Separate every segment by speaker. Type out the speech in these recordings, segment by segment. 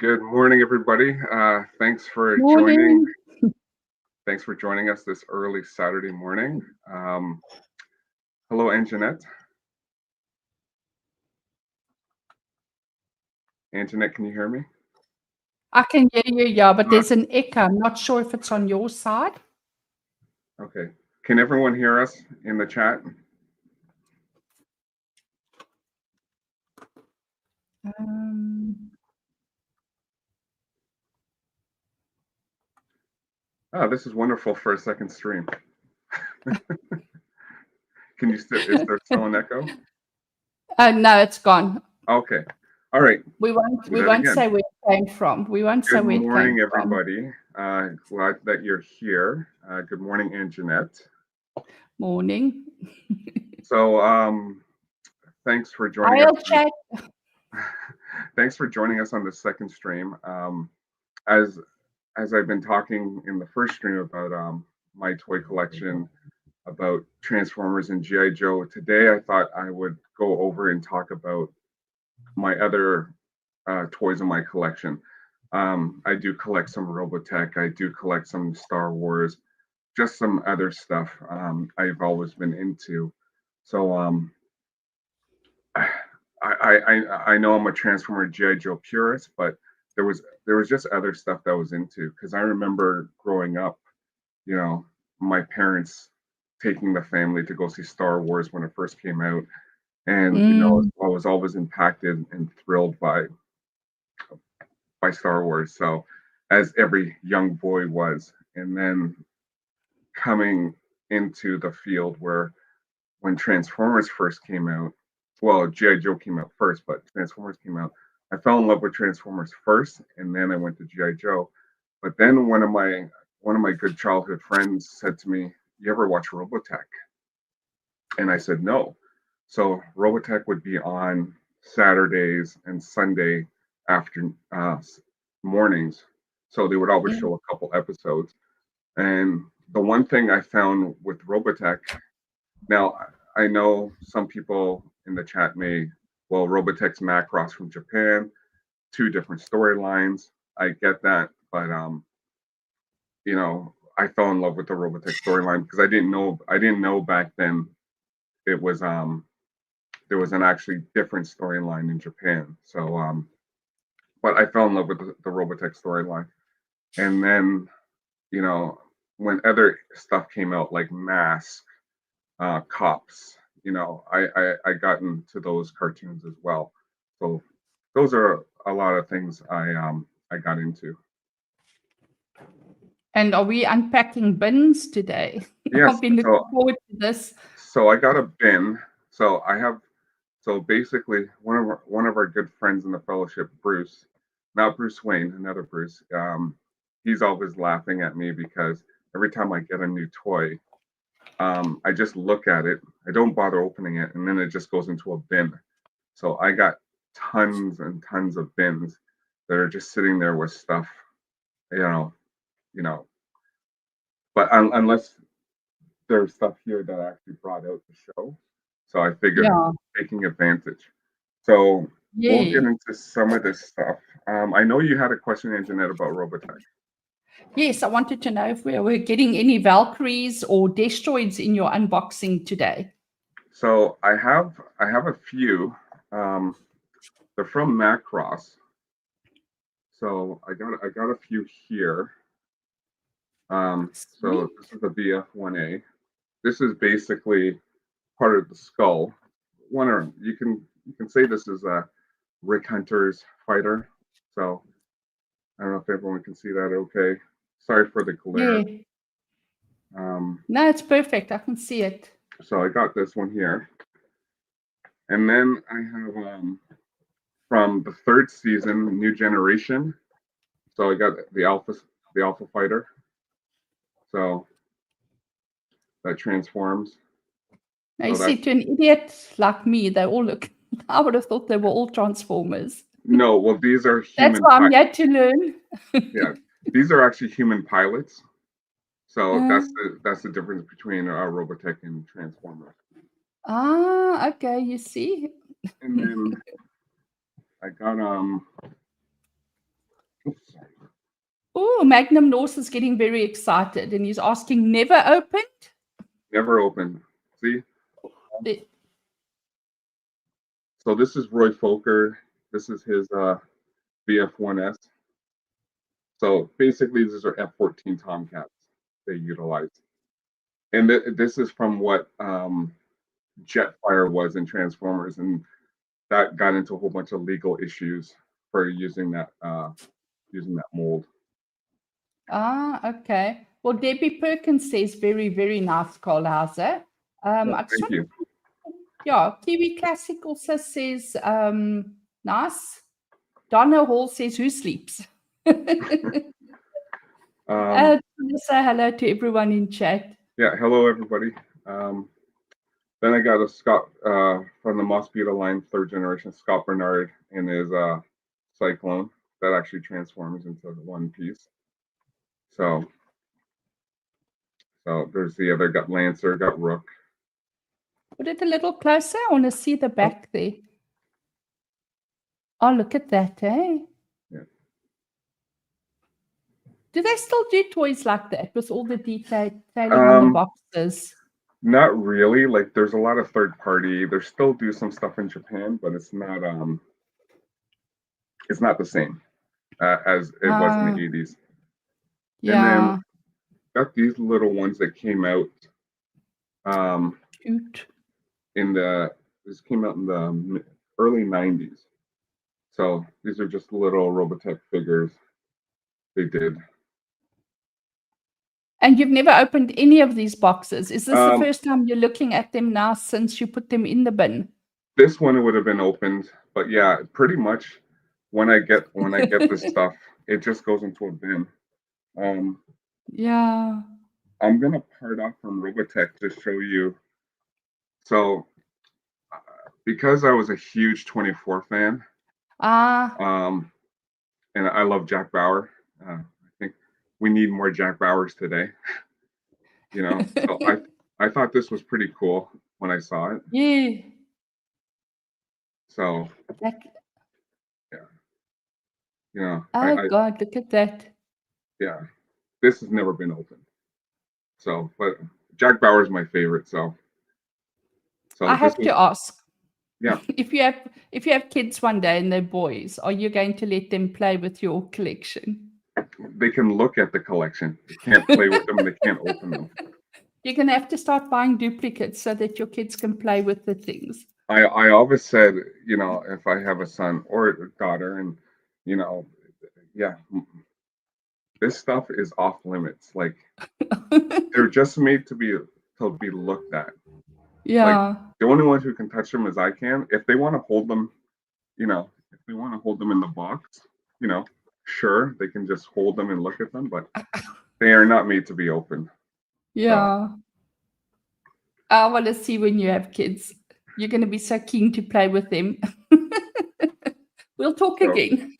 Speaker 1: Good morning, everybody. Thanks for joining.
Speaker 2: Morning.
Speaker 1: Thanks for joining us this early Saturday morning. Hello, Anjanette. Anjanette, can you hear me?
Speaker 2: I can hear you, yeah, but there's an echo. I'm not sure if it's on your side.
Speaker 1: Okay. Can everyone hear us in the chat? Oh, this is wonderful for a second stream. Is there still an echo?
Speaker 2: No, it's gone.
Speaker 1: Okay. All right.
Speaker 2: We won't say where it came from. We won't say where it came from.
Speaker 1: Good morning, everybody. Glad that you're here. Good morning, Anjanette.
Speaker 2: Morning.
Speaker 1: So, thanks for joining us.
Speaker 2: Chat.
Speaker 1: Thanks for joining us on the second stream. As I've been talking in the first stream about my toy collection, about Transformers and GI Joe, today I thought I would go over and talk about my other toys in my collection. I do collect some Robotech. I do collect some Star Wars, just some other stuff I've always been into. So I know I'm a Transformer GI Joe purist, but there was just other stuff that I was into, because I remember growing up, you know, my parents taking the family to go see Star Wars when it first came out, and you know, I was always impacted and thrilled by Star Wars. So, as every young boy was, and then coming into the field where when Transformers first came out, well, GI Joe came out first, but Transformers came out. I fell in love with Transformers first, and then I went to GI Joe. But then one of my good childhood friends said to me, "You ever watch Robotech?" And I said no. So Robotech would be on Saturdays and Sunday after mornings. So they would always show a couple episodes. And the one thing I found with Robotech, now I know some people in the chat Robotech's Macross from Japan, two different storylines. I get that, but you know, I fell in love with the Robotech storyline because I didn't know back then it was there was an actually different storyline in Japan. So but I fell in love with the Robotech storyline. And then, you know, when other stuff came out like Mask, Cops, you know, I got into those cartoons as well. So those are a lot of things I got into.
Speaker 2: And are we unpacking bins today?
Speaker 1: Yes.
Speaker 2: I've been looking forward to this.
Speaker 1: So I got a bin. So basically, one of our good friends in the fellowship, Bruce, not Bruce Wayne, another Bruce. He's always laughing at me because every time I get a new toy, I just look at it. I don't bother opening it, and then it just goes into a bin. So I got tons and tons of bins that are just sitting there with stuff, you know. But unless there's stuff here that I actually brought out to show, so I figured taking advantage. So we'll get into some of this stuff. I know you had a question, Anjanette, about Robotech.
Speaker 2: Yes, I wanted to know if we were getting any Valkyries or Destroids in your unboxing today.
Speaker 1: So I have a few. They're from Macross. So I got a few here. So this is the VF1A. This is basically part of the skull. You can say this is a Rick Hunter's fighter. So I don't know if everyone can see that okay. Sorry for the glare.
Speaker 2: Yeah. No, it's perfect. I can see it.
Speaker 1: So I got this one here. And then I have from the third season, New Generation. So I got the Alpha Fighter. So that transforms.
Speaker 2: Now you see, to an idiot like me, they all look. I would have thought they were all Transformers.
Speaker 1: No, well, these are human.
Speaker 2: That's why I'm yet to learn.
Speaker 1: Yeah, these are actually human pilots. So that's the difference between Robotech and Transformers.
Speaker 2: Ah, okay, you see.
Speaker 1: And then I got Oops, sorry.
Speaker 2: Oh, Magnum Norse is getting very excited and he's asking, never opened?
Speaker 1: Never opened. See?
Speaker 2: The-
Speaker 1: So this is Roy Fokker. This is his BF1S. So basically, these are F-14 Tomcats they utilize. And this is from what Jetfire was in Transformers, and that got into a whole bunch of legal issues for using that mold.
Speaker 2: Okay. Well, Debbie Perkins says very, very nice, Carl Hauser. I just
Speaker 1: Thank you.
Speaker 2: Yeah, Kiwi Classic also says nice. Donna Hall says who sleeps. Say hello to everyone in chat.
Speaker 1: Yeah, hello everybody. Then I got a Scott from the Mosquito line, 3rd generation, Scott Bernard and his Cyclone that actually transforms into one piece. So there's the other, got Lancer, got Rook.
Speaker 2: Put it a little closer. I want to see the back there. Oh, look at that, eh?
Speaker 1: Yeah.
Speaker 2: Do they still do toys like that with all the detailing on the boxes?
Speaker 1: Not really. Like there's a lot of third party. They still do some stuff in Japan, but it's not the same as it was in the 80s.
Speaker 2: Yeah.
Speaker 1: And then got these little ones that came out
Speaker 2: Cute.
Speaker 1: This came out in the early 90s. So these are just little Robotech figures they did.
Speaker 2: And you've never opened any of these boxes. Is this the first time you're looking at them now since you put them in the bin?
Speaker 1: This one would have been opened, but yeah, pretty much when I get this stuff, it just goes into a bin.
Speaker 2: Yeah.
Speaker 1: I'm gonna part off from Robotech to show you. So, because I was a huge 24 fan, and I love Jack Bauer. I think we need more Jack Bauers today. So I thought this was pretty cool when I saw it.
Speaker 2: Yeah.
Speaker 1: So yeah,
Speaker 2: oh God, look at that.
Speaker 1: Yeah, this has never been opened. So, but Jack Bauer is my favorite. So
Speaker 2: I have to ask.
Speaker 1: Yeah.
Speaker 2: If you have kids one day and they're boys, are you going to let them play with your collection?
Speaker 1: They can look at the collection. They can't play with them. They can't open them.
Speaker 2: You're going to have to start buying duplicates so that your kids can play with the things.
Speaker 1: I always said, if I have a son or a daughter, and yeah, this stuff is off limits. Like they're just made to be looked at.
Speaker 2: Yeah.
Speaker 1: Like, the only one who can touch them is I can. If they want to hold them, if they want to hold them in the box, sure, they can just hold them and look at them, but they are not made to be opened.
Speaker 2: Yeah. So. I want to see when you have kids. You're going to be so keen to play with them. We'll talk again.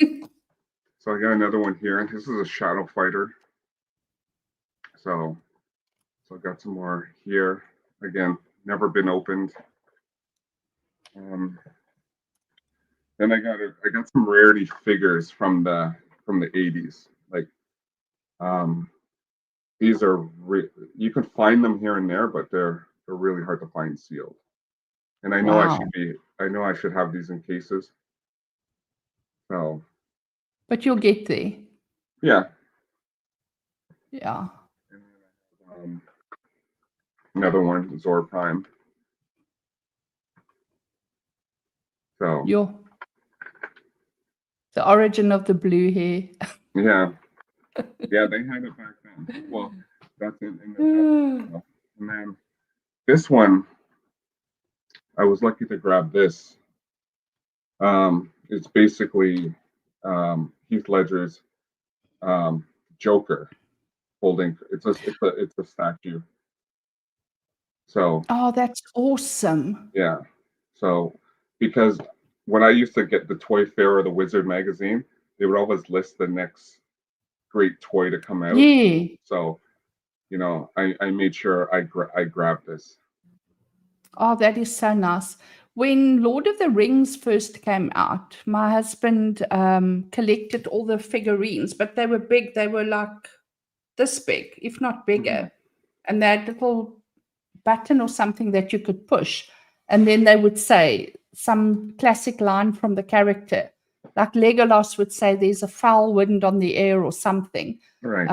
Speaker 1: So I got another one here, and this is a Shadow Fighter. So I got some more here. Again, never been opened. Then I got some rarity figures from the 80s. Like these are you can find them here and there, but they're really hard to find sealed. And I know I should have these in cases. So.
Speaker 2: But you'll get there.
Speaker 1: Yeah.
Speaker 2: Yeah.
Speaker 1: Another one, Zor Prime. So.
Speaker 2: The origin of the blue hair.
Speaker 1: Yeah. Yeah, they had it back then. Well, that's in the and then this one, I was lucky to grab this. It's basically Heath Ledger's Joker holding. It's a statue. So.
Speaker 2: Oh, that's awesome.
Speaker 1: Yeah. So because when I used to get the Toy Fair or the Wizard magazine, they would always list the next great toy to come out.
Speaker 2: Yeah.
Speaker 1: So, I made sure I grabbed this.
Speaker 2: Oh, that is so nice. When Lord of the Rings first came out, my husband collected all the figurines, but they were big. They were like this big, if not bigger. And they had a little button or something that you could push. And then they would say some classic line from the character. Like Legolas would say, there's a foul wind on the air or something.
Speaker 1: Right.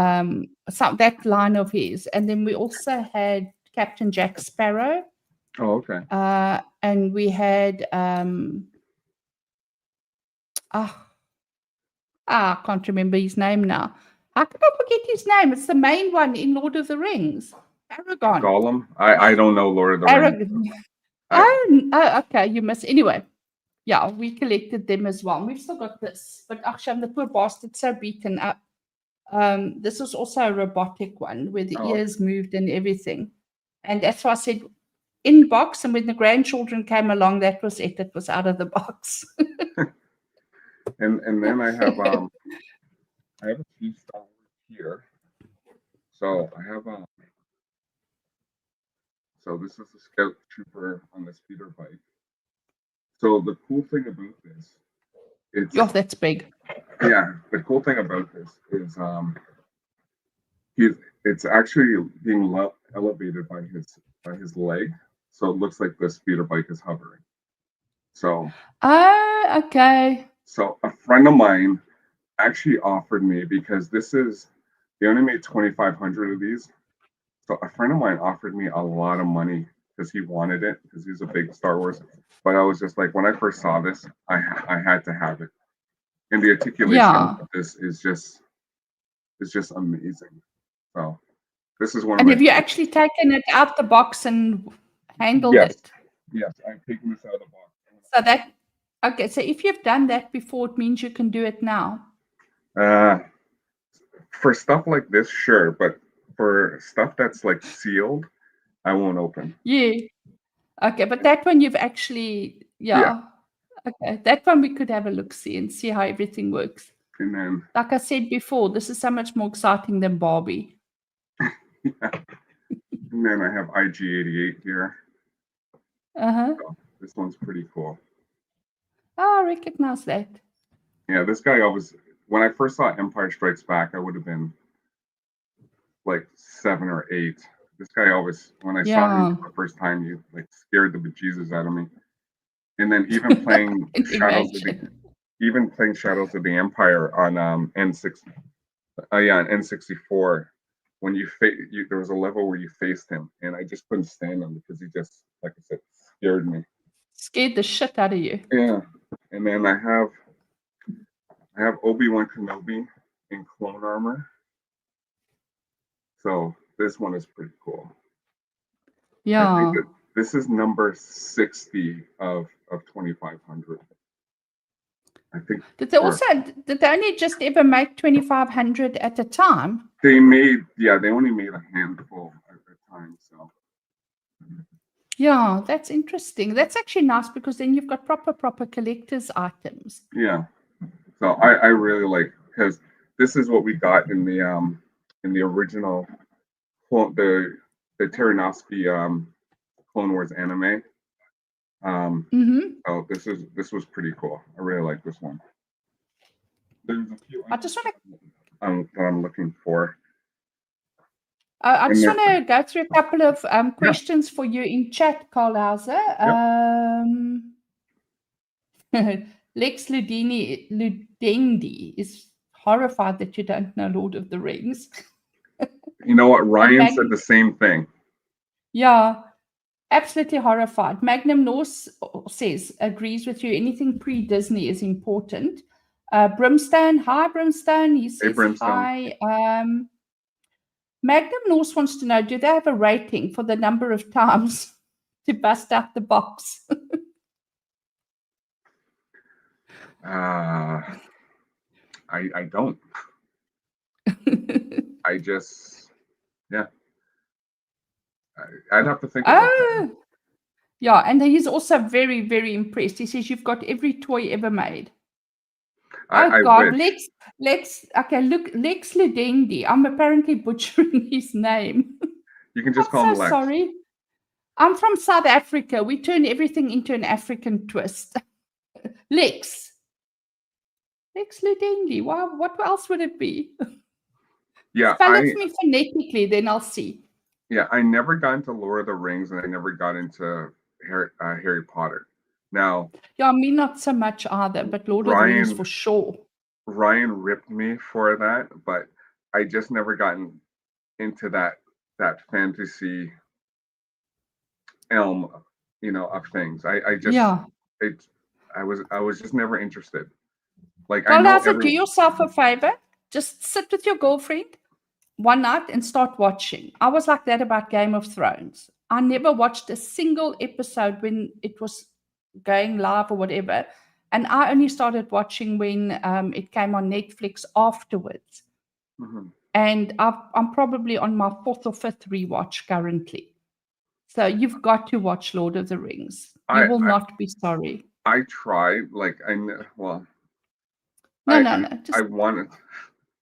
Speaker 2: That line of his. And then we also had Captain Jack Sparrow.
Speaker 1: Oh, okay.
Speaker 2: And we had I can't remember his name now. How can I forget his name? It's the main one in Lord of the Rings. Aragorn.
Speaker 1: Gollum? I don't know Lord of the Rings.
Speaker 2: Okay, you must. Anyway, yeah, we collected them as well. We've still got this. But Akshan, the poor bastard's so beaten up. This was also a robotic one where the ears moved and everything. And that's why I said in box, and when the grandchildren came along, that was it. It was out of the box.
Speaker 1: and then I have a few Star Wars here. So I have so this is a Scout Trooper on the speeder bike. So the cool thing about this,
Speaker 2: that's big.
Speaker 1: Yeah, the cool thing about this is it's actually being elevated by his leg, so it looks like the speeder bike is hovering. So
Speaker 2: okay.
Speaker 1: So a friend of mine actually offered me, because they only made 2,500 of these. So a friend of mine offered me a lot of money because he wanted it, because he's a big Star Wars. But I was just like, when I first saw this, I had to have it. And the articulation of this is just amazing. So this is one.
Speaker 2: And have you actually taken it out the box and handled it?
Speaker 1: Yes, I've taken this out of the box.
Speaker 2: So that okay. So if you've done that before, it means you can do it now.
Speaker 1: For stuff like this, sure, but for stuff that's like sealed, I won't open.
Speaker 2: Yeah. Okay, but that one you've actually, yeah. Okay, that one we could have a look-see and see how everything works.
Speaker 1: And then,
Speaker 2: like I said before, this is so much more exciting than Barbie.
Speaker 1: Yeah. And then I have IG-88 here. So this one's pretty cool.
Speaker 2: Oh, I recognize that.
Speaker 1: Yeah, this guy always, when I first saw Empire Strikes Back, I would have been like 7 or 8. This guy always, when I saw him for the first time, he like scared the bejesus out of me. And then even playing Shadows of the Empire on N64, when there was a level where you faced him, and I just couldn't stand him because he just, like I said, scared me.
Speaker 2: Scared the shit out of you.
Speaker 1: Yeah. And then I have Obi-Wan Kenobi in clone armor. So this one is pretty cool.
Speaker 2: Yeah.
Speaker 1: I think this is number 60 of 2,500. I think.
Speaker 2: Did they only just ever make 2,500 at a time?
Speaker 1: They only made a handful at a time. So.
Speaker 2: Yeah, that's interesting. That's actually nice, because then you've got proper collector's items.
Speaker 1: Yeah. So I really like, because this is what we got in the original the Terranosky Clone Wars anime. So this was pretty cool. I really like this one. There's a few
Speaker 2: I just want
Speaker 1: to that I'm looking for.
Speaker 2: I just want to go through a couple of questions for you in chat, Carl Hauser. Lex Ludendi is horrified that you don't know Lord of the Rings.
Speaker 1: You know what? Ryan said the same thing.
Speaker 2: Yeah, absolutely horrified. Magnum Norse says, agrees with you. Anything pre-Disney is important. Brimstone, hi Brimstone. He says, hi. Magnum Norse wants to know, do they have a rating for the number of times to bust out the box?
Speaker 1: I don't. I just, I'd have to think about that.
Speaker 2: Yeah, and he's also very, very impressed. He says, you've got every toy ever made. God, Lex Ludendi. I'm apparently butchering his name.
Speaker 1: You can just call him Lex.
Speaker 2: Sorry. I'm from South Africa. We turn everything into an African twist. Lex Ludengi. Wow, what else would it be?
Speaker 1: Yeah,
Speaker 2: Spell it for me phonetically, then I'll see.
Speaker 1: Yeah, I never got into Lord of the Rings, and I never got into Harry Potter. Now,
Speaker 2: Yeah, me not so much either, but Lord of the Rings for sure.
Speaker 1: Ryan ripped me for that, but I just never gotten into that fantasy elm, of things. I just
Speaker 2: Yeah.
Speaker 1: I was just never interested. Like I
Speaker 2: Well,
Speaker 1: know
Speaker 2: do yourself a favor. Just sit with your girlfriend one night and start watching. I was like that about Game of Thrones. I never watched a single episode when it was going live or whatever. And I only started watching when it came on Netflix afterwards.
Speaker 1: Mhm.
Speaker 2: And I'm probably on my 4th or 5th rewatch currently. So you've got to watch Lord of the Rings. You will not be sorry.
Speaker 1: I tried, like well,
Speaker 2: No.
Speaker 1: I wanted.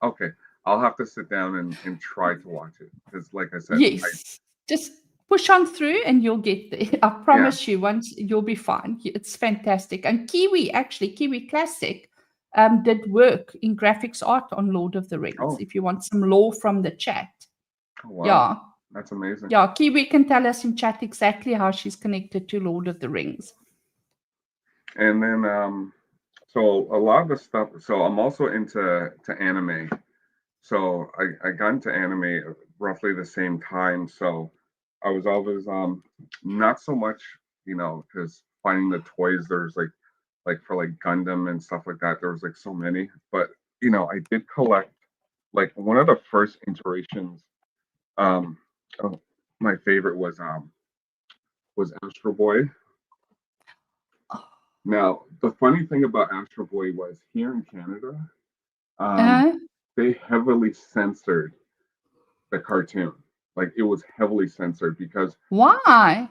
Speaker 1: Okay, I'll have to sit down and try to watch it because, like I said,
Speaker 2: Yes. Just push on through and you'll get there. I promise you, once you'll be fine. It's fantastic. And Kiwi Classic did work in graphics art on Lord of the Rings. If you want some lore from the chat.
Speaker 1: Wow.
Speaker 2: Yeah.
Speaker 1: That's amazing.
Speaker 2: Yeah, Kiwi can tell us in chat exactly how she's connected to Lord of the Rings.
Speaker 1: And then so a lot of the stuff, so I'm also into anime. So I got into anime roughly the same time. So I was always not so much, because finding the toys, there's like for like Gundam and stuff like that, there was like so many. But I did collect like one of the first iterations. Oh, my favorite was Astro Boy. Now the funny thing about Astro Boy was here in Canada, they heavily censored the cartoon. Like it was heavily censored because
Speaker 2: why?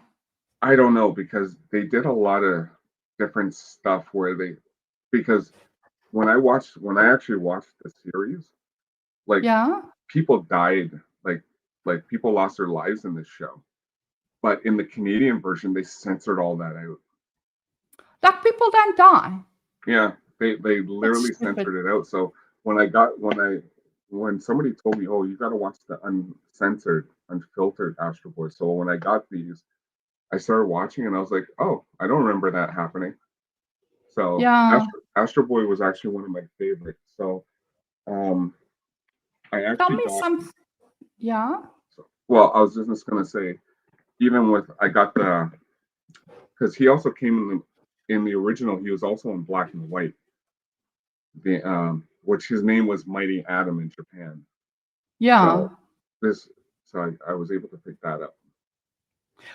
Speaker 1: I don't know, because they did a lot of different stuff because when I actually watched the series, like people died, like people lost their lives in this show. But in the Canadian version, they censored all that out.
Speaker 2: Like people don't die.
Speaker 1: Yeah, they literally censored it out. So when somebody told me, "Oh, you got to watch the uncensored, unfiltered Astro Boy," so when I got these, I started watching and I was like, "Oh, I don't remember that happening." So Astro Boy was actually one of my favorites. So I actually
Speaker 2: tell me some. Yeah.
Speaker 1: Well, I was just gonna say, even with I got because he also came in the original. He was also in black and white. Which his name was Mighty Atom in Japan.
Speaker 2: Yeah.
Speaker 1: So I was able to pick that up.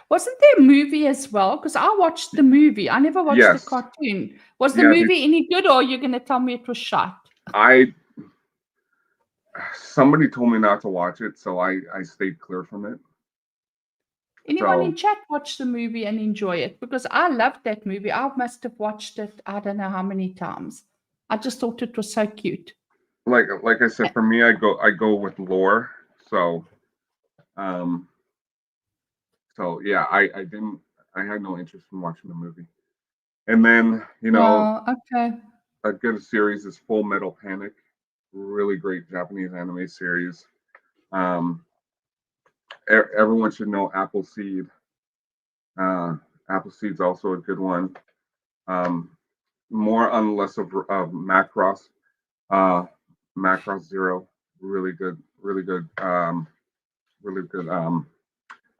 Speaker 2: Wasn't there a movie as well? Because I watched the movie. I never watched the cartoon. Was the movie any good, or are you going to tell me it was shot?
Speaker 1: Somebody told me not to watch it, so I stayed clear from it.
Speaker 2: Anyone in chat watch the movie and enjoy it? Because I loved that movie. I must have watched it, I don't know how many times. I just thought it was so cute.
Speaker 1: Like I said, for me, I go with lore. So yeah, I had no interest in watching the movie. And then a good series is Full Metal Panic, really great Japanese anime series. Everyone should know Appleseed. Appleseed's also a good one. More on less of Macross. Macross Zero, really good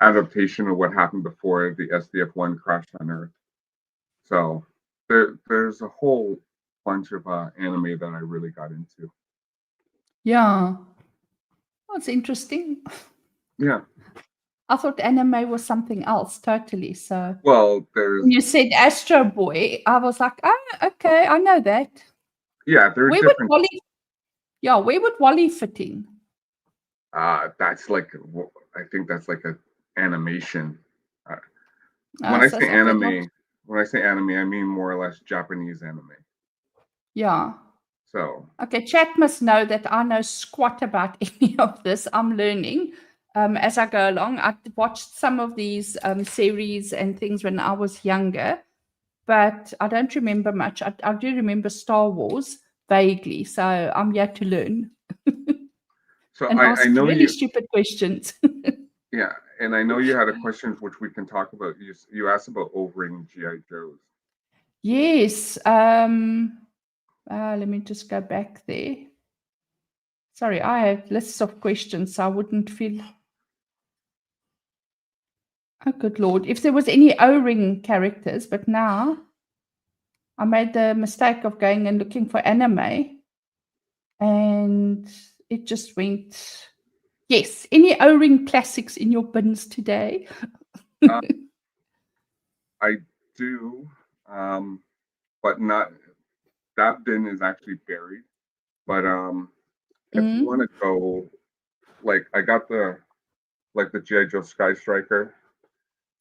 Speaker 1: adaptation of what happened before the SDF-1 crashed on Earth. So there's a whole bunch of anime that I really got into.
Speaker 2: Yeah. That's interesting.
Speaker 1: Yeah.
Speaker 2: I thought anime was something else totally. So
Speaker 1: when
Speaker 2: you said Astro Boy, I was like, oh, okay, I know that.
Speaker 1: Yeah, they're different.
Speaker 2: Where would Wally fit in?
Speaker 1: That's like, I think that's like an animation.
Speaker 2: When I say
Speaker 1: anime, I mean more or less Japanese anime.
Speaker 2: Yeah.
Speaker 1: So
Speaker 2: okay, chat must know that I know squat about any of this. I'm learning. as I go along. I watched some of these series and things when I was younger, but I don't remember much. I do remember Star Wars vaguely, so I'm here to learn
Speaker 1: So
Speaker 2: and
Speaker 1: I
Speaker 2: ask
Speaker 1: know
Speaker 2: really
Speaker 1: you,
Speaker 2: stupid questions.
Speaker 1: yeah, and I know you had a question which we can talk about. You asked about O-ring GI Joes.
Speaker 2: Yes. Let me just go back there. Sorry, I have lists of questions, so I wouldn't feel. Oh, good Lord. If there was any O-ring characters, but now I made the mistake of going and looking for anime, and it just went. Yes, any O-ring classics in your bins today?
Speaker 1: Uh, I do, but not that bin is actually buried. But if you want
Speaker 2: Mm,
Speaker 1: to go, like I got the GI Joe Sky Striker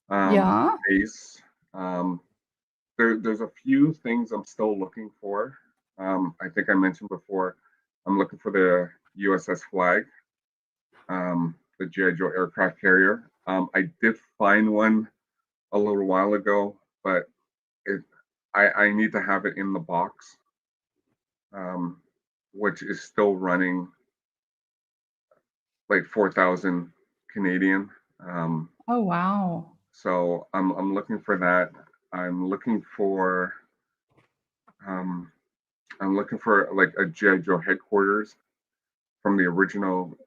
Speaker 2: yeah.
Speaker 1: base. Um, there's a few things I'm still looking for. I think I mentioned before, I'm looking for the USS Flag, the GI Joe aircraft carrier. I did find one a little while ago, but it I need to have it in the box, um, which is still running like 4,000 Canadian. Um,
Speaker 2: Oh, wow.
Speaker 1: so I'm looking for that. I'm looking for um, I'm looking for like a GI Joe headquarters from the original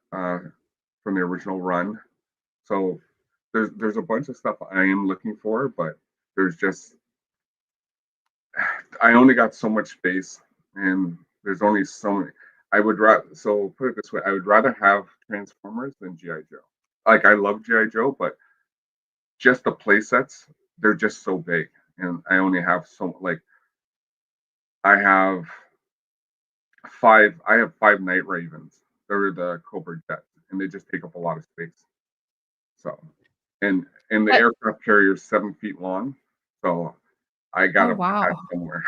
Speaker 1: run. So there's a bunch of stuff I am looking for, but there's just I only got so much space, and there's only so many. I would rather put it this way: I would rather have Transformers than GI Joe. Like I love GI Joe, but just the play sets, they're just so big, and I only have so like I have I have five Night Ravens. They're the Cobra jets, and they just take up a lot of space. So, and the
Speaker 2: Uh,
Speaker 1: aircraft carrier is 7 feet long, so I
Speaker 2: oh,
Speaker 1: gotta put that
Speaker 2: wow.
Speaker 1: somewhere.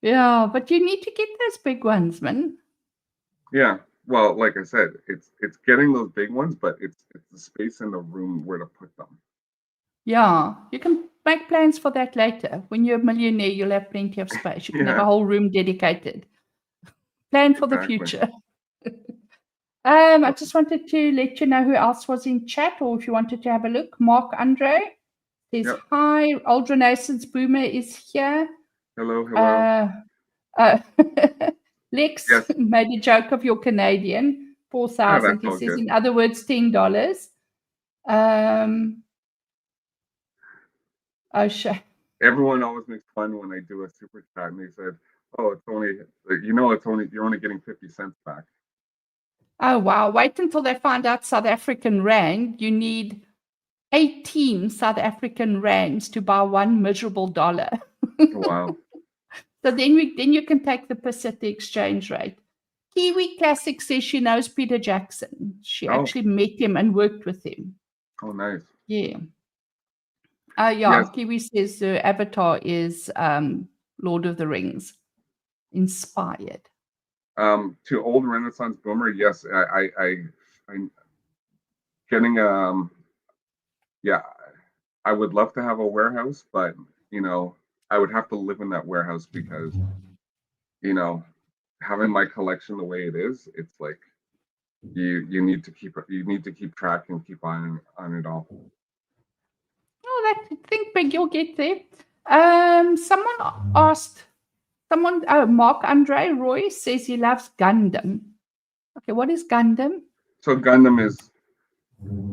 Speaker 2: Yeah, but you need to get those big ones, man.
Speaker 1: Yeah. Well, like I said, it's getting those big ones, but it's the space in the room where to put them.
Speaker 2: Yeah, you can make plans for that later. When you're a millionaire, you'll have plenty of space. You can have
Speaker 1: Yeah,
Speaker 2: a whole room dedicated. Plan for the
Speaker 1: exactly.
Speaker 2: future. I just wanted to let you know who else was in chat, or if you wanted to have a look. Mark Andre says,
Speaker 1: Yep.
Speaker 2: hi. Old Renaissance Boomer is here.
Speaker 1: Hello, hello.
Speaker 2: Uh, uh, Lex
Speaker 1: Yes.
Speaker 2: made a joke of your Canadian,
Speaker 1: Oh,
Speaker 2: 4,000.
Speaker 1: that's
Speaker 2: He
Speaker 1: all
Speaker 2: says,
Speaker 1: good.
Speaker 2: in other words, $10. Oh, sure.
Speaker 1: Everyone always makes fun when I do a super chat, and they said, "Oh, it's only you're only getting 50 cents back."
Speaker 2: Oh, wow. Wait until they find out South African Rand. You need 18 South African Rands to buy one miserable dollar.
Speaker 1: Wow.
Speaker 2: So then you can take the piss at the exchange rate. Kiwi Classic says she knows Peter Jackson. She
Speaker 1: Oh,
Speaker 2: actually met him and worked with him.
Speaker 1: oh, nice.
Speaker 2: Yeah.
Speaker 1: Yes.
Speaker 2: Yeah, Kiwi says the Avatar is Lord of the Rings inspired.
Speaker 1: To old Renaissance boomer, yes, I'm getting yeah, I would love to have a warehouse, but you know, I would have to live in that warehouse because you know, having my collection the way it is, it's like you need to keep track and keep on it all.
Speaker 2: Oh, think big, you'll get there. Someone asked, Mark Andre Roy says he loves Gundam. Okay, what is Gundam?
Speaker 1: So Gundam is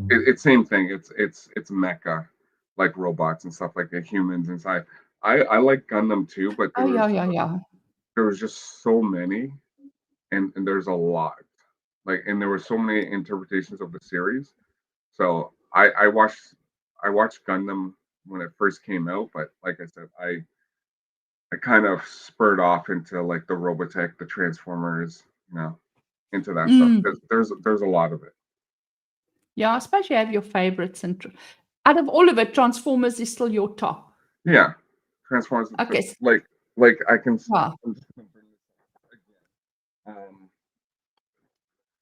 Speaker 1: it's same thing. It's mecha, like robots and stuff like the humans inside. I like Gundam too, but
Speaker 2: Oh, yeah.
Speaker 1: there was just so many, and there's a lot. Like, and there were so many interpretations of the series. So I watched Gundam when it first came out, but like I said, I kind of spurred off into like the Robotech, the Transformers, into that stuff.
Speaker 2: Mm.
Speaker 1: There's a lot of it.
Speaker 2: Yeah, I suppose you have your favorites. And out of all of it, Transformers is still your top.
Speaker 1: Yeah, Transformers.
Speaker 2: Okay.
Speaker 1: Like I can.
Speaker 2: Yeah.
Speaker 1: Um,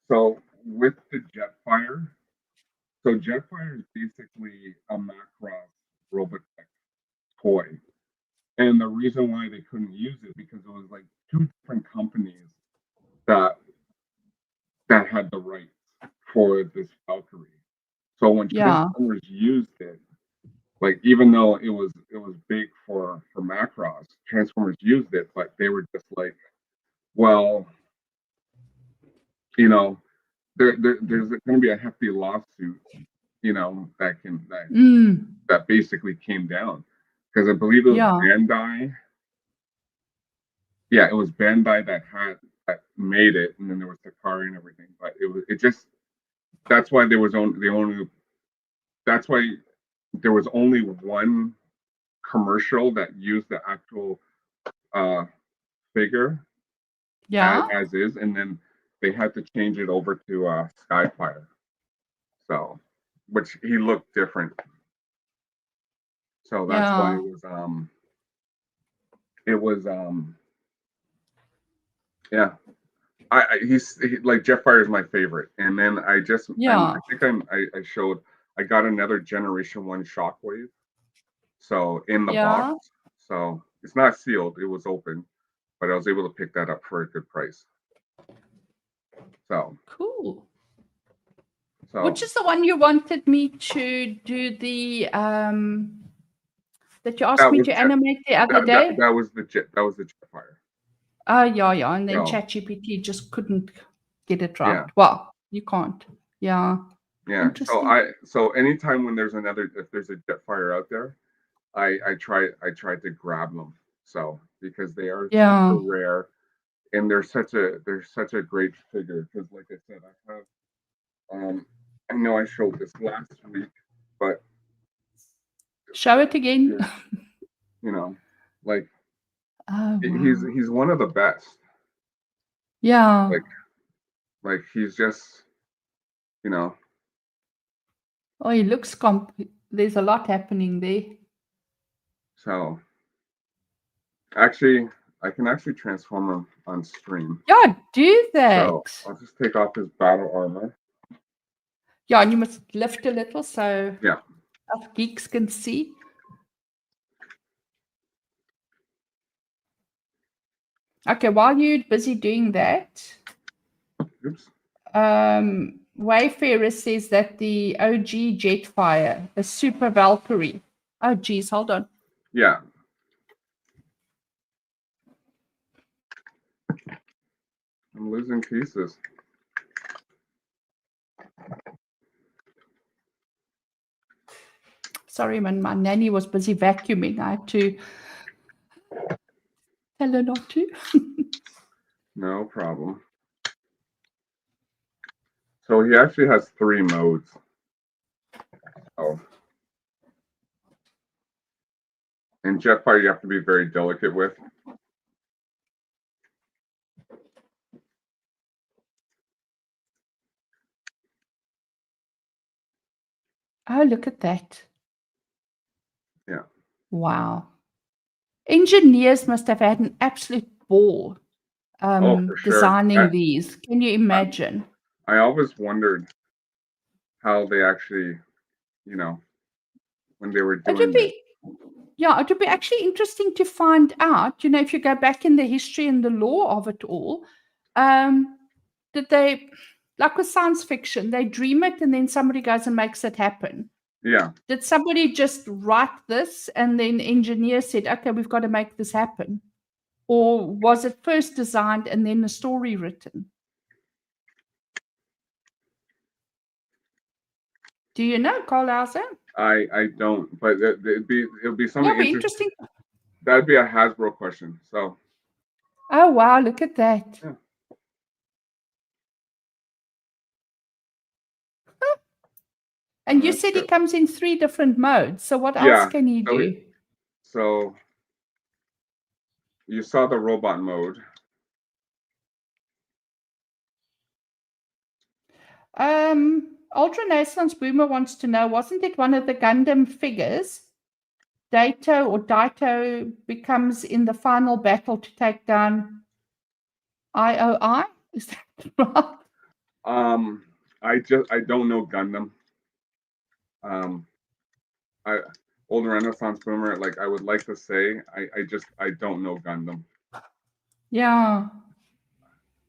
Speaker 1: So with the Jetfire, so Jetfire is basically a Macross Robotech toy. And the reason why they couldn't use it because it was like two different companies that had the rights for this Valkyrie. So when
Speaker 2: Yeah.
Speaker 1: Transformers used it, like even though it was big for Macross, Transformers used it, but they were just like, well, you know, there's going to be a hefty lawsuit, that basically came down because I believe it was
Speaker 2: Yeah.
Speaker 1: Bandai. Yeah, it was Bandai that made it, and then there was Takari and everything. But it just that's why there was only that's why there was only one commercial that used the actual figure
Speaker 2: Yeah.
Speaker 1: as is, and then they had to change it over to Skyfire. So, which he looked different. So that's why
Speaker 2: Yeah.
Speaker 1: it was yeah. He's like Jetfire is my favorite, and then I
Speaker 2: Yeah.
Speaker 1: think I showed I got another Generation 1 Shockwave, so in the box,
Speaker 2: Yeah.
Speaker 1: so it's not sealed, it was open, but I was able to pick that up for a good price. So
Speaker 2: Cool. Which is the one you wanted me to do that you asked me to animate the other day?
Speaker 1: that was the Jetfire.
Speaker 2: Oh, yeah. And then
Speaker 1: So
Speaker 2: ChatGPT just couldn't get it right.
Speaker 1: yeah,
Speaker 2: Well, you can't. Yeah.
Speaker 1: yeah.
Speaker 2: Interesting.
Speaker 1: So anytime when there's if there's a Jetfire out there, I try to grab them. So because they are
Speaker 2: Yeah.
Speaker 1: super rare, and they're such a great figure. Because like I said, I have I know I showed this last week, but
Speaker 2: Show it again.
Speaker 1: you know, like
Speaker 2: Oh, wow.
Speaker 1: he's one of the best.
Speaker 2: Yeah.
Speaker 1: Like he's just you know.
Speaker 2: Oh, he looks there's a lot happening there.
Speaker 1: So actually, I can actually transform him on stream.
Speaker 2: Yeah, do that.
Speaker 1: So I'll just take off his battle armor.
Speaker 2: Yeah, and you must lift a little so
Speaker 1: Yeah.
Speaker 2: us geeks can see. Okay, while you're busy doing that,
Speaker 1: Oops.
Speaker 2: Wayfarer says that the OG Jetfire, a Super Valkyrie. Oh, geez, hold on.
Speaker 1: Yeah. I'm losing pieces.
Speaker 2: Sorry, man, my nanny was busy vacuuming. I had to tell her not to.
Speaker 1: No problem. So he actually has 3 modes. Oh. And Jetfire you have to be very delicate with.
Speaker 2: Oh, look at that.
Speaker 1: Yeah.
Speaker 2: Wow. Engineers must have had an absolute ball
Speaker 1: Oh, for sure.
Speaker 2: designing these. Can you imagine?
Speaker 1: I always wondered how they actually, when they were
Speaker 2: It
Speaker 1: doing
Speaker 2: would
Speaker 1: it.
Speaker 2: be, yeah, it would be actually interesting to find out, if you go back in the history and the lore of it all, did they, like with science fiction, they dream it and then somebody goes and makes it happen.
Speaker 1: Yeah.
Speaker 2: Did somebody just write this and then engineers said, okay, we've got to make this happen? Or was it first designed and then a story written? Do you know, Carl Hauser?
Speaker 1: I don't, but it'd be something
Speaker 2: interesting.
Speaker 1: That'd be a Hasbro question. So.
Speaker 2: Oh wow! Look at that.
Speaker 1: Yeah.
Speaker 2: And you said he comes in 3 different modes. So what else can he do?
Speaker 1: So you saw the robot mode.
Speaker 2: Ultra Naissance Boomer wants to know, wasn't it one of the Gundam figures? Daito becomes in the final battle to take down IOI? Is that right?
Speaker 1: I don't know Gundam. Um, I older Renaissance boomer. Like I would like to say, I don't know Gundam.
Speaker 2: Yeah.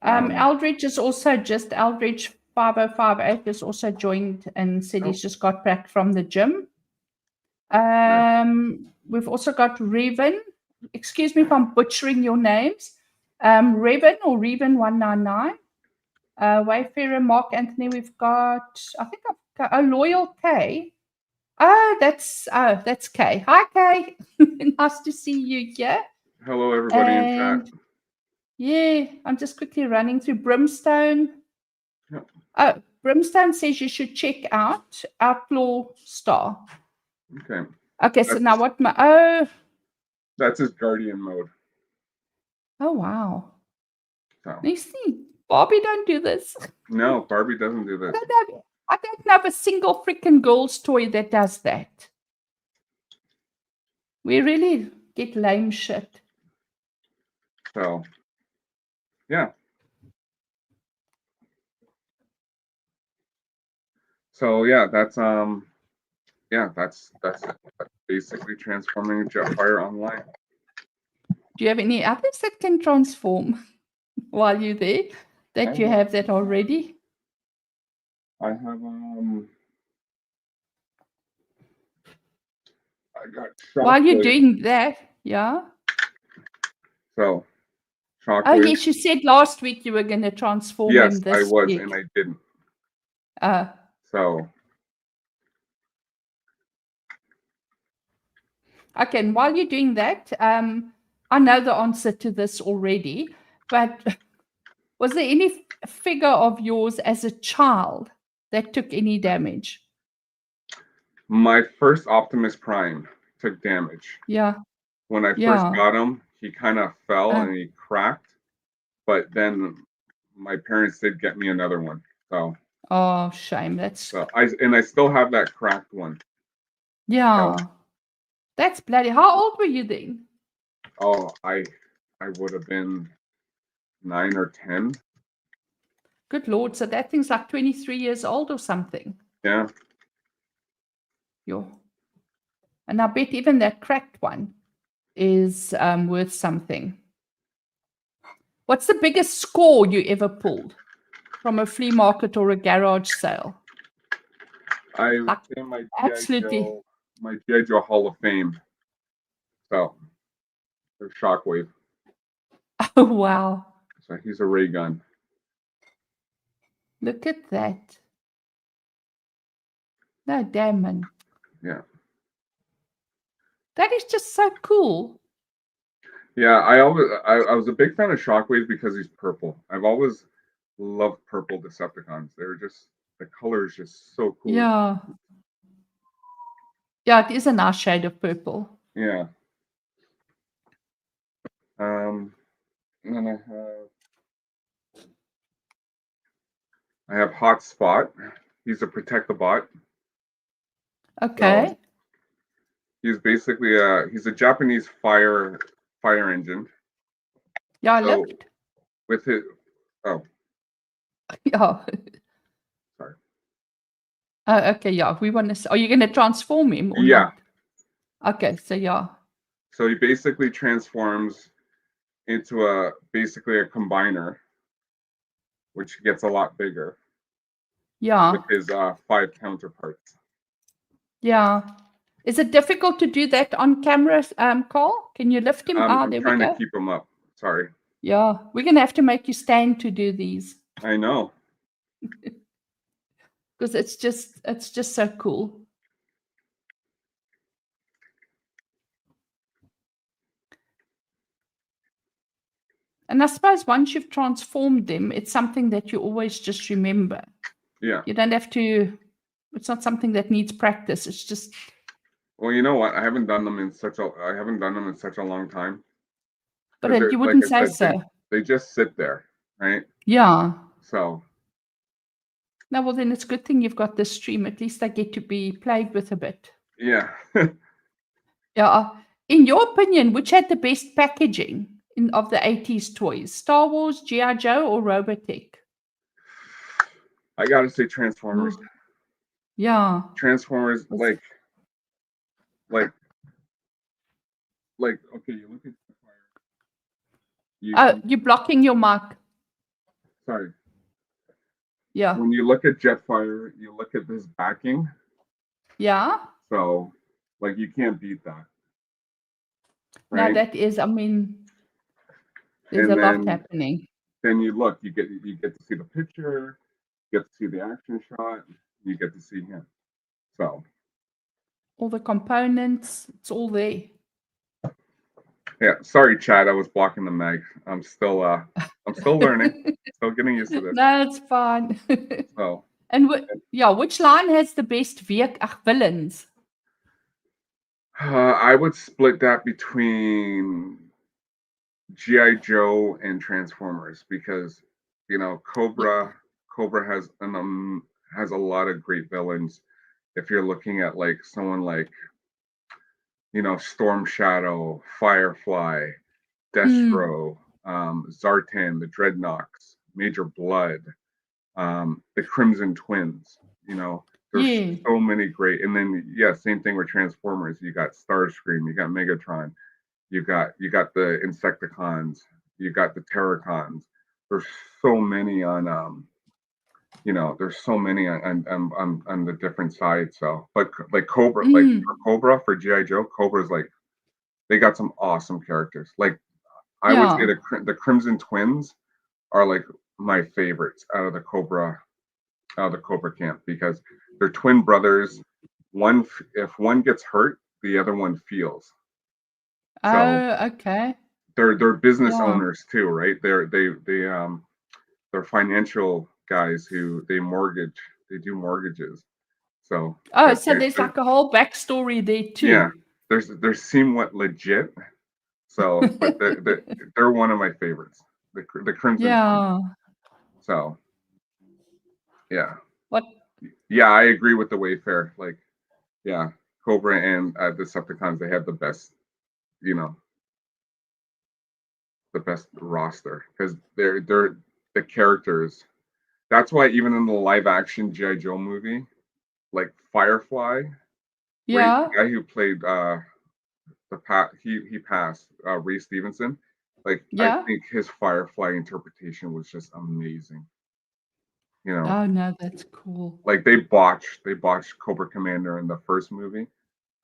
Speaker 1: Um,
Speaker 2: Eldridge is also just Eldridge 5058 is also joined and said he's just got back from the gym. We've also got Revan. Excuse me if I'm butchering your names. Revan or Revan 199. Wayfarer Mark Anthony. We've got, I think I've got a Loyal K. That's Kay. Hi Kay. Nice to see you here.
Speaker 1: hello, everybody in chat.
Speaker 2: Yeah, I'm just quickly running through Brimstone.
Speaker 1: Yep.
Speaker 2: Oh, Brimstone says you should check out Outlaw Star.
Speaker 1: Okay.
Speaker 2: Okay, so now what
Speaker 1: that's his guardian mode.
Speaker 2: Oh wow.
Speaker 1: So.
Speaker 2: You see, Barbie don't do this.
Speaker 1: No, Barbie doesn't do this.
Speaker 2: I don't have a single freaking girl's toy that does that. We really get lame shit.
Speaker 1: So, yeah. So yeah, that's basically transforming Jetfire online.
Speaker 2: Do you have any others that can transform while you're there? That you have that already?
Speaker 1: I have I got Shockwave.
Speaker 2: While you're doing that, yeah.
Speaker 1: So Shockwave.
Speaker 2: Oh yes, you said last week you were going to transform him this
Speaker 1: I was,
Speaker 2: week.
Speaker 1: and I didn't.
Speaker 2: So. Okay, and while you're doing that, I know the answer to this already, but was there any figure of yours as a child that took any damage?
Speaker 1: My first Optimus Prime took damage.
Speaker 2: Yeah.
Speaker 1: When I first got him, he kind of fell and he cracked, but then my parents did get me another one. So.
Speaker 2: Oh, shame. That's.
Speaker 1: So I still have that cracked one.
Speaker 2: Yeah. So. That's bloody. How old were you then?
Speaker 1: Oh, I would have been 9 or 10.
Speaker 2: Good Lord. So that thing's like 23 years old or something.
Speaker 1: Yeah.
Speaker 2: And I bet even that cracked one is worth something. What's the biggest score you ever pulled from a flea market or a garage sale?
Speaker 1: I would say my GI Joe Hall of Fame. So there's Shockwave.
Speaker 2: Oh wow!
Speaker 1: So he's a ray gun.
Speaker 2: Look at that. No, damn.
Speaker 1: Yeah.
Speaker 2: That is just so cool.
Speaker 1: Yeah, I was a big fan of Shockwave because he's purple. I've always loved purple Decepticons. They're just, the color is just so cool.
Speaker 2: Yeah. Yeah, it is a nice shade of purple.
Speaker 1: Yeah. And then I have Hotspot. He's a Protect-a-Bot.
Speaker 2: Okay.
Speaker 1: So he's basically he's a Japanese fire engine.
Speaker 2: Yeah, I looked.
Speaker 1: With his
Speaker 2: Yeah.
Speaker 1: Sorry.
Speaker 2: Okay, yeah. We want to. Are you going to transform him or
Speaker 1: not?
Speaker 2: Okay, so yeah.
Speaker 1: So he basically transforms into basically a combiner, which gets a lot bigger.
Speaker 2: Yeah.
Speaker 1: With his 5 counterparts.
Speaker 2: Yeah. Is it difficult to do that on camera, Carl? Can you lift him?
Speaker 1: I'm trying to keep him up. Sorry.
Speaker 2: Yeah, we're going to have to make you stand to do these.
Speaker 1: I know.
Speaker 2: Because it's just so cool. And I suppose once you've transformed them, it's something that you always just remember.
Speaker 1: Yeah.
Speaker 2: You don't have to, it's not something that needs practice. It's just.
Speaker 1: Well, you know what? I haven't done them in such a long time.
Speaker 2: But you wouldn't say so.
Speaker 1: They just sit there, right?
Speaker 2: Yeah.
Speaker 1: So.
Speaker 2: No, well then it's a good thing you've got this stream. At least they get to be played with a bit.
Speaker 1: Yeah.
Speaker 2: Yeah. In your opinion, which had the best packaging of the 80s toys? Star Wars, GI Joe, or Robotech?
Speaker 1: I gotta say Transformers.
Speaker 2: Oh, yeah.
Speaker 1: Transformers,
Speaker 2: It's-
Speaker 1: like, okay, you look at fire.
Speaker 2: Oh,
Speaker 1: You
Speaker 2: you're blocking your mic.
Speaker 1: sorry.
Speaker 2: Yeah.
Speaker 1: When you look at Jetfire, you look at this backing.
Speaker 2: Yeah.
Speaker 1: So, like, you can't beat that,
Speaker 2: Now
Speaker 1: right?
Speaker 2: that is, I mean, there's a
Speaker 1: And
Speaker 2: lot happening.
Speaker 1: then you look, you get to see the picture, you get to see the action shot, you get to see him. So,
Speaker 2: All the components, it's all there.
Speaker 1: yeah, sorry, Chad, I was blocking the mic. I'm still learning, still getting used to this.
Speaker 2: No, it's fine.
Speaker 1: So,
Speaker 2: And yeah, which line has the best villains?
Speaker 1: I would split that between GI Joe and Transformers because
Speaker 2: Yeah.
Speaker 1: Cobra has a lot of great villains. If you're looking at like someone like Storm Shadow, Firefly,
Speaker 2: Mm,
Speaker 1: Destro, Zartan, the Dreadnoks, Major Blood, the Crimson Twins. There's
Speaker 2: yeah.
Speaker 1: so many great. And then yeah, same thing with Transformers. You got Starscream, you got Megatron, you got the Insecticons, you got the Terracons. There's so many on there's so many on the different sides. So, but like
Speaker 2: Mm,
Speaker 1: Cobra for GI Joe, Cobra's like they got some awesome characters. Like I would say
Speaker 2: yeah.
Speaker 1: the Crimson Twins are like my favorites out of the Cobra camp because they're twin brothers. If one gets hurt, the other one feels. So
Speaker 2: Oh, okay.
Speaker 1: they're business
Speaker 2: Yeah.
Speaker 1: owners too, right? They're financial guys who they do mortgages. So,
Speaker 2: Oh,
Speaker 1: but
Speaker 2: so there's
Speaker 1: they're
Speaker 2: like a whole backstory there
Speaker 1: yeah,
Speaker 2: too.
Speaker 1: they're somewhat legit. So, but they're one of my favorites, the Crimson Twins.
Speaker 2: Yeah.
Speaker 1: So yeah,
Speaker 2: What?
Speaker 1: yeah, I agree with the Wayfair. Like yeah, Cobra and the Decepticons, they have you know, the best roster because they're the characters. That's why even in the live action GI Joe movie, like Firefly, the
Speaker 2: Yeah.
Speaker 1: guy who played he passed Ray Stevenson. Like I
Speaker 2: Yeah.
Speaker 1: think his Firefly interpretation was just amazing. You know,
Speaker 2: Oh no, that's cool.
Speaker 1: like they botched Cobra Commander in the first movie,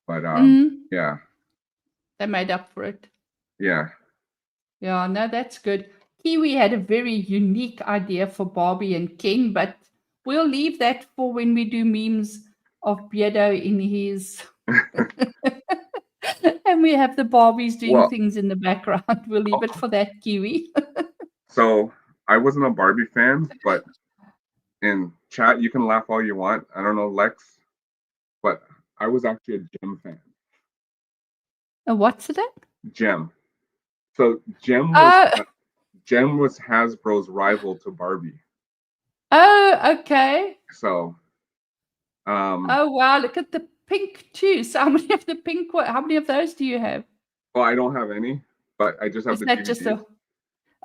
Speaker 1: but
Speaker 2: Mm,
Speaker 1: yeah,
Speaker 2: they made up for it.
Speaker 1: yeah.
Speaker 2: Yeah, no, that's good. Kiwi had a very unique idea for Barbie and Ken, but we'll leave that for when we do memes of Beardo in his and we have the Barbies doing
Speaker 1: Well,
Speaker 2: things in the background. We'll leave it for that, Kiwi.
Speaker 1: so I wasn't a Barbie fan, but in chat you can laugh all you want. I don't know Lex, but I was actually a Gem fan.
Speaker 2: What's it?
Speaker 1: Gem. So
Speaker 2: Oh,
Speaker 1: Gem was Hasbro's rival to Barbie.
Speaker 2: oh, okay.
Speaker 1: So
Speaker 2: Oh, wow. Look at the pink too. So how many of the pink how many of those do you have?
Speaker 1: well, I don't have any, but I just have
Speaker 2: Is
Speaker 1: the
Speaker 2: that just
Speaker 1: DVDs.
Speaker 2: a
Speaker 1: So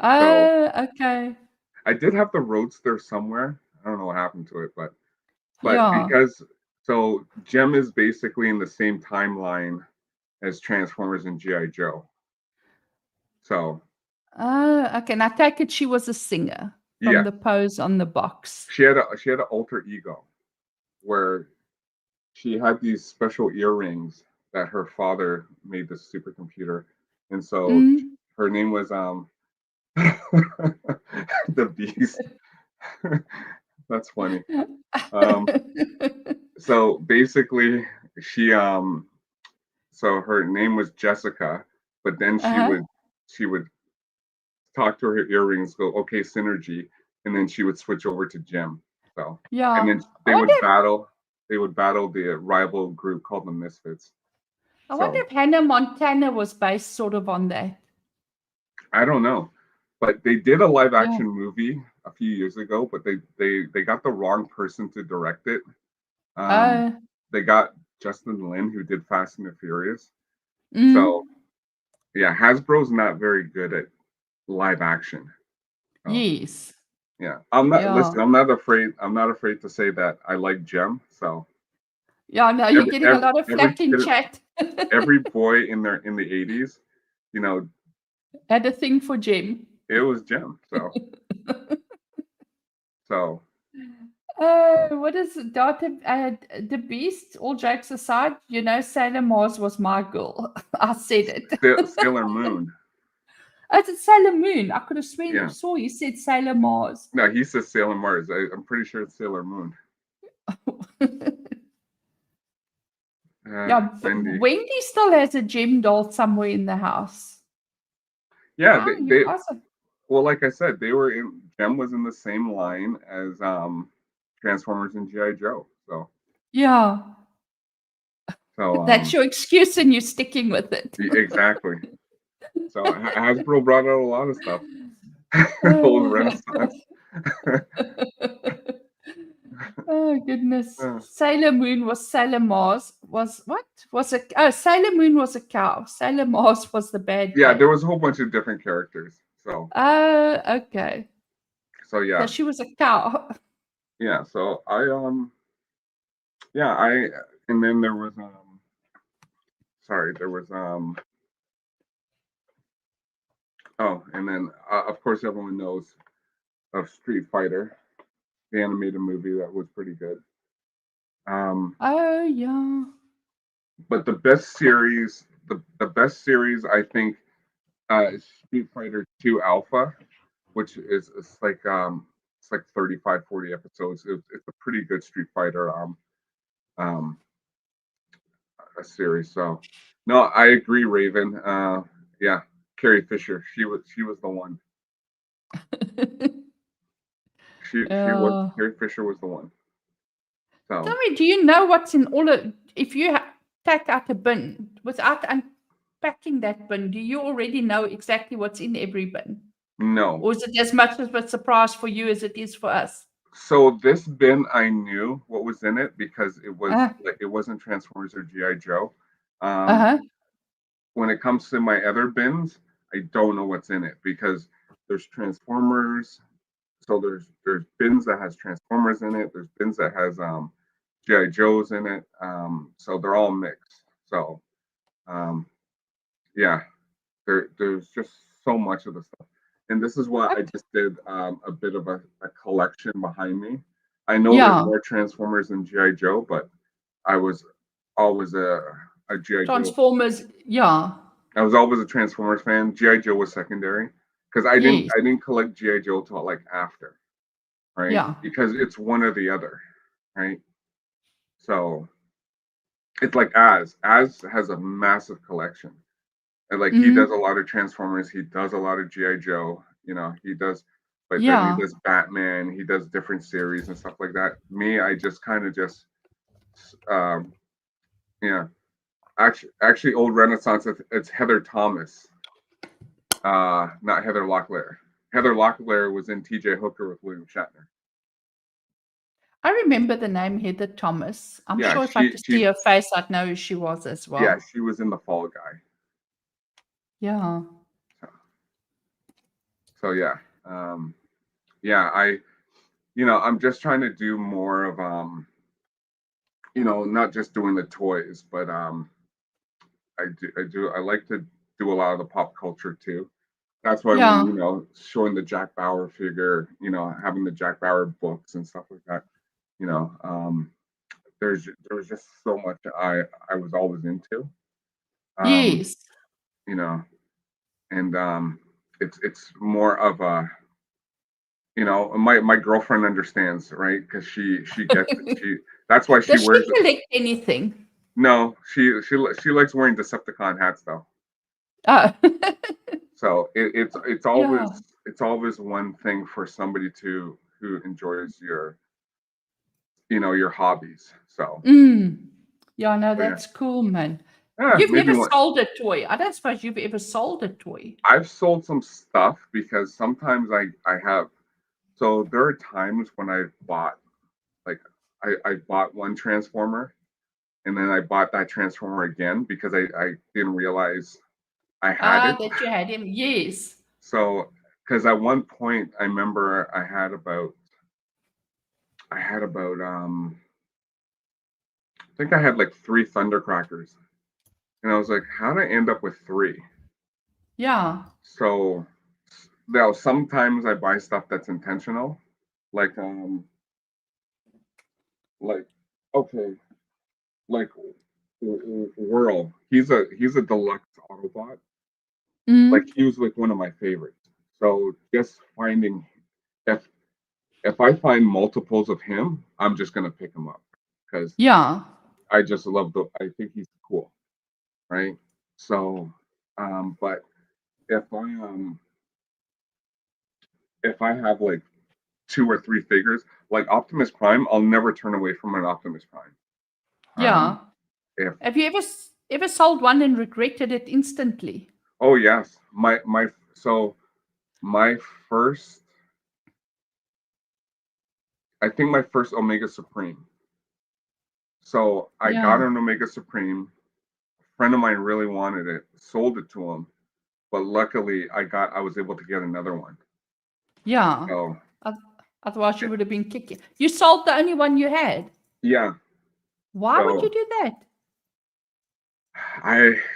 Speaker 2: Oh, okay.
Speaker 1: I did have the Roadster somewhere. I don't know what happened to it, but
Speaker 2: Yeah.
Speaker 1: because so Gem is basically in the same timeline as Transformers and GI Joe. So
Speaker 2: Oh, okay. Now take it she was a singer from
Speaker 1: yeah,
Speaker 2: the pose on the box.
Speaker 1: she had an alter ego where she had these special earrings that her father made this supercomputer, and so
Speaker 2: Mm.
Speaker 1: her name was the Beast. That's funny. Um, so basically, she so her name was Jessica, but then
Speaker 2: Uh-huh.
Speaker 1: she would talk to her earrings, go okay synergy, and then she would switch over to Gem. So and
Speaker 2: Yeah.
Speaker 1: then
Speaker 2: I wonder
Speaker 1: they would battle the rival group called the Misfits.
Speaker 2: I wonder
Speaker 1: So
Speaker 2: if Hannah Montana was based sort of on that.
Speaker 1: I don't know, but they did a live
Speaker 2: Yeah.
Speaker 1: action movie a few years ago, but they got the wrong person to direct it. Um,
Speaker 2: Oh,
Speaker 1: they got Justin Lin who did Fast and the Furious. So
Speaker 2: mm,
Speaker 1: yeah, Hasbro's not very good at live action. So
Speaker 2: yes.
Speaker 1: Yeah, I'm not.
Speaker 2: Yeah.
Speaker 1: Listen, I'm not afraid. I'm not afraid to say that I like Gem. So
Speaker 2: Yeah, no, you're
Speaker 1: every
Speaker 2: getting a
Speaker 1: every
Speaker 2: lot of
Speaker 1: every
Speaker 2: flack in
Speaker 1: kid,
Speaker 2: chat.
Speaker 1: every boy in the '80s, you know,
Speaker 2: Had a thing for Jem.
Speaker 1: it was Gem. So
Speaker 2: What is Data the Beast? All jokes aside, you know, Sailor Mars was my girl. I said it.
Speaker 1: Sailor Moon.
Speaker 2: Oh, it's Sailor Moon. I could have
Speaker 1: Yeah.
Speaker 2: saw you said Sailor Mars.
Speaker 1: No, he says Sailor Mars. I'm pretty sure it's Sailor Moon.
Speaker 2: Yeah,
Speaker 1: Wendy.
Speaker 2: Wendy still has a gem doll somewhere in the house.
Speaker 1: Yeah,
Speaker 2: Wow, you
Speaker 1: they
Speaker 2: awesome.
Speaker 1: well, like I said, they were in Gem was in the same line as Transformers and GI Joe.
Speaker 2: Yeah,
Speaker 1: So
Speaker 2: that's your excuse and you're sticking with it.
Speaker 1: exactly. So Hasbro brought out a lot of stuff. Old Renaissance.
Speaker 2: Oh goodness.
Speaker 1: Uh,
Speaker 2: Sailor Moon was Sailor Mars was what? Was a Sailor Moon was a cow. Sailor Mars was the bad
Speaker 1: yeah,
Speaker 2: guy.
Speaker 1: there was a whole bunch of different characters.
Speaker 2: Oh, okay.
Speaker 1: So
Speaker 2: So
Speaker 1: yeah,
Speaker 2: she was a cow.
Speaker 1: yeah. So yeah, and then there was sorry, there was oh, and then of course everyone knows of Street Fighter, the animated movie that was pretty good.
Speaker 2: Oh yeah.
Speaker 1: But the best series, the best series I think is Street Fighter 2 Alpha, which is it's like 35, 40 episodes. It's a pretty good Street Fighter um a series. So no, I agree, Raven. Yeah, Carrie Fisher. She was the one. She was
Speaker 2: Yeah.
Speaker 1: Carrie Fisher was the one.
Speaker 2: Tell
Speaker 1: So
Speaker 2: me, do you know what's in all of if you take out a bin without unpacking that bin, do you already know exactly what's in every bin?
Speaker 1: no.
Speaker 2: Or is it as much of a surprise for you as it is for us?
Speaker 1: So this bin I knew what was in it because
Speaker 2: Uh,
Speaker 1: it wasn't Transformers or GI Joe. Um,
Speaker 2: uh-huh.
Speaker 1: when it comes to my other bins, I don't know what's in it because there's Transformers. So there's bins that has Transformers in it. There's bins that has GI Joes in it. So they're all mixed. So um, yeah, there's just so much of the stuff. And this is why I
Speaker 2: Okay.
Speaker 1: just did a bit of a collection behind me. I know there's
Speaker 2: Yeah.
Speaker 1: more Transformers than GI Joe, but I was always a GI Joe.
Speaker 2: Transformers. Yeah.
Speaker 1: I was always a Transformers fan. GI Joe was secondary because
Speaker 2: Yes.
Speaker 1: I didn't collect GI Joe till like after, right?
Speaker 2: Yeah.
Speaker 1: Because it's one or the other, right? So it's like Az has a massive collection, and like he does a
Speaker 2: Mm,
Speaker 1: lot of Transformers, he does a lot of GI Joe, he does, but then he
Speaker 2: yeah.
Speaker 1: does Batman, he does different series and stuff like that. Me, I just kind of just um, yeah. Actually, old Renaissance. It's Heather Thomas, not Heather Locklear. Heather Locklear was in T.J. Hooker with William Shatner.
Speaker 2: I remember the name Heather Thomas. I'm
Speaker 1: Yeah,
Speaker 2: sure if I could see her face, I'd know who she was as
Speaker 1: yeah,
Speaker 2: well.
Speaker 1: she was in the Fall Guy.
Speaker 2: Yeah.
Speaker 1: So, so yeah, yeah, I'm just trying to do more of not just doing the toys, but I like to do a lot of the pop culture too. That's why when
Speaker 2: Yeah.
Speaker 1: showing the Jack Bauer figure, having the Jack Bauer books and stuff like that, you know, um, there was just so much I was always into, um,
Speaker 2: Yes.
Speaker 1: you know, and it's more of a my girlfriend understands, right, because she gets it. That's why she
Speaker 2: Does she
Speaker 1: wears it.
Speaker 2: collect anything?
Speaker 1: No, she likes wearing Decepticon hats though.
Speaker 2: Oh.
Speaker 1: So it's
Speaker 2: Yeah.
Speaker 1: always one thing for somebody who enjoys your hobbies. So,
Speaker 2: Mm. Yeah, no,
Speaker 1: so yeah,
Speaker 2: that's cool, man.
Speaker 1: yeah,
Speaker 2: You've
Speaker 1: maybe
Speaker 2: never
Speaker 1: one.
Speaker 2: sold a toy. I don't suppose you've ever sold a toy.
Speaker 1: I've sold some stuff because sometimes I have. So there are times when I bought like I bought one transformer and then I bought that transformer again because I didn't realize I had
Speaker 2: Ah,
Speaker 1: it.
Speaker 2: that you had him. Yes.
Speaker 1: So because at one point I remember I had about I think I had like 3 Thundercrackers, and I was like, how did I end up with 3?
Speaker 2: Yeah.
Speaker 1: So now sometimes I buy stuff that's intentional, like like okay, like Whirl. He's a deluxe Autobot. Like
Speaker 2: Mm.
Speaker 1: he was like one of my favorites. So just finding if I find multiples of him, I'm just gonna pick him up because
Speaker 2: Yeah.
Speaker 1: I just love the. I think he's cool, right? So, but if I if I have like 2 or 3 figures, like Optimus Prime, I'll never turn away from an Optimus Prime.
Speaker 2: Yeah.
Speaker 1: If
Speaker 2: Have you ever sold one and regretted it instantly?
Speaker 1: oh yes, so my first, I think my first Omega Supreme. So I got
Speaker 2: Yeah.
Speaker 1: an Omega Supreme. A friend of mine really wanted it, sold it to him, but luckily I was able to get another one.
Speaker 2: Yeah.
Speaker 1: So
Speaker 2: Otherwise, you would have been kicking. You sold the only one you had.
Speaker 1: yeah,
Speaker 2: Why would you
Speaker 1: so
Speaker 2: do that?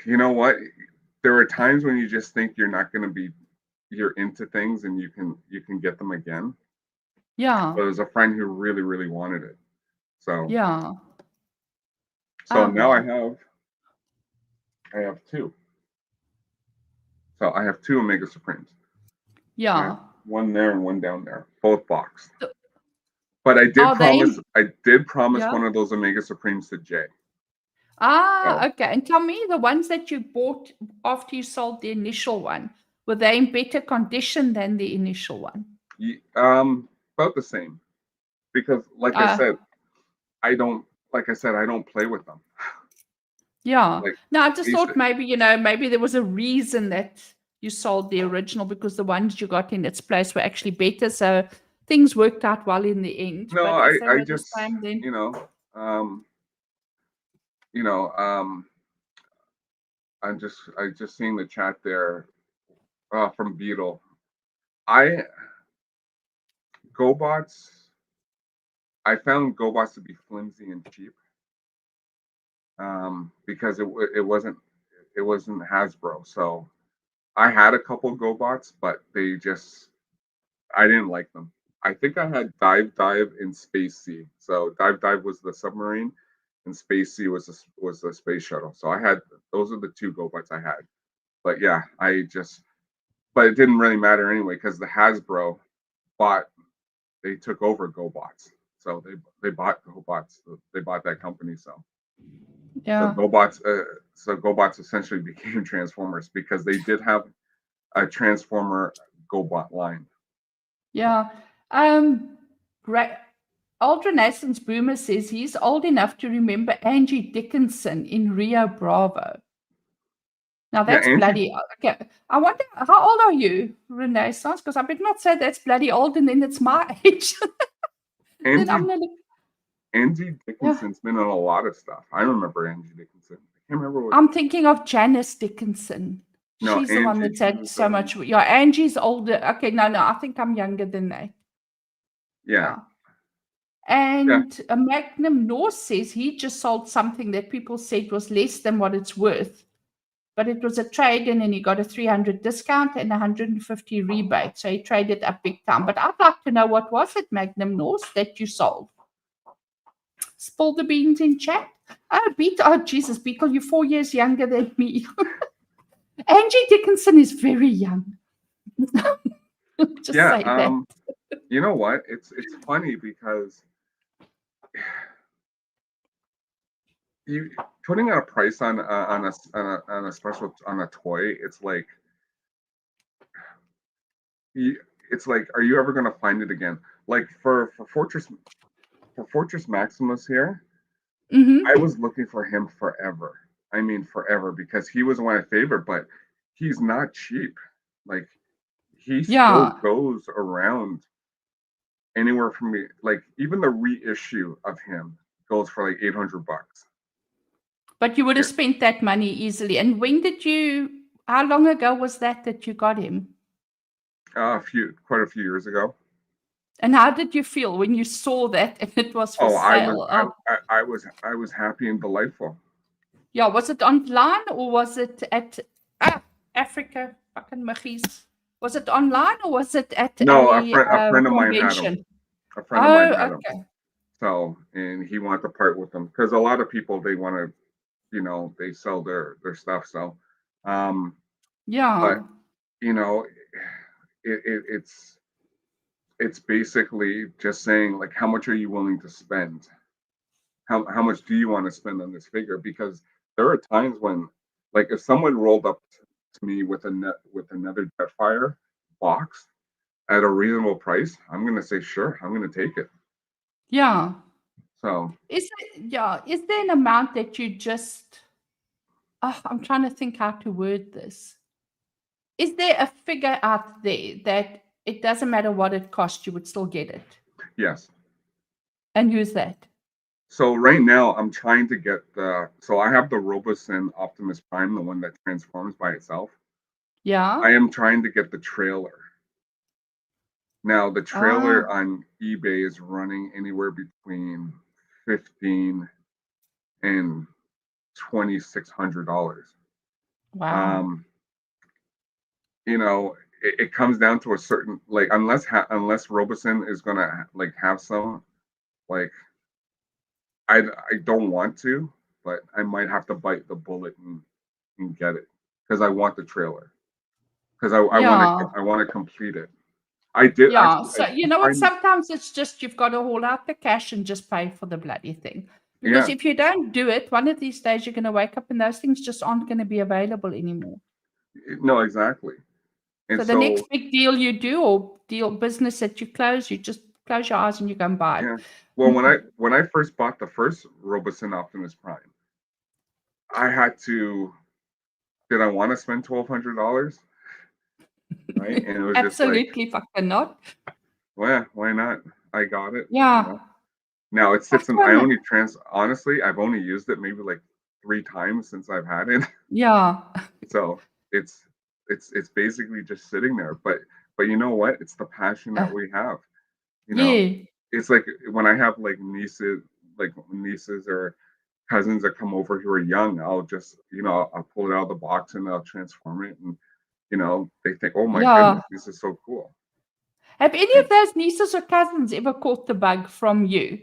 Speaker 1: you know what? There are times when you just think you're not going to be, you're into things and you can get them again.
Speaker 2: Yeah.
Speaker 1: But there was a friend who really wanted it. So
Speaker 2: Yeah.
Speaker 1: so
Speaker 2: Oh,
Speaker 1: now I
Speaker 2: well.
Speaker 1: have 2. So I have 2 Omega Supremes. I have
Speaker 2: Yeah.
Speaker 1: one there and one down there, both boxed.
Speaker 2: So
Speaker 1: But
Speaker 2: are they?
Speaker 1: I did promise
Speaker 2: Yeah.
Speaker 1: one of those Omega Supremes to Jay.
Speaker 2: Ah,
Speaker 1: So
Speaker 2: okay. And tell me, the ones that you bought after you sold the initial one, were they in better condition than the initial one?
Speaker 1: about the same because
Speaker 2: Uh,
Speaker 1: I don't like I said I don't play with them.
Speaker 2: yeah.
Speaker 1: Like
Speaker 2: No, I just
Speaker 1: these
Speaker 2: thought maybe, maybe there was a reason that you sold the original because the ones you got in its place were actually better. So things worked out well in the end.
Speaker 1: no,
Speaker 2: But if they
Speaker 1: I
Speaker 2: were the
Speaker 1: just
Speaker 2: same, then
Speaker 1: um you know I just seeing the chat there from Beetle. I GoBots. I found GoBots to be flimsy and cheap because it wasn't Hasbro. So I had a couple GoBots, but I didn't like them. I think I had Dive in Space Sea. So Dive was the submarine, and Space Sea was the space shuttle. So I had those are the 2 GoBots I had. But yeah, but it didn't really matter anyway because the Hasbro bought they took over GoBots. So they bought GoBots. They bought that company. So
Speaker 2: yeah.
Speaker 1: GoBots essentially became Transformers because they did have a Transformer GoBot line.
Speaker 2: Yeah. Great. Old Renaissance Boomer says he's old enough to remember Angie Dickinson in Rio Bravo. Now
Speaker 1: Yeah,
Speaker 2: that's bloody okay. I wonder how old are you, Renaissance? Because I better not say that's bloody old and then it's my age. Then I'm
Speaker 1: Angie
Speaker 2: gonna
Speaker 1: Angie
Speaker 2: yeah.
Speaker 1: Dickinson's been in a lot of stuff. I remember Angie Dickinson. I can't remember what.
Speaker 2: I'm thinking of Janice Dickinson.
Speaker 1: No,
Speaker 2: She's the one
Speaker 1: Angie.
Speaker 2: that's
Speaker 1: She
Speaker 2: had
Speaker 1: was.
Speaker 2: so much. Yeah, Angie's older. Okay, no, I think I'm younger than that.
Speaker 1: Yeah,
Speaker 2: Yeah.
Speaker 1: yeah.
Speaker 2: And a Magnum North says he just sold something that people said was less than what it's worth. But it was a trade in and he got a 300 discount and 150 rebate. So he traded up big time. But I'd like to know what was it, Magnum North, that you sold? Spill the beans in chat. Oh, Jesus, Beetle, you're 4 years younger than me. Angie Dickinson is very young. Just
Speaker 1: Yeah.
Speaker 2: say that.
Speaker 1: You know what? It's funny because you putting a price on a special on a toy. It's like it's like, are you ever gonna find it again? Like for Fortress Maximus here, I
Speaker 2: Mm-hmm.
Speaker 1: was looking for him forever. I mean forever because he was my favorite, but he's not cheap. Like he still
Speaker 2: Yeah.
Speaker 1: goes around anywhere from me. Like even the reissue of him goes for like $800.
Speaker 2: But you would have
Speaker 1: Yeah.
Speaker 2: spent that money easily. And how long ago was that you got him?
Speaker 1: Quite a few years ago.
Speaker 2: And how did you feel when you saw that and it was for
Speaker 1: Oh,
Speaker 2: sale? Oh,
Speaker 1: I was happy and delightful.
Speaker 2: yeah. Was it online or was it at Africa? Fucking Maggies. Was it online or was it at
Speaker 1: No, a friend of mine had them.
Speaker 2: convention?
Speaker 1: A friend of mine
Speaker 2: Oh,
Speaker 1: had them.
Speaker 2: okay.
Speaker 1: So, and he wanted to part with them because a lot of people they want to, they sell their stuff. So, um, but
Speaker 2: Yeah.
Speaker 1: you know, it's basically just saying like how much are you willing to spend? How much do you want to spend on this figure? Because there are times when, like, if someone rolled up to me with another Jetfire box at a reasonable price, I'm gonna say sure, I'm gonna take it.
Speaker 2: Yeah.
Speaker 1: So
Speaker 2: Is there an amount that you just I'm trying to think how to word this. Is there a figure out there that it doesn't matter what it costs, you would still get it?
Speaker 1: yes.
Speaker 2: And use that?
Speaker 1: So right now I'm trying to get so I have the Robosen Optimus Prime, the one that transforms by itself.
Speaker 2: Yeah.
Speaker 1: I am trying to get the trailer. Now the
Speaker 2: Ah,
Speaker 1: trailer on eBay is running anywhere between 15 and $2,600.
Speaker 2: wow.
Speaker 1: Um, it comes down to a certain like unless Robeson is gonna like have some like I don't want to, but I might have to bite the bullet and get it because I want the trailer because
Speaker 2: Yeah.
Speaker 1: I want to complete it. I did
Speaker 2: Yeah.
Speaker 1: actually I
Speaker 2: So you
Speaker 1: did
Speaker 2: know what?
Speaker 1: find
Speaker 2: Sometimes it's just you've got to haul out the cash and just pay for the bloody thing. Because
Speaker 1: yeah
Speaker 2: if you don't do it, one of these days you're going to wake up and those things just aren't going to be available anymore.
Speaker 1: no exactly and
Speaker 2: So the next
Speaker 1: so
Speaker 2: big deal you do or deal business that you close, you just close your eyes and you go and buy
Speaker 1: yeah well
Speaker 2: it.
Speaker 1: when I first bought the first Robeson Optimus Prime I had to did I want to spend $1,200 right and it was just like
Speaker 2: Absolutely fucking not.
Speaker 1: well why not I got it
Speaker 2: Yeah.
Speaker 1: now it
Speaker 2: I
Speaker 1: sits in I
Speaker 2: can
Speaker 1: only trans honestly I've only used it maybe like 3 times since I've had it
Speaker 2: yeah.
Speaker 1: so it's it's basically just sitting there but you know what it's the passion that
Speaker 2: Uh,
Speaker 1: we have you know
Speaker 2: yeah.
Speaker 1: it's like when I have like nieces or cousins that come over who are young I'll just I'll pull it out of the box and I'll transform it and they think oh my
Speaker 2: Yeah.
Speaker 1: goodness this is so cool
Speaker 2: Have any
Speaker 1: and,
Speaker 2: of those nieces or cousins ever caught the bug from you?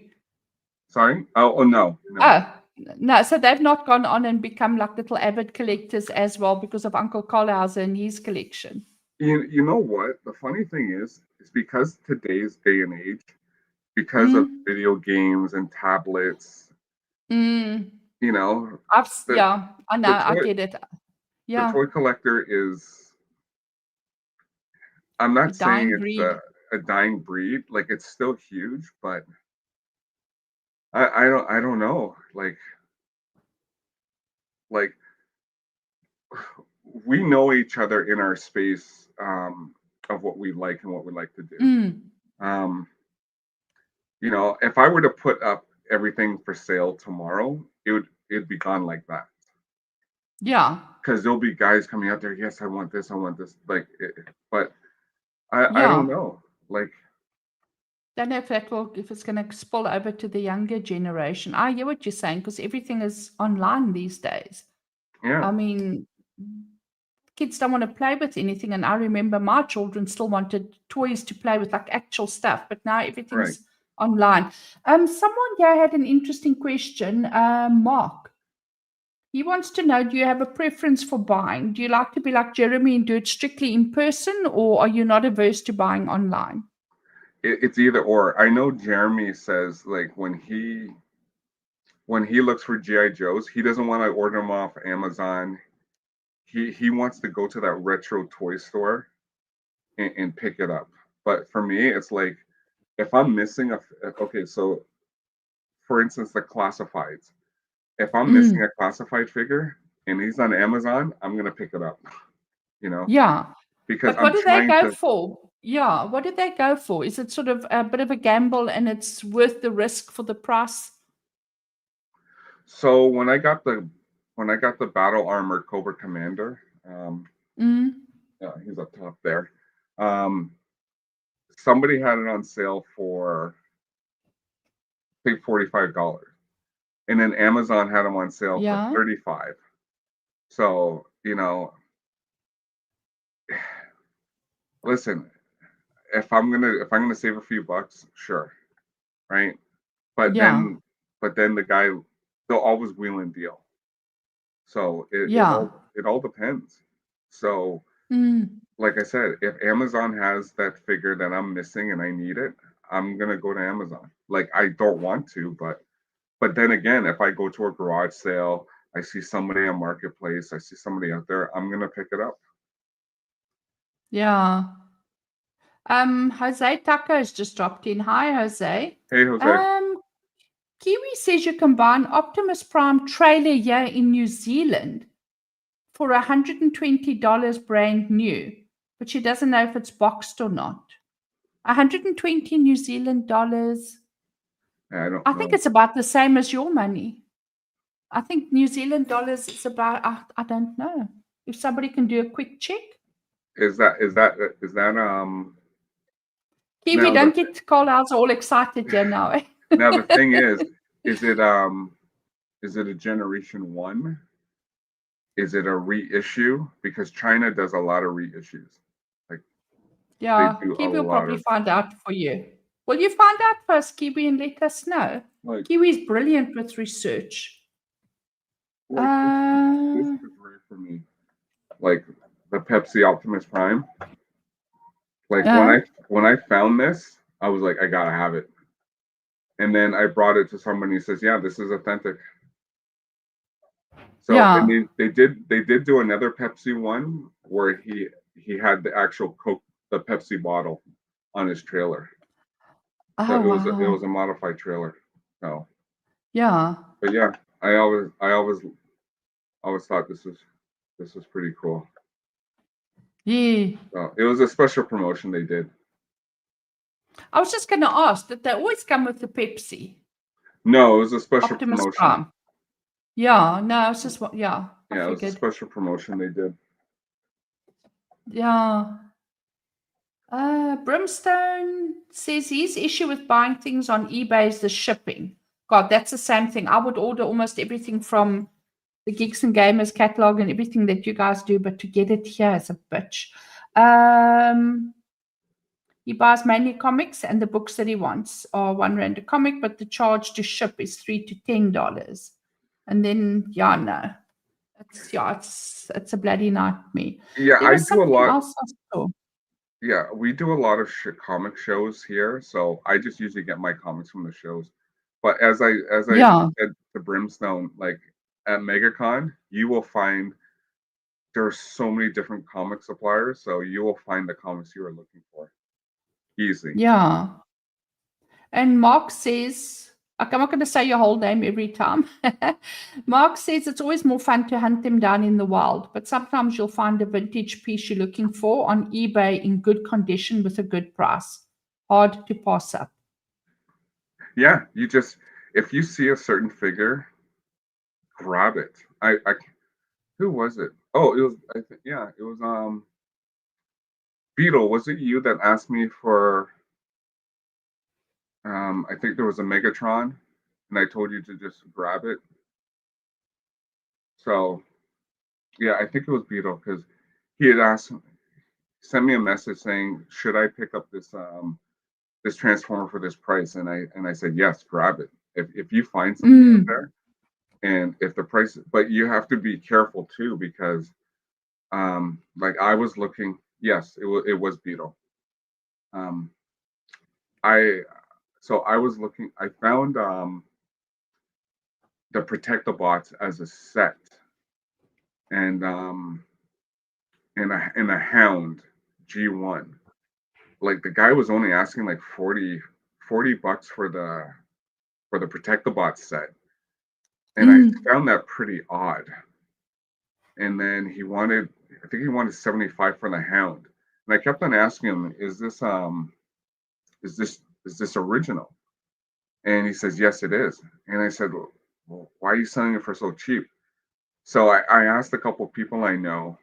Speaker 1: sorry oh no no
Speaker 2: Oh, no. So they've not gone on and become like little avid collectors as well because of Uncle Carlhauser and his collection.
Speaker 1: you know what the funny thing is because today's day and age because of
Speaker 2: Mm,
Speaker 1: video games and tablets
Speaker 2: mm.
Speaker 1: you know the
Speaker 2: Yeah, I know.
Speaker 1: the
Speaker 2: I
Speaker 1: toy
Speaker 2: get it.
Speaker 1: the
Speaker 2: Yeah.
Speaker 1: toy collector is I'm
Speaker 2: A
Speaker 1: not saying
Speaker 2: dying
Speaker 1: it's
Speaker 2: breed.
Speaker 1: a dying breed like it's still huge but I don't know like we know each other in our space of what we like and what we like to do
Speaker 2: Mm.
Speaker 1: um if I were to put up everything for sale tomorrow it'd be gone like that
Speaker 2: Yeah.
Speaker 1: because there'll be guys coming out there yes I want this like but I don't
Speaker 2: Yeah.
Speaker 1: know like
Speaker 2: Don't know if that will, if it's going to spill over to the younger generation. I hear what you're saying because everything is online these days.
Speaker 1: yeah
Speaker 2: I mean, kids don't want to play with anything. And I remember my children still wanted toys to play with, like actual stuff, but now
Speaker 1: right
Speaker 2: everything's online. Someone here had an interesting question. Mark, he wants to know, do you have a preference for buying? Do you like to be like Jeremy and do it strictly in person, or are you not averse to buying online?
Speaker 1: it's either or I know Jeremy says like when he looks for GI Joes he doesn't want to order them off Amazon he wants to go to that retro toy store and pick it up but for me it's like if I'm missing a okay so for instance the classifieds if I'm missing
Speaker 2: Mm,
Speaker 1: a classified figure and he's on Amazon I'm gonna pick it up you know
Speaker 2: yeah.
Speaker 1: because
Speaker 2: But what
Speaker 1: I'm
Speaker 2: do they
Speaker 1: trying
Speaker 2: go
Speaker 1: to
Speaker 2: for? Yeah, what do they go for? Is it sort of a bit of a gamble and it's worth the risk for the price?
Speaker 1: so when I got the battle armor Cobra Commander,
Speaker 2: Mm,
Speaker 1: yeah, he's up top there. Um, somebody had it on sale for I think $45, and then Amazon had them on sale for
Speaker 2: Yeah.
Speaker 1: 35. So listen, if I'm gonna save a few bucks, sure, right? But
Speaker 2: Yeah.
Speaker 1: then but then the guy, they'll always wheel and deal. So it, it
Speaker 2: Yeah.
Speaker 1: all it all depends. So
Speaker 2: Mm.
Speaker 1: like I said, if Amazon has that figure that I'm missing and I need it, I'm gonna go to Amazon. Like I don't want to, but then again, if I go to a garage sale, I see somebody on Marketplace, I see somebody out there, I'm gonna pick it up.
Speaker 2: Yeah. Jose Tucker has just dropped in. Hi, Jose.
Speaker 1: Hey Jose,
Speaker 2: Um, Kiwi says you can buy an Optimus Prime trailer here in New Zealand for $120 brand new, but she doesn't know if it's boxed or not. 120 New Zealand dollars.
Speaker 1: I don't
Speaker 2: I think
Speaker 1: know.
Speaker 2: it's about the same as your money. I think New Zealand dollars is about, I don't know. If somebody can do a quick check.
Speaker 1: Is that
Speaker 2: Kiwi,
Speaker 1: now the
Speaker 2: don't get Cole House all excited here now. Eh?
Speaker 1: now the thing is it is it a generation one? Is it a reissue? Because China does a lot of reissues. Like they
Speaker 2: Yeah,
Speaker 1: do a
Speaker 2: Kiwi will
Speaker 1: lot
Speaker 2: probably
Speaker 1: of
Speaker 2: find out for you. Will you find out first, Kiwi, and let us know?
Speaker 1: like
Speaker 2: Kiwi's brilliant with research.
Speaker 1: like this
Speaker 2: Uh,
Speaker 1: is rare for me. Like the Pepsi Optimus Prime. Like when
Speaker 2: uh,
Speaker 1: I found this, I was like, I gotta have it. And then I brought it to somebody who says, yeah, this is authentic. So and
Speaker 2: yeah.
Speaker 1: they did do another Pepsi one where he had the actual Coke, the Pepsi bottle on his trailer. So
Speaker 2: Oh,
Speaker 1: it was
Speaker 2: wow.
Speaker 1: a modified trailer. So
Speaker 2: Yeah.
Speaker 1: but yeah, I always thought this was pretty cool.
Speaker 2: Yeah.
Speaker 1: So it was a special promotion they did.
Speaker 2: I was just going to ask that they always come with the Pepsi
Speaker 1: No, it was a special
Speaker 2: Optimus
Speaker 1: promotion.
Speaker 2: Prime. Yeah. No, it's just what, yeah, I
Speaker 1: Yeah, it was a
Speaker 2: figured.
Speaker 1: special promotion they did.
Speaker 2: Yeah. Brimstone says his issue with buying things on eBay is the shipping. God, that's the same thing. I would order almost everything from the Geeks and Gamers catalog and everything that you guys do, but to get it here is a bitch. He buys mainly comics, and the books that he wants are £1 a comic, but the charge to ship is $3 to $10. And then, yeah, no, it's a bloody nightmare.
Speaker 1: Yeah,
Speaker 2: There
Speaker 1: I
Speaker 2: was
Speaker 1: do a
Speaker 2: something
Speaker 1: lot.
Speaker 2: else I saw.
Speaker 1: Yeah, we do a lot of comic shows here, so I just usually get my comics from the shows. But as I
Speaker 2: Yeah,
Speaker 1: said to Brimstone, like at MegaCon, you will find there's so many different comic suppliers, so you will find the comics you are looking for easy.
Speaker 2: yeah. And Mark says, I'm not going to say your whole name every time. Mark says it's always more fun to hunt them down in the wild, but sometimes you'll find a vintage piece you're looking for on eBay in good condition with a good price. Hard to pass up.
Speaker 1: Yeah, you just if you see a certain figure, grab it. I who was it? Oh, it was I think yeah, it was Beetle. Was it you that asked me for I think there was a Megatron and I told you to just grab it. So yeah, I think it was Beetle because he had asked, sent me a message saying, should I pick up this transformer for this price? And I said yes, grab it. If you find something out
Speaker 2: Mm,
Speaker 1: there, and if the price, but you have to be careful too because like I was looking, yes, it was Beetle. Um, I so I was looking, I found the Protect-A-Bots as a set and and a Hound G1. Like the guy was only asking like 40 bucks for the Protect-A-Bot set. And I
Speaker 2: mm,
Speaker 1: found that pretty odd. And then I think he wanted 75 for the Hound. And I kept on asking him, is this original? And he says, yes, it is. And I said, well, why are you selling it for so cheap? So I asked a couple of people I know,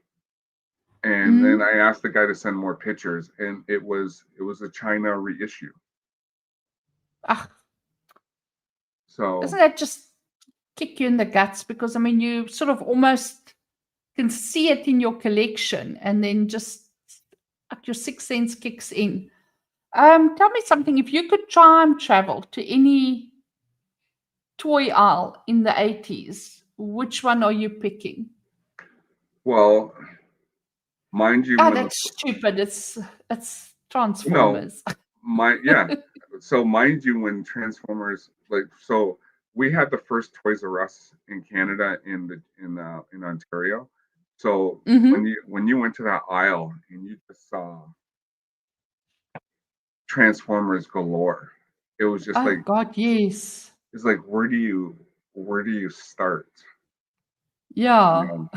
Speaker 1: And then
Speaker 2: Mm.
Speaker 1: I asked the guy to send more pictures, and it was a China reissue.
Speaker 2: Ah,
Speaker 1: So
Speaker 2: doesn't that just kick you in the guts? Because I mean, you sort of almost can see it in your collection, and then just like your sixth sense kicks in. Tell me something. If you could time travel to any toy aisle in the 80s, which one are you picking?
Speaker 1: well, mind you,
Speaker 2: Oh,
Speaker 1: when the
Speaker 2: that's stupid. It's
Speaker 1: no,
Speaker 2: Transformers.
Speaker 1: my yeah. So mind you, when Transformers so we had the first Toys R Us in Canada in Ontario. So when
Speaker 2: Mm-hmm.
Speaker 1: you went to that aisle and you just saw Transformers galore, it was just
Speaker 2: Oh
Speaker 1: like
Speaker 2: God, yes.
Speaker 1: it's like where do you start? You
Speaker 2: Yeah.
Speaker 1: know,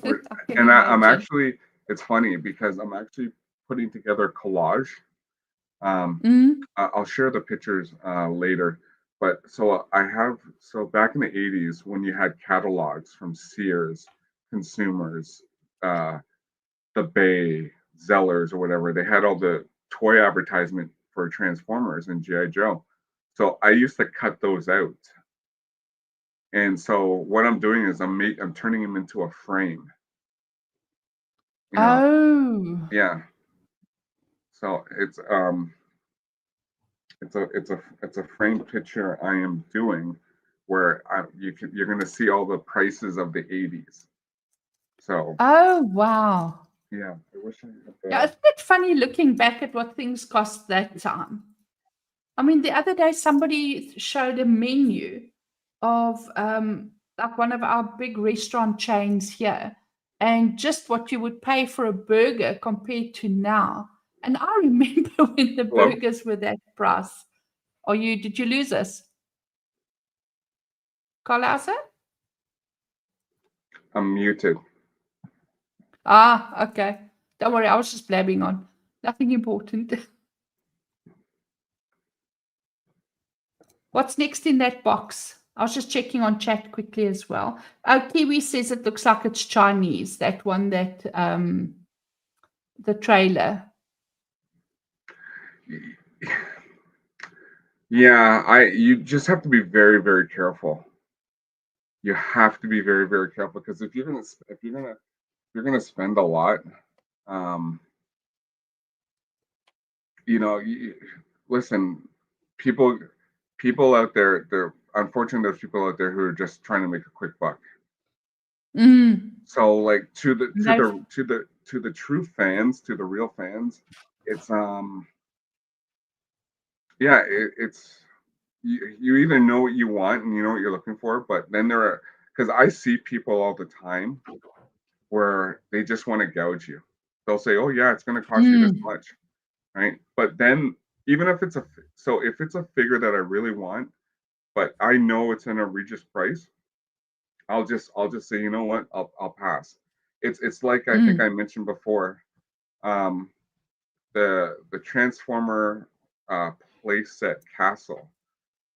Speaker 1: where,
Speaker 2: I can
Speaker 1: and I'm
Speaker 2: imagine.
Speaker 1: actually it's funny because I'm actually putting together a collage. Um,
Speaker 2: Mm.
Speaker 1: I'll share the pictures later. But so back in the 80s when you had catalogs from Sears, Consumers, uh, the Bay, Zellers, or whatever, they had all the toy advertisement for Transformers and GI Joe. So I used to cut those out. And so what I'm doing is I'm turning them into a frame. You know,
Speaker 2: Oh.
Speaker 1: yeah. So it's a framed picture I am doing where you're going to see all the prices of the 80s. So
Speaker 2: Oh, wow.
Speaker 1: yeah, I wish I had
Speaker 2: Yeah,
Speaker 1: the
Speaker 2: isn't it funny looking back at what things cost that time? I mean, the other day somebody showed a menu of like one of our big restaurant chains here, and just what you would pay for a burger compared to now. And I remember when the
Speaker 1: hello.
Speaker 2: burgers were that price. Did you lose us? Carlasa?
Speaker 1: I'm muted.
Speaker 2: Ah, okay. Don't worry, I was just blabbing on. Nothing important. What's next in that box? I was just checking on chat quickly as well. Oh, Kiwi says it looks like it's Chinese, that one that the trailer.
Speaker 1: Yeah, I you just have to be very very careful. You have to be very very careful because if you're gonna spend a lot, um, you know, listen, people people out there, unfortunately there's people out there who are just trying to make a quick buck.
Speaker 2: Mm.
Speaker 1: So like
Speaker 2: No.
Speaker 1: to the true fans, to the real fans, it's yeah, it's you either know what you want and you know what you're looking for, but then there are because I see people all the time where they just want to gouge you. They'll say, "Oh yeah, it's going to cost you this
Speaker 2: Mm.
Speaker 1: much," right? But then even if it's a figure that I really want, but I know it's an egregious price, I'll just say, you know what, I'll pass. It's like I think I
Speaker 2: Mm.
Speaker 1: mentioned before, um, the Transformer uh, playset castle.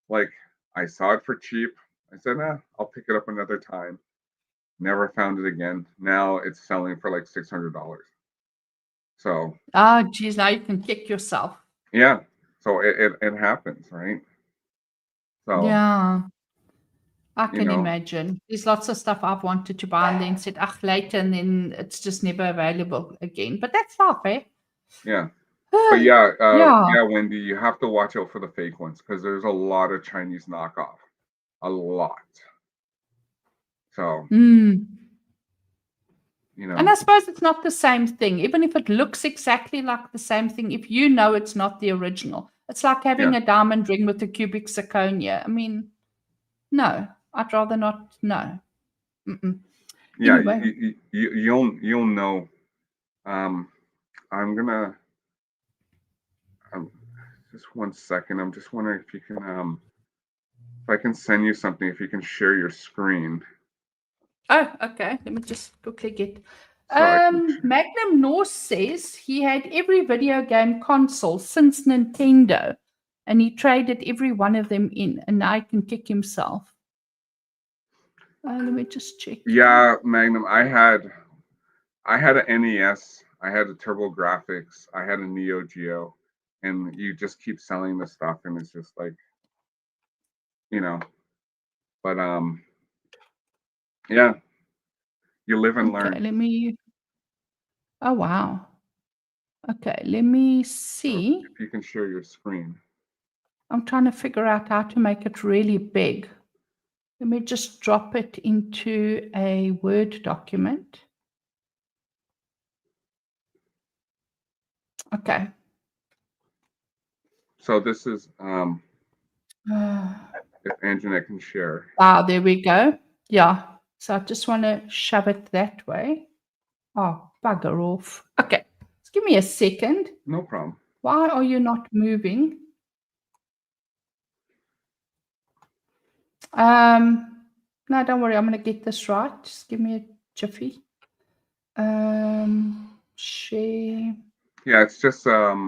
Speaker 1: Like I saw it for cheap. I said, nah, I'll pick it up another time. Never found it again. Now it's selling for like $600. So
Speaker 2: Ah, geez, now you can kick yourself.
Speaker 1: yeah, so it happens, right? So
Speaker 2: Yeah, I
Speaker 1: you
Speaker 2: can
Speaker 1: know,
Speaker 2: imagine. There's lots of stuff I've wanted to buy and then said, ach, later, and then it's just never available again. But that's life, eh?
Speaker 1: yeah. But yeah,
Speaker 2: Yeah.
Speaker 1: yeah, Wendy, you have to watch out for the fake ones because there's a lot of Chinese knockoff, a lot. So
Speaker 2: Mm.
Speaker 1: you
Speaker 2: And
Speaker 1: know,
Speaker 2: I suppose it's not the same thing. Even if it looks exactly like the same thing, if you know it's not the original, it's like
Speaker 1: yeah,
Speaker 2: having a diamond ring with a cubic zirconia. I mean, no, I'd rather not know. Mm-mm.
Speaker 1: yeah,
Speaker 2: Anyway,
Speaker 1: you'll know. Um, I'm gonna um, just 1 second. I'm just wondering if I can send you something. If you can share your screen
Speaker 2: oh, okay. Let me just quickly get.
Speaker 1: so I can.
Speaker 2: Magnum Norse says he had every video game console since Nintendo, and he traded every one of them in, and now he can kick himself. Let me just check.
Speaker 1: Yeah, Magnum. I had an NES, I had a Turbo Graphics, I had a Neo Geo, and you just keep selling the stuff, and it's just like, you know. But yeah, you live and
Speaker 2: Okay,
Speaker 1: learn.
Speaker 2: let me. Oh, wow. Okay, let me
Speaker 1: So
Speaker 2: see.
Speaker 1: if you can share your screen.
Speaker 2: I'm trying to figure out how to make it really big. Let me just drop it into a Word document. Okay.
Speaker 1: So this is
Speaker 2: Ah,
Speaker 1: if Anjanette can share.
Speaker 2: there we go. Yeah. So I just want to shove it that way. Oh, bugger off. Okay. Just give me a second.
Speaker 1: No problem.
Speaker 2: Why are you not moving? No, don't worry. I'm going to get this right. Just give me a jiffy. Share.
Speaker 1: Yeah, it's just yeah,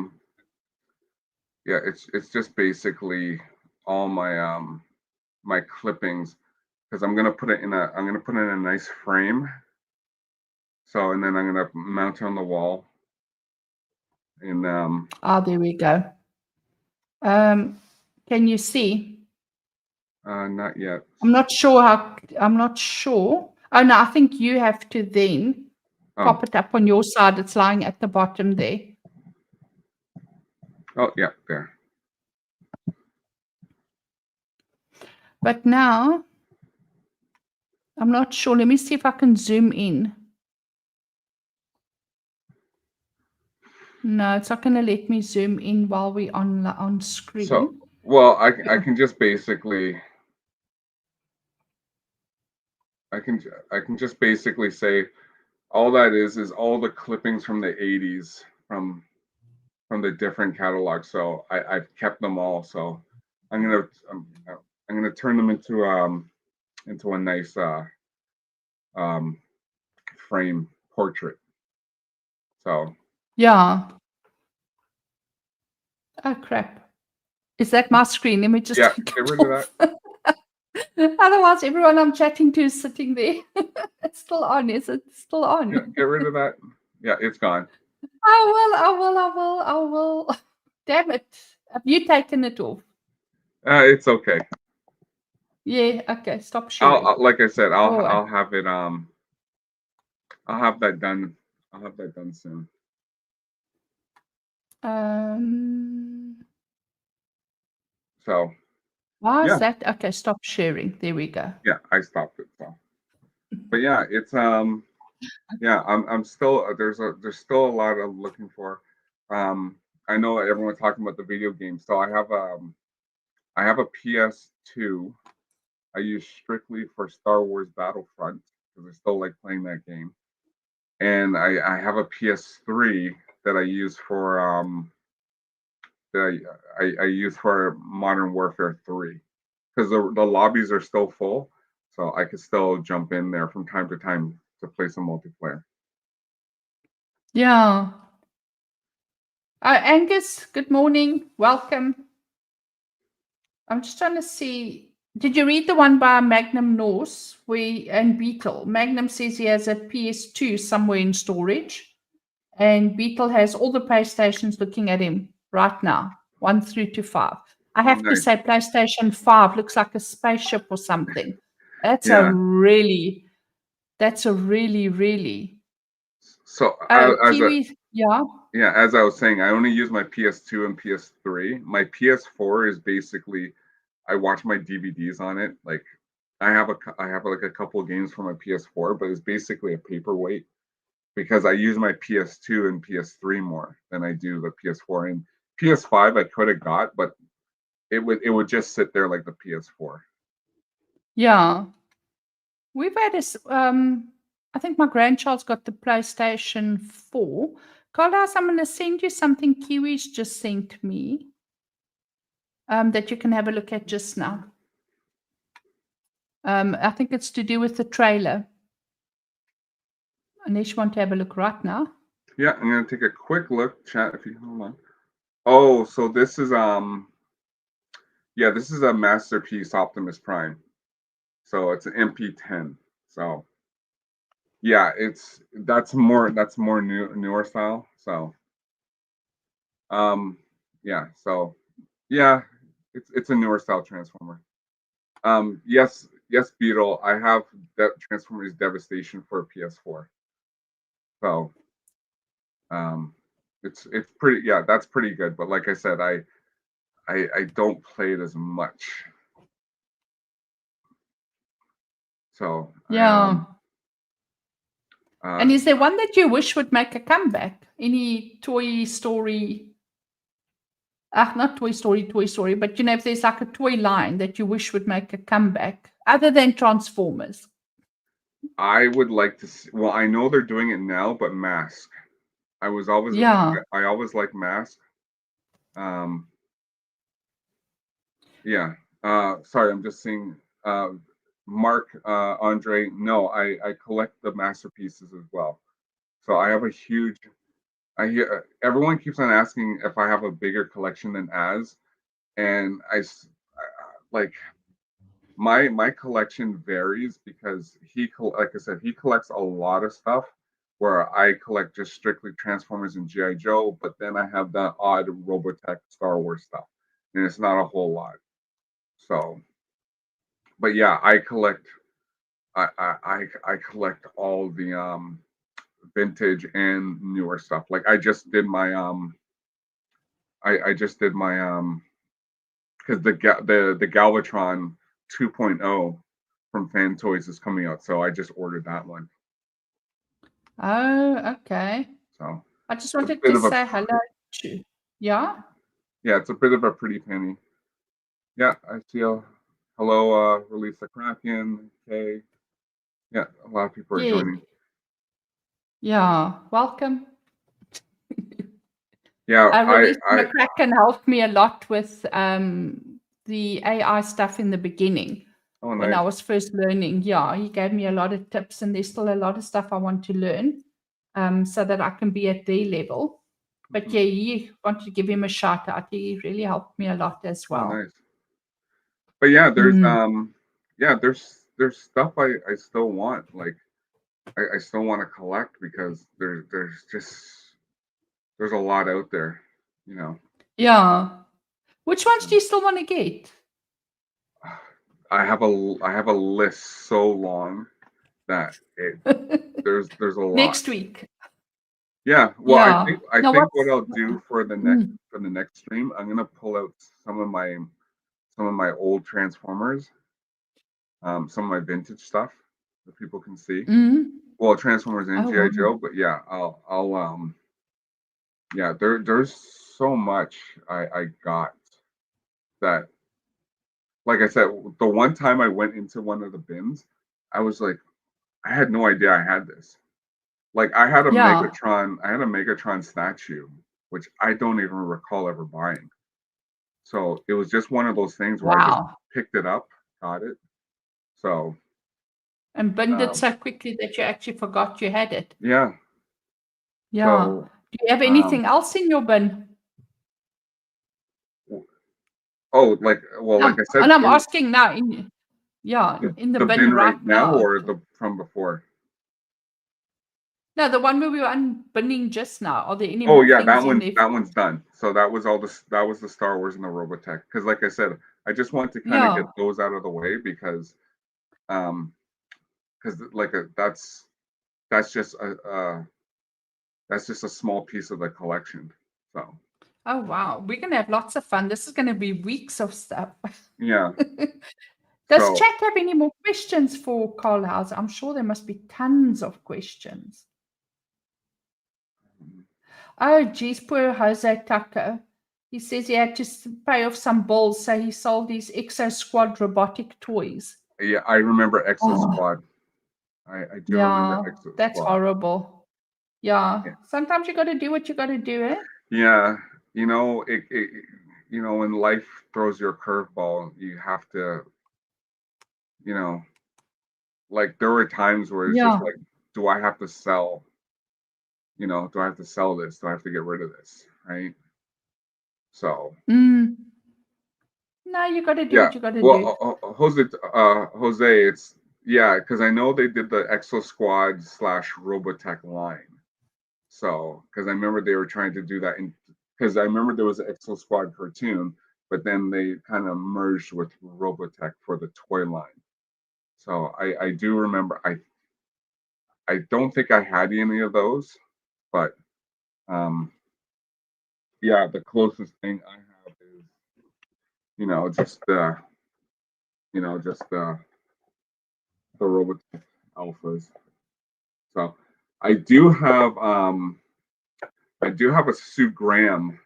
Speaker 1: it's just basically all my clippings because I'm gonna put it in a nice frame. So and then I'm gonna mount it on the wall and
Speaker 2: There we go. Can you see?
Speaker 1: not yet.
Speaker 2: I'm not sure how. I'm not sure. Oh no, I think you have to then
Speaker 1: Oh,
Speaker 2: pop it up on your side. It's lying at the bottom there.
Speaker 1: oh yeah, there.
Speaker 2: But now I'm not sure. Let me see if I can zoom in. No, it's not going to let me zoom in while we're on
Speaker 1: So
Speaker 2: screen.
Speaker 1: well, I can just basically I can just basically say all that is all the clippings from the 80s from the different catalogs. So I've kept them all. So I'm gonna I'm gonna turn them into a nice um, frame portrait. So
Speaker 2: Yeah. Oh crap. Is that my screen? Let me just
Speaker 1: yeah,
Speaker 2: take
Speaker 1: get
Speaker 2: it
Speaker 1: rid of that.
Speaker 2: off. Otherwise, everyone I'm chatting to is sitting there. It's still on. Is it still
Speaker 1: Yeah,
Speaker 2: on?
Speaker 1: get rid of that. Yeah, it's gone.
Speaker 2: I will. Damn it. Have you taken it off?
Speaker 1: It's okay.
Speaker 2: Yeah, okay. Stop sharing.
Speaker 1: Like I said,
Speaker 2: Go away.
Speaker 1: I'll have it I'll have that done. I'll have that done soon.
Speaker 2: Um,
Speaker 1: So
Speaker 2: why is
Speaker 1: yeah,
Speaker 2: that? Okay, stop sharing. There we go.
Speaker 1: yeah, I stopped it. So, but yeah, it's yeah, I'm still there's still a lot of looking for. Um, I know everyone's talking about the video games, so I have a PS2. I use strictly for Star Wars Battlefront because I still like playing that game, and I have a PS3 that I use for that I use for Modern Warfare 3 because the lobbies are still full, so I could still jump in there from time to time to play some multiplayer.
Speaker 2: Yeah. Angus, good morning. Welcome. I'm just trying to see. Did you read the one by Magnum Norse and Beetle? Magnum says he has a PS2 somewhere in storage, and Beetle has all the PlayStations looking at him right now, 1 through to 5. I
Speaker 1: Oh,
Speaker 2: have to
Speaker 1: nice.
Speaker 2: say, PlayStation 5 looks like a spaceship or something. That's a
Speaker 1: Yeah.
Speaker 2: really, that's a really, really.
Speaker 1: So as a
Speaker 2: Kiwi, yeah.
Speaker 1: yeah, as I was saying, I only use my PS2 and PS3. My PS4 is basically I watch my DVDs on it. Like I have like a couple of games for my PS4, but it's basically a paperweight because I use my PS2 and PS3 more than I do the PS4. And PS5 I could have got, but it would just sit there like the PS4.
Speaker 2: Yeah. We've had I think my grandchild's got the PlayStation 4. Carlos, I'm going to send you something Kiwi's just sent me that you can have a look at just now. I think it's to do with the trailer. Unless you want to have a look right now.
Speaker 1: Yeah, I'm gonna take a quick look, chat if you hold on. Oh, so this is yeah, this is a masterpiece Optimus Prime. So it's an MP10. So Yeah, that's more newer style. So um yeah, so yeah, it's a newer style transformer. Yes, Beetle. I have Transformers Devastation for PS4. So um it's pretty, yeah, that's pretty good. But like I said, I don't play it as much. So I
Speaker 2: Yeah.
Speaker 1: uh
Speaker 2: And is there one that you wish would make a comeback? Any Toy Story? Not Toy Story, but you know, if there's like a toy line that you wish would make a comeback, other than Transformers.
Speaker 1: I would like to see, well, I know they're doing it now, but Mask. I was always
Speaker 2: Yeah.
Speaker 1: I always like Mask. Um yeah. Sorry, I'm just seeing Mark Andre. No, I collect the masterpieces as well. So I have a huge. I hear everyone keeps on asking if I have a bigger collection than Az, and like my collection varies because like I said, he collects a lot of stuff. Where I collect just strictly Transformers and GI Joe, but then I have that odd Robotech Star Wars stuff, and it's not a whole lot. So, but yeah, I collect all the vintage and newer stuff. Like I just did my because the Galvatron 2.0 from Fan Toys is coming out, so I just ordered that one.
Speaker 2: Oh, okay.
Speaker 1: So
Speaker 2: I just
Speaker 1: it's a
Speaker 2: wanted
Speaker 1: bit
Speaker 2: to
Speaker 1: of a
Speaker 2: say hello to. Yeah.
Speaker 1: yeah, it's a bit of a pretty penny. Yeah, I see a hello, release the Kraken. Okay, yeah, a lot of people are
Speaker 2: Yeah.
Speaker 1: joining.
Speaker 2: Yeah. Welcome.
Speaker 1: Yeah,
Speaker 2: Release McCracken helped me a lot with the AI stuff in the beginning
Speaker 1: oh
Speaker 2: when I
Speaker 1: nice.
Speaker 2: was first learning. Yeah, he gave me a lot of tips, and there's still a lot of stuff I want to learn so that I can be at their level. But
Speaker 1: Mhm.
Speaker 2: yeah, he wanted to give him a shout out. He really helped me a lot as
Speaker 1: Oh
Speaker 2: well.
Speaker 1: nice. But yeah,
Speaker 2: Mm.
Speaker 1: there's stuff I still want. Like I still want to collect because there's a lot out there, you know.
Speaker 2: Yeah. Which ones do you still want to get?
Speaker 1: I have a list so long that there's a lot.
Speaker 2: Next week.
Speaker 1: Yeah, well,
Speaker 2: Yeah.
Speaker 1: I
Speaker 2: Now
Speaker 1: think what
Speaker 2: what's
Speaker 1: I'll do
Speaker 2: mm,
Speaker 1: for the next stream, I'm gonna pull out some of my old Transformers, some of my vintage stuff that people can see.
Speaker 2: mm.
Speaker 1: Well, Transformers and
Speaker 2: Oh
Speaker 1: GI
Speaker 2: wow.
Speaker 1: Joe, but yeah, I'll yeah, there's so much I got that, like I said, the one time I went into one of the bins, I was like, I had no idea I had this. Like
Speaker 2: Yeah.
Speaker 1: I had a Megatron statue, which I don't even recall ever buying. So it was just one of those things where I just
Speaker 2: Wow.
Speaker 1: picked it up, got it. So
Speaker 2: And binned it
Speaker 1: um,
Speaker 2: so quickly that you actually forgot you had it.
Speaker 1: yeah.
Speaker 2: Yeah.
Speaker 1: So
Speaker 2: Do you have
Speaker 1: um,
Speaker 2: anything else in your bin?
Speaker 1: oh, like I said,
Speaker 2: And I'm asking now in the
Speaker 1: the
Speaker 2: bin
Speaker 1: bin right
Speaker 2: right
Speaker 1: now
Speaker 2: now.
Speaker 1: or the from before.
Speaker 2: No, the one where we were unbinning just now. Are there any
Speaker 1: Oh
Speaker 2: more
Speaker 1: yeah,
Speaker 2: things in there?
Speaker 1: that one's done. So that was that was the Star Wars and the Robotech. Because like I said, I just want to kind of get
Speaker 2: Yeah.
Speaker 1: those out of the way um because that's just that's just a small piece of the collection. So
Speaker 2: Oh wow. We're gonna have lots of fun. This is gonna be weeks of stuff.
Speaker 1: yeah.
Speaker 2: Does
Speaker 1: So
Speaker 2: chat have any more questions for Carl House? I'm sure there must be tons of questions. Oh, geez, poor Jose Taco. He says he had to pay off some bills, so he sold his Exo Squad robotic toys.
Speaker 1: yeah, I remember Exo
Speaker 2: Oh,
Speaker 1: Squad. I do remember
Speaker 2: yeah,
Speaker 1: Exo
Speaker 2: that's
Speaker 1: Squad.
Speaker 2: horrible. Yeah,
Speaker 1: Yeah,
Speaker 2: sometimes you got to do what you got to do, eh?
Speaker 1: yeah, you know you know, when life throws you a curveball, you have to, you know, like there were times where it's just
Speaker 2: Yeah.
Speaker 1: like, do I have to sell? You know, do I have to sell this? Do I have to get rid of this? Right? So
Speaker 2: Mm. No, you got to do
Speaker 1: yeah.
Speaker 2: what you got to do.
Speaker 1: Well, Jose, it's Yeah, because I know they did the Exo Squad slash Robotech line. So, because I remember they were trying to do that, because I remember there was an Exo Squad cartoon, but then they kind of merged with Robotech for the toy line. So I do remember. I don't think I had any of those, but um, yeah, the closest thing I have is just the Robotech alphas. So I do have a Sue Graham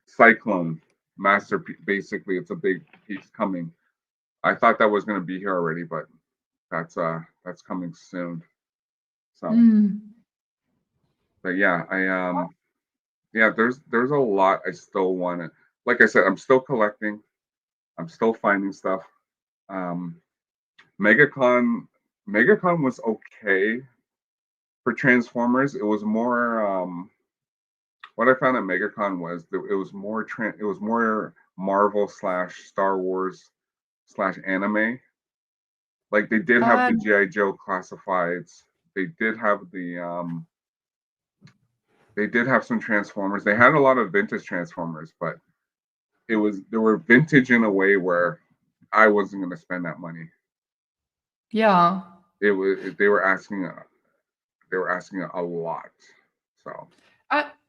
Speaker 1: Cyclone masterpiece. Basically, it's a big piece coming. I thought that was going to be here already, but that's coming soon. So, but yeah, there's a lot I still want to. Like I said, I'm still collecting. I'm still finding stuff. Um, MegaCon MegaCon was okay for Transformers. It was more what I found at MegaCon was that it was more Marvel slash Star Wars slash anime. Like they did have the
Speaker 2: Um,
Speaker 1: GI Joe classifieds. They did have they did have some Transformers. They had a lot of vintage Transformers, but they were vintage in a way where I wasn't going to spend that money.
Speaker 2: yeah.
Speaker 1: It was they were asking a lot. So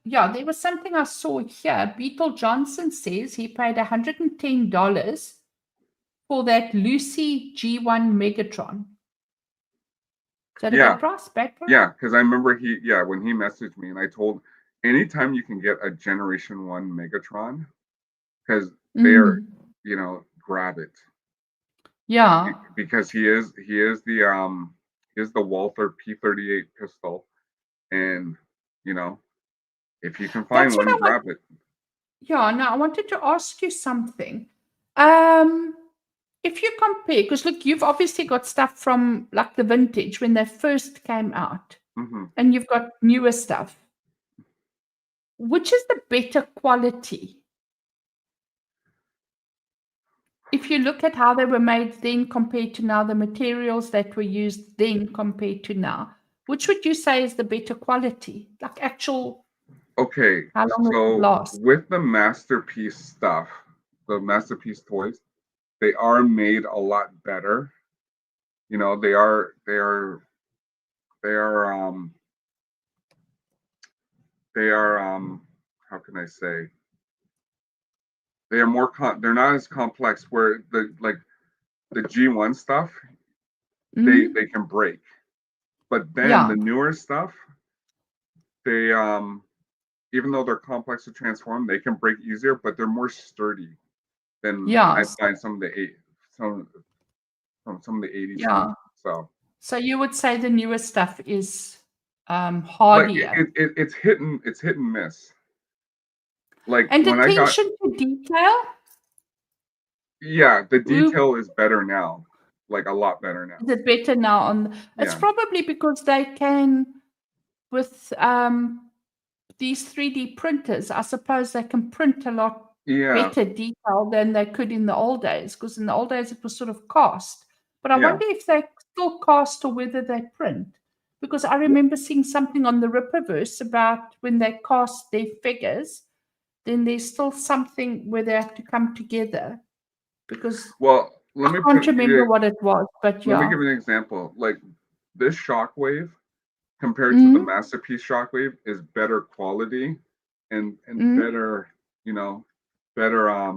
Speaker 2: Yeah, there was something I saw here. Beetle Johnson says he paid $110 for that Lucy G1 Megatron. Is that a
Speaker 1: yeah,
Speaker 2: good price? Bad price?
Speaker 1: yeah, because I remember when he messaged me and I told anytime you can get a Generation One Megatron, because they're grab it
Speaker 2: Yeah.
Speaker 1: because he is the Walther P38 pistol, and you know if you can find
Speaker 2: That's what
Speaker 1: one,
Speaker 2: I want.
Speaker 1: grab it.
Speaker 2: Yeah, now I wanted to ask you something. Um, if you compare, because look, you've obviously got stuff from like the vintage when they first came out,
Speaker 1: Mm-hmm.
Speaker 2: and you've got newer stuff. Which is the better quality? If you look at how they were made then compared to now, the materials that were used then compared to now, which would you say is the better quality? Like actual,
Speaker 1: Okay,
Speaker 2: how long it would
Speaker 1: so
Speaker 2: last?
Speaker 1: with the masterpiece stuff, the masterpiece toys, they are made a lot better. They are they are how can I say, they are they're not as complex where the G1 stuff
Speaker 2: Mm?
Speaker 1: they can break. But then the
Speaker 2: Yeah,
Speaker 1: newer stuff, they even though they're complex to transform, they can break easier, but they're more sturdy than
Speaker 2: yeah,
Speaker 1: I find some from some of the 80s stuff.
Speaker 2: yeah.
Speaker 1: So
Speaker 2: So you would say the newer stuff is
Speaker 1: like
Speaker 2: hardier.
Speaker 1: it's hit and miss. Like
Speaker 2: And
Speaker 1: when I got
Speaker 2: attention to detail?
Speaker 1: yeah, the
Speaker 2: Ooh,
Speaker 1: detail is better now, like a lot better now.
Speaker 2: is it better now on it's
Speaker 1: Yeah,
Speaker 2: probably because they can with these 3D printers, I suppose they can print a lot
Speaker 1: yeah,
Speaker 2: better detail than they could in the old days, because in the old days it was sort of cast. But I
Speaker 1: yeah.
Speaker 2: wonder if they still cast or whether they print. Because I remember seeing something on the Ripperverse about when they cast their figures, then there's still something where they have to come together. Because
Speaker 1: Well,
Speaker 2: I can't remember what it was, but
Speaker 1: let me
Speaker 2: yeah.
Speaker 1: give you an example. Like this shockwave compared to the
Speaker 2: Mm,
Speaker 1: masterpiece shockwave is better quality and
Speaker 2: mm,
Speaker 1: better, you know, better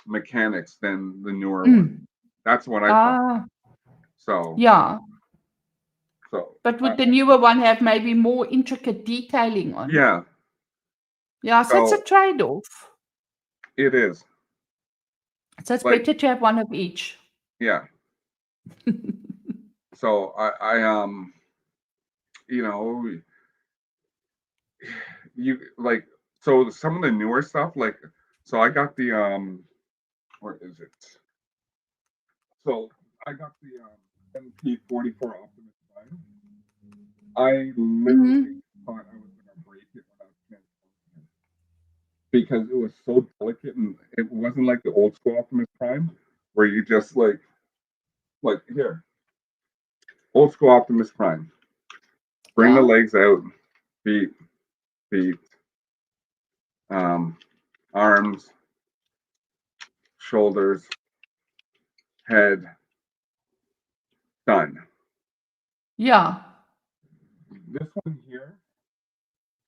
Speaker 1: mechanics than the newer one.
Speaker 2: mm.
Speaker 1: That's what I found.
Speaker 2: Ah,
Speaker 1: So
Speaker 2: yeah.
Speaker 1: so
Speaker 2: But would the newer one have maybe more intricate detailing on?
Speaker 1: yeah.
Speaker 2: Yeah, so it's a
Speaker 1: So
Speaker 2: trade-off.
Speaker 1: it is
Speaker 2: So it's
Speaker 1: like
Speaker 2: better to have one of each.
Speaker 1: yeah. So you know you like so some of the newer stuff so I got the where is it? So I got the MP44 Optimus Prime. I literally
Speaker 2: Mhm.
Speaker 1: thought I was gonna break it when I was transforming it because it was so delicate and it wasn't like the old school Optimus Prime where you just like like here, old school Optimus Prime. Bring the
Speaker 2: Yeah.
Speaker 1: legs out, feet, arms, shoulders, head, done.
Speaker 2: Yeah.
Speaker 1: This one here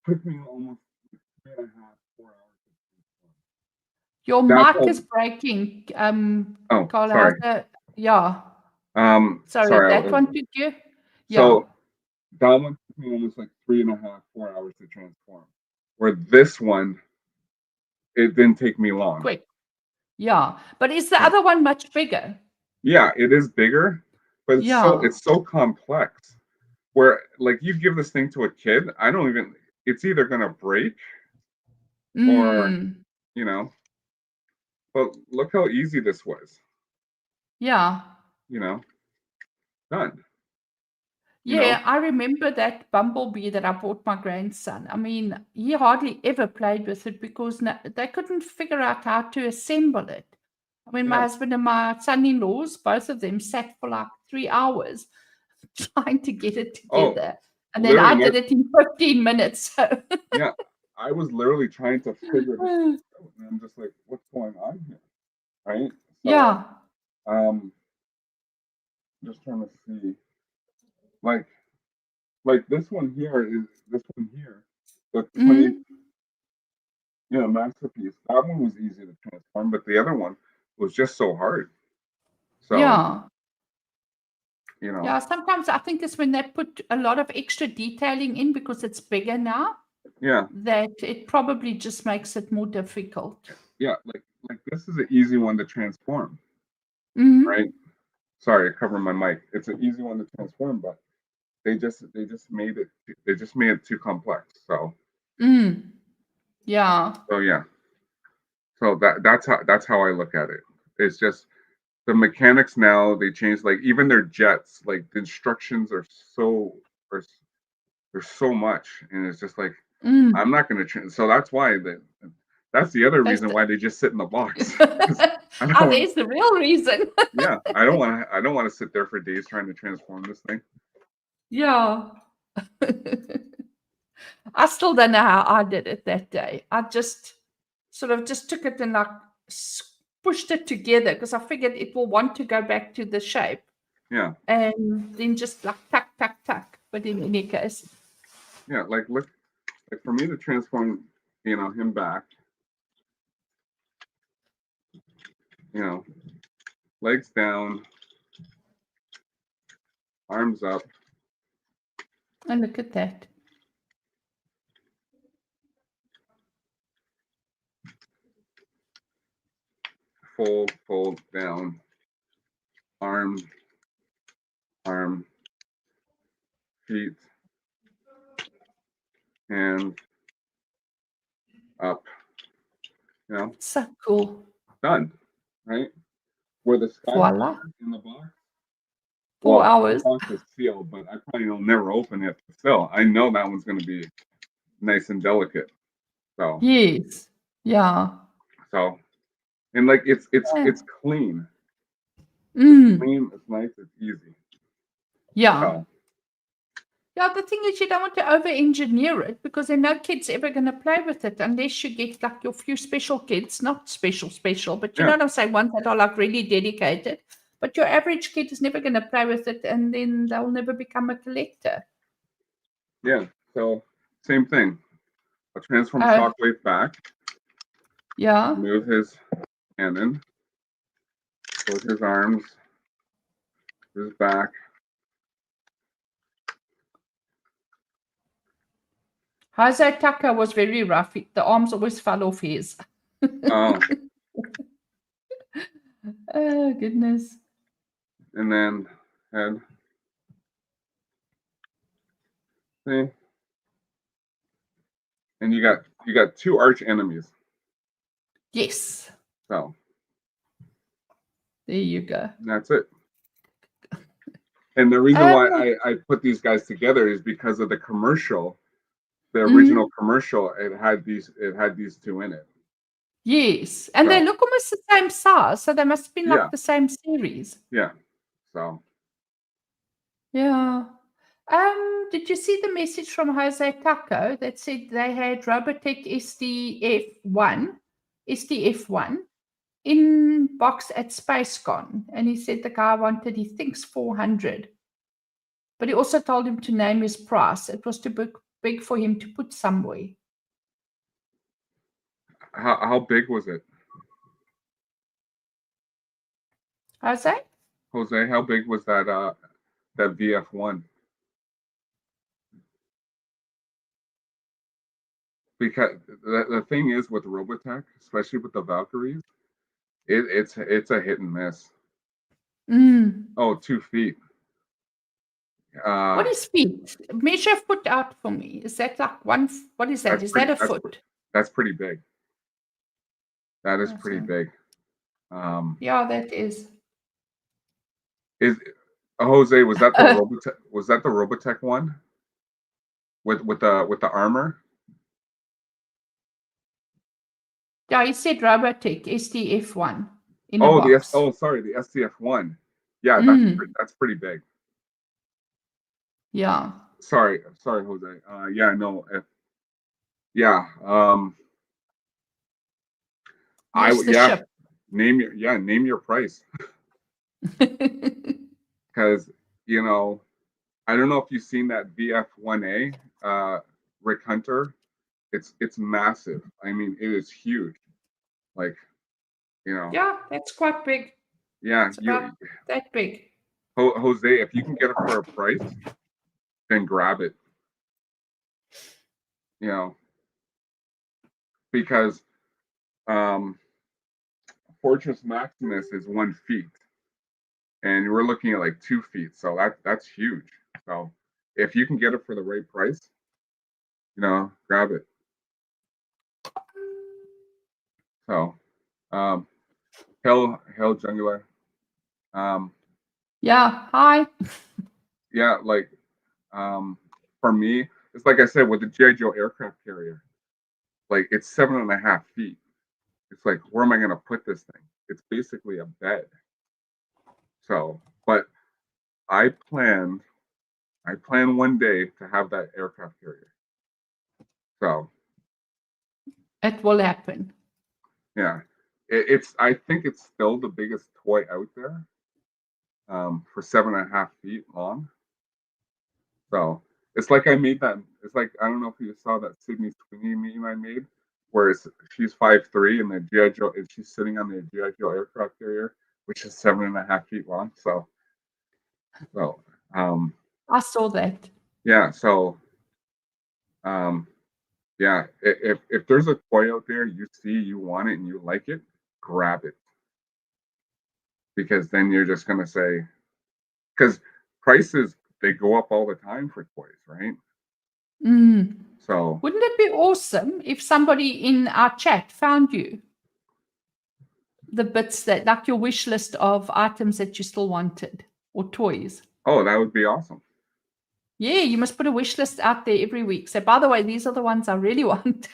Speaker 1: took me almost 3.5, 4 hours.
Speaker 2: Your
Speaker 1: That's
Speaker 2: mic
Speaker 1: all.
Speaker 2: is breaking.
Speaker 1: Oh,
Speaker 2: Carl, how's
Speaker 1: sorry.
Speaker 2: that? Yeah. Sorry,
Speaker 1: Sorry.
Speaker 2: that one took you? Yeah.
Speaker 1: So that one took me almost like 3.5, 4 hours to transform. Where this one, it didn't take me long.
Speaker 2: Quick. Yeah. But is the
Speaker 1: Right.
Speaker 2: other one much bigger?
Speaker 1: Yeah, it is bigger, but
Speaker 2: Yeah.
Speaker 1: it's so complex. Where like you give this thing to a kid, I don't even. It's either gonna break or you know. But look how easy this was.
Speaker 2: Yeah.
Speaker 1: You know, done. You know.
Speaker 2: Yeah, I remember that bumblebee that I bought my grandson. I mean, he hardly ever played with it because they couldn't figure out how to assemble it. I mean, my
Speaker 1: Yeah.
Speaker 2: husband and my son-in-laws, both of them sat for like 3 hours trying to get it
Speaker 1: Oh,
Speaker 2: together. And then
Speaker 1: literally,
Speaker 2: I did it in 15 minutes. So
Speaker 1: yeah. I was literally trying to figure this out, and I'm just like, what's going on here, right? So,
Speaker 2: yeah.
Speaker 1: just trying to see, like, this one here is this one here, the 20,
Speaker 2: Mm,
Speaker 1: masterpiece. That one was easy to transform, but the other one was just so hard. So,
Speaker 2: yeah.
Speaker 1: you know,
Speaker 2: Yeah, sometimes I think it's when they put a lot of extra detailing in because it's bigger now,
Speaker 1: yeah,
Speaker 2: that it probably just makes it more difficult.
Speaker 1: yeah, like this is an easy one to transform,
Speaker 2: Mhm.
Speaker 1: right? Sorry, I covered my mic. It's an easy one to transform, but they just made it too complex. So
Speaker 2: Mm. Yeah.
Speaker 1: yeah. So that's how I look at it. It's just the mechanics now they changed, like even their jets, like the instructions are there's so much, and it's just like
Speaker 2: Mm.
Speaker 1: I'm not going to change. So that's the other
Speaker 2: There's
Speaker 1: reason why they just sit in the box. 'Cause I don't
Speaker 2: oh,
Speaker 1: want,
Speaker 2: there's the real reason.
Speaker 1: yeah, I don't want to sit there for days trying to transform this thing.
Speaker 2: Yeah. I still don't know how I did it that day. I just sort of just took it and like pushed it together because I figured it will want to go back to the shape
Speaker 1: Yeah,
Speaker 2: and then just like tuck, tuck, tuck. But in any case,
Speaker 1: yeah, like look, like for me to transform, him back, you know, legs down, arms up,
Speaker 2: and look at that.
Speaker 1: fold down, arm, feet, hand, up,
Speaker 2: So cool.
Speaker 1: done, right? Where the sky
Speaker 2: Voila.
Speaker 1: in the box,
Speaker 2: 4
Speaker 1: well, the
Speaker 2: hours.
Speaker 1: box is sealed, but I probably will never open it. But still, I know that one's going to be nice and delicate. So,
Speaker 2: Yes. Yeah.
Speaker 1: so, and like
Speaker 2: Yeah.
Speaker 1: it's clean. It's
Speaker 2: Mm.
Speaker 1: clean. It's nice. It's easy.
Speaker 2: Yeah.
Speaker 1: So,
Speaker 2: Yeah, the thing is, you don't want to over engineer it because then no kid's ever going to play with it unless you get like your few special kids, not special, but you know
Speaker 1: yeah,
Speaker 2: what I'm saying, ones that are like really dedicated. But your average kid is never going to play with it and then they'll never become a collector.
Speaker 1: yeah. So, same thing. I'll transform
Speaker 2: Oh,
Speaker 1: Shockwave back.
Speaker 2: yeah.
Speaker 1: Move his cannon. Put his arms. His back.
Speaker 2: Jose Tucker was very rough. The arms always fell off his.
Speaker 1: Oh,
Speaker 2: Oh, goodness.
Speaker 1: and then head. See, and you got two arch enemies.
Speaker 2: Yes.
Speaker 1: So
Speaker 2: There you go.
Speaker 1: that's it. And the reason why
Speaker 2: Um,
Speaker 1: I put these guys together is because of the commercial, the
Speaker 2: mm,
Speaker 1: original commercial. It had these two in it.
Speaker 2: yes. And they
Speaker 1: So
Speaker 2: look almost the same size. So they must have been
Speaker 1: yeah,
Speaker 2: like the same series.
Speaker 1: yeah. So
Speaker 2: Yeah. Did you see the message from Jose Taco that said they had Robotech SDF1 in box at SpaceCon, and he said the guy wanted, he thinks 400, but he also told him to name his price. It was too big for him to put somewhere.
Speaker 1: how big was it,
Speaker 2: Jose?
Speaker 1: Jose? How big was that VF1? Because the thing is with Robotech, especially with the Valkyries, it's a hit and miss. Oh, 2 feet.
Speaker 2: What is feet? Measure foot out for me. Is that like one? What is that? Is that a foot?
Speaker 1: That's pretty big. That is pretty
Speaker 2: Awesome.
Speaker 1: big.
Speaker 2: Yeah, that is.
Speaker 1: Is Jose, was that the Robotech? Was that the Robotech one with the armor?
Speaker 2: Yeah, he said Robotech SDF1 in a box.
Speaker 1: Sorry, the SDF1. Yeah, that's pretty big.
Speaker 2: Yeah.
Speaker 1: Sorry, Jose. Yeah, no. Yeah.
Speaker 2: Yes, the ship.
Speaker 1: Name your price, because I don't know if you've seen that VF1A, Rick Hunter. It's massive. I mean, it is huge. Like,
Speaker 2: Yeah, that's quite big.
Speaker 1: yeah,
Speaker 2: It's about that big.
Speaker 1: Jose, if you can get it for a price, then grab it. Because Fortress Maximus is 1 feet, and we're looking at like 2 feet, so that's huge. So if you can get it for the right price, grab it. So, Hell Jungler.
Speaker 2: Yeah, hi.
Speaker 1: Yeah, like, for me, it's like I said with the GIJOE aircraft carrier, like it's 7.5 feet. It's like, where am I gonna put this thing? It's basically a bed. So, but I plan one day to have that aircraft carrier. So
Speaker 2: it will happen.
Speaker 1: Yeah, I think it's still the biggest toy out there, for 7.5 feet long. So it's like I made that. It's like, I don't know if you saw that Sydney Sweeney meme I made, where she's 5'3" and the GI Joe, and she's sitting on the GI Joe aircraft carrier, which is 7.5 feet long. So
Speaker 2: I saw that.
Speaker 1: yeah. So yeah, if there's a toy out there you see, you want it, and you like it, grab it, because then you're just gonna say, because prices, they go up all the time for toys, right? So
Speaker 2: wouldn't it be awesome if somebody in our chat found you the bits that, like your wish list of items that you still wanted or toys?
Speaker 1: Oh, that would be awesome.
Speaker 2: Yeah, you must put a wish list out there every week. So, by the way, these are the ones I really want.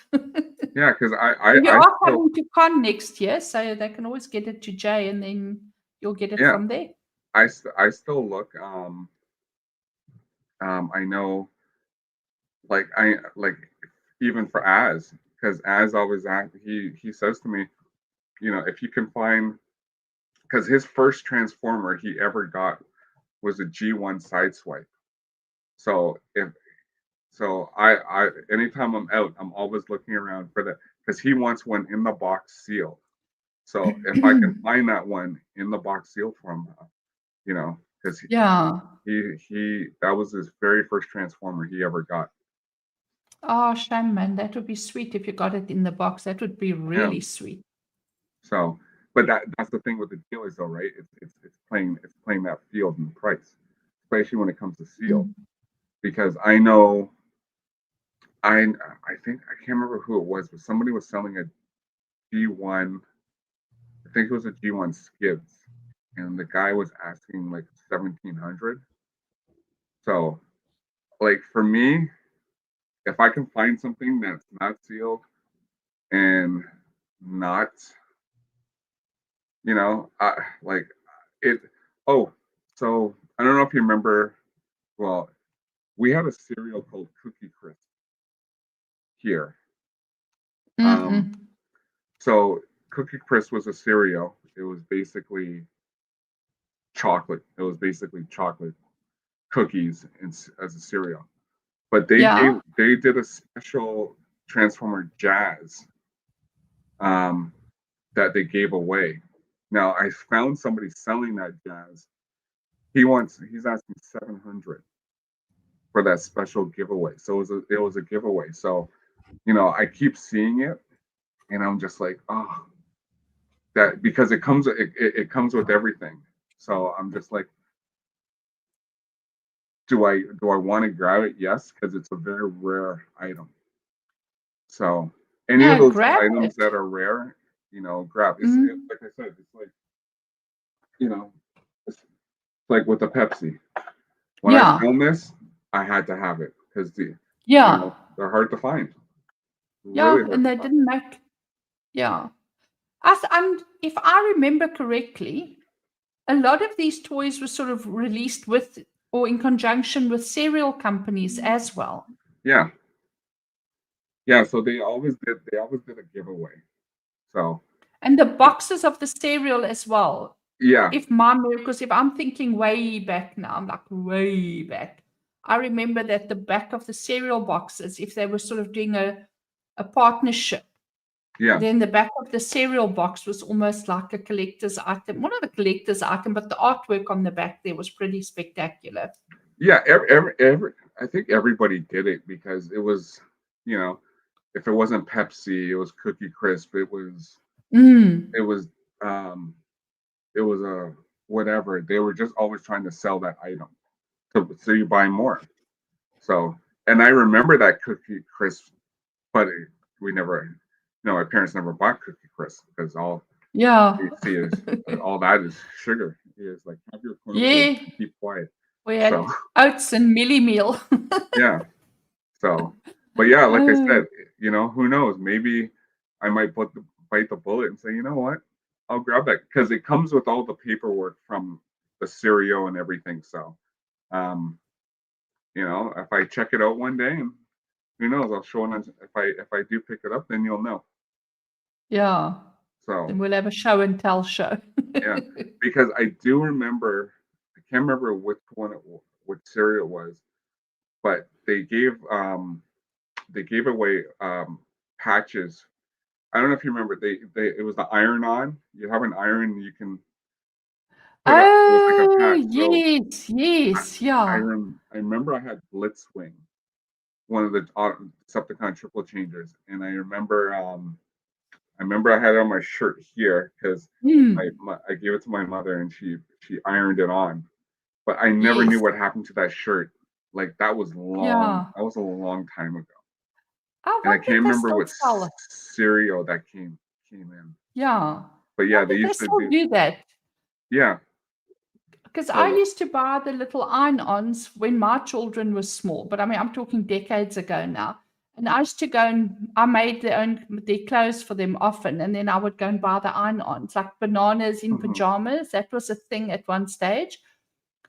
Speaker 1: Yeah, because
Speaker 2: you are coming to Con next year, so they can always get it to Jay, and then you'll get it from there.
Speaker 1: I still look. I know, like even for Az, because Az always he says to me, if you can find, because his first Transformer he ever got was a G1 Sideswipe. So I anytime I'm out, I'm always looking around for that, because he wants one in the box sealed. So if I can find that one in the box sealed for him, because he that was his very first Transformer he ever got.
Speaker 2: Oh, shame, man. That would be sweet if you got it in the box. That would be really sweet.
Speaker 1: So, but that's the thing with the dealers, though, right? It's playing that field and price, especially when it comes to seal, because I know, I think, I can't remember who it was, but somebody was selling a G1. I think it was a G1 Skids, and the guy was asking like 1,700. So, like, for me, if I can find something that's not sealed and not, like it. Oh, So I don't know if you remember. Well, we had a cereal called Cookie Crisp here. Um,
Speaker 2: Mm-mm.
Speaker 1: so Cookie Crisp was a cereal. It was basically chocolate. It was basically chocolate cookies as a cereal. But
Speaker 2: Yeah.
Speaker 1: they did a special Transformer Jazz um, that they gave away. Now I found somebody selling that Jazz. He's asking 700 for that special giveaway. So it was a giveaway. So I keep seeing it, and I'm just like, oh, that because it comes with everything. So I'm just like, do I want to grab it? Yes, because it's a very rare item. So any of
Speaker 2: Yeah,
Speaker 1: those
Speaker 2: grab
Speaker 1: items
Speaker 2: it.
Speaker 1: that are rare, grab.
Speaker 2: Mm.
Speaker 1: Like I said, it's like you know, it's like with the Pepsi. When I
Speaker 2: Yeah.
Speaker 1: found this, I had to have it because
Speaker 2: Yeah.
Speaker 1: they're hard to find, really
Speaker 2: Yeah.
Speaker 1: hard
Speaker 2: And
Speaker 1: to
Speaker 2: they
Speaker 1: find.
Speaker 2: didn't make, yeah. And if I remember correctly, a lot of these toys were sort of released with or in conjunction with cereal companies as well.
Speaker 1: Yeah, yeah. So they always did a giveaway. So
Speaker 2: And the boxes of the cereal as well.
Speaker 1: yeah,
Speaker 2: If my memory, because if I'm thinking way back now, I'm like way back. I remember that the back of the cereal boxes, if they were sort of doing a partnership,
Speaker 1: yeah,
Speaker 2: then the back of the cereal box was almost like a collector's item. Well, not a collector's item, but the artwork on the back there was pretty spectacular.
Speaker 1: yeah. I think everybody did it because it was, you know, if it wasn't Pepsi, it was Cookie Crisp.
Speaker 2: Mm.
Speaker 1: It was um it was a whatever. They were just always trying to sell that item so you buy more. So and I remember that Cookie Crisp, but we never, my parents never bought Cookie Crisp because all
Speaker 2: Yeah.
Speaker 1: you see is all that is sugar. It's like have your cornflakes
Speaker 2: Yeah.
Speaker 1: and keep quiet.
Speaker 2: We
Speaker 1: So
Speaker 2: had oats and millie meal.
Speaker 1: yeah. So, but yeah, like I
Speaker 2: Oh,
Speaker 1: said, who knows? Maybe I might bite the bullet and say, you know what? I'll grab that because it comes with all the paperwork from the cereal and everything. So, um, if I check it out one day, and who knows, I'll show it. If I do pick it up, then you'll know.
Speaker 2: yeah.
Speaker 1: So
Speaker 2: Then we'll have a show and tell show.
Speaker 1: yeah, because I do remember, I can't remember which cereal it was, but they gave away patches. I don't know if you remember. They it was the iron on. You have an iron you can put up. It was like a
Speaker 2: Oh,
Speaker 1: patch. So
Speaker 2: yes, yes, yeah.
Speaker 1: I remember I had Blitzwing, one of the Decepticon triple changers, and I remember I had it on my shirt here because
Speaker 2: Mm,
Speaker 1: I gave it to my mother and she ironed it on, but I never knew
Speaker 2: yes,
Speaker 1: what happened to that shirt. Like that was long.
Speaker 2: yeah.
Speaker 1: That was a long time ago,
Speaker 2: I
Speaker 1: and I
Speaker 2: wonder
Speaker 1: can't
Speaker 2: if they
Speaker 1: remember
Speaker 2: still
Speaker 1: what
Speaker 2: sell.
Speaker 1: cereal that came in.
Speaker 2: Yeah.
Speaker 1: But
Speaker 2: I
Speaker 1: yeah,
Speaker 2: wonder
Speaker 1: they
Speaker 2: if they
Speaker 1: used to
Speaker 2: still
Speaker 1: do.
Speaker 2: do that.
Speaker 1: Yeah.
Speaker 2: Because I
Speaker 1: So
Speaker 2: used to buy the little iron-ons when my children were small, but I mean, I'm talking decades ago now. And I used to go and I made their clothes for them often, and then I would go and buy the iron-ons, like bananas in
Speaker 1: mhm.
Speaker 2: pajamas. That was a thing at one stage.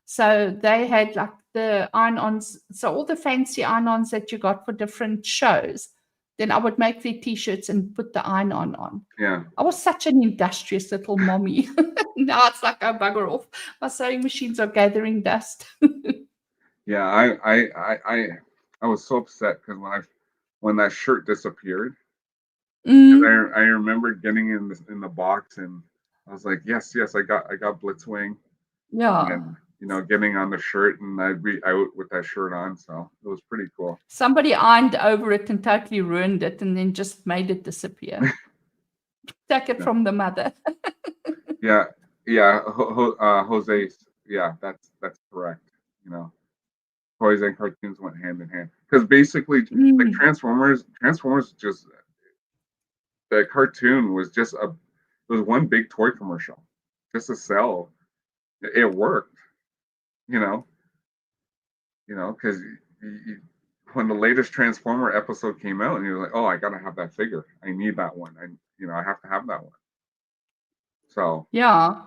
Speaker 2: So they had like the iron-ons, so all the fancy iron-ons that you got for different shows. Then I would make their t-shirts and put the iron-on on.
Speaker 1: Yeah.
Speaker 2: I was such an industrious little mommy. Now it's like I bugger off. My sewing machines are gathering dust.
Speaker 1: Yeah. I was so upset because when that shirt disappeared,
Speaker 2: Mm,
Speaker 1: I remember getting in the box and I was like, yes, yes, I got Blitzwing,
Speaker 2: yeah.
Speaker 1: and getting on the shirt and I'd be out with that shirt on, so it was pretty cool.
Speaker 2: Somebody ironed over it and totally ruined it and then just made it disappear. Take it
Speaker 1: Yeah.
Speaker 2: from the mother.
Speaker 1: Yeah. Yeah. Jose. Yeah, that's correct. You know, toys and cartoons went hand in hand because basically, like
Speaker 2: Mm,
Speaker 1: Transformers just the cartoon was just it was one big toy commercial, just to sell. It worked, you know, because when the latest Transformer episode came out, and you're like, oh, I gotta have that figure. I need that one. I have to have that one. So
Speaker 2: yeah.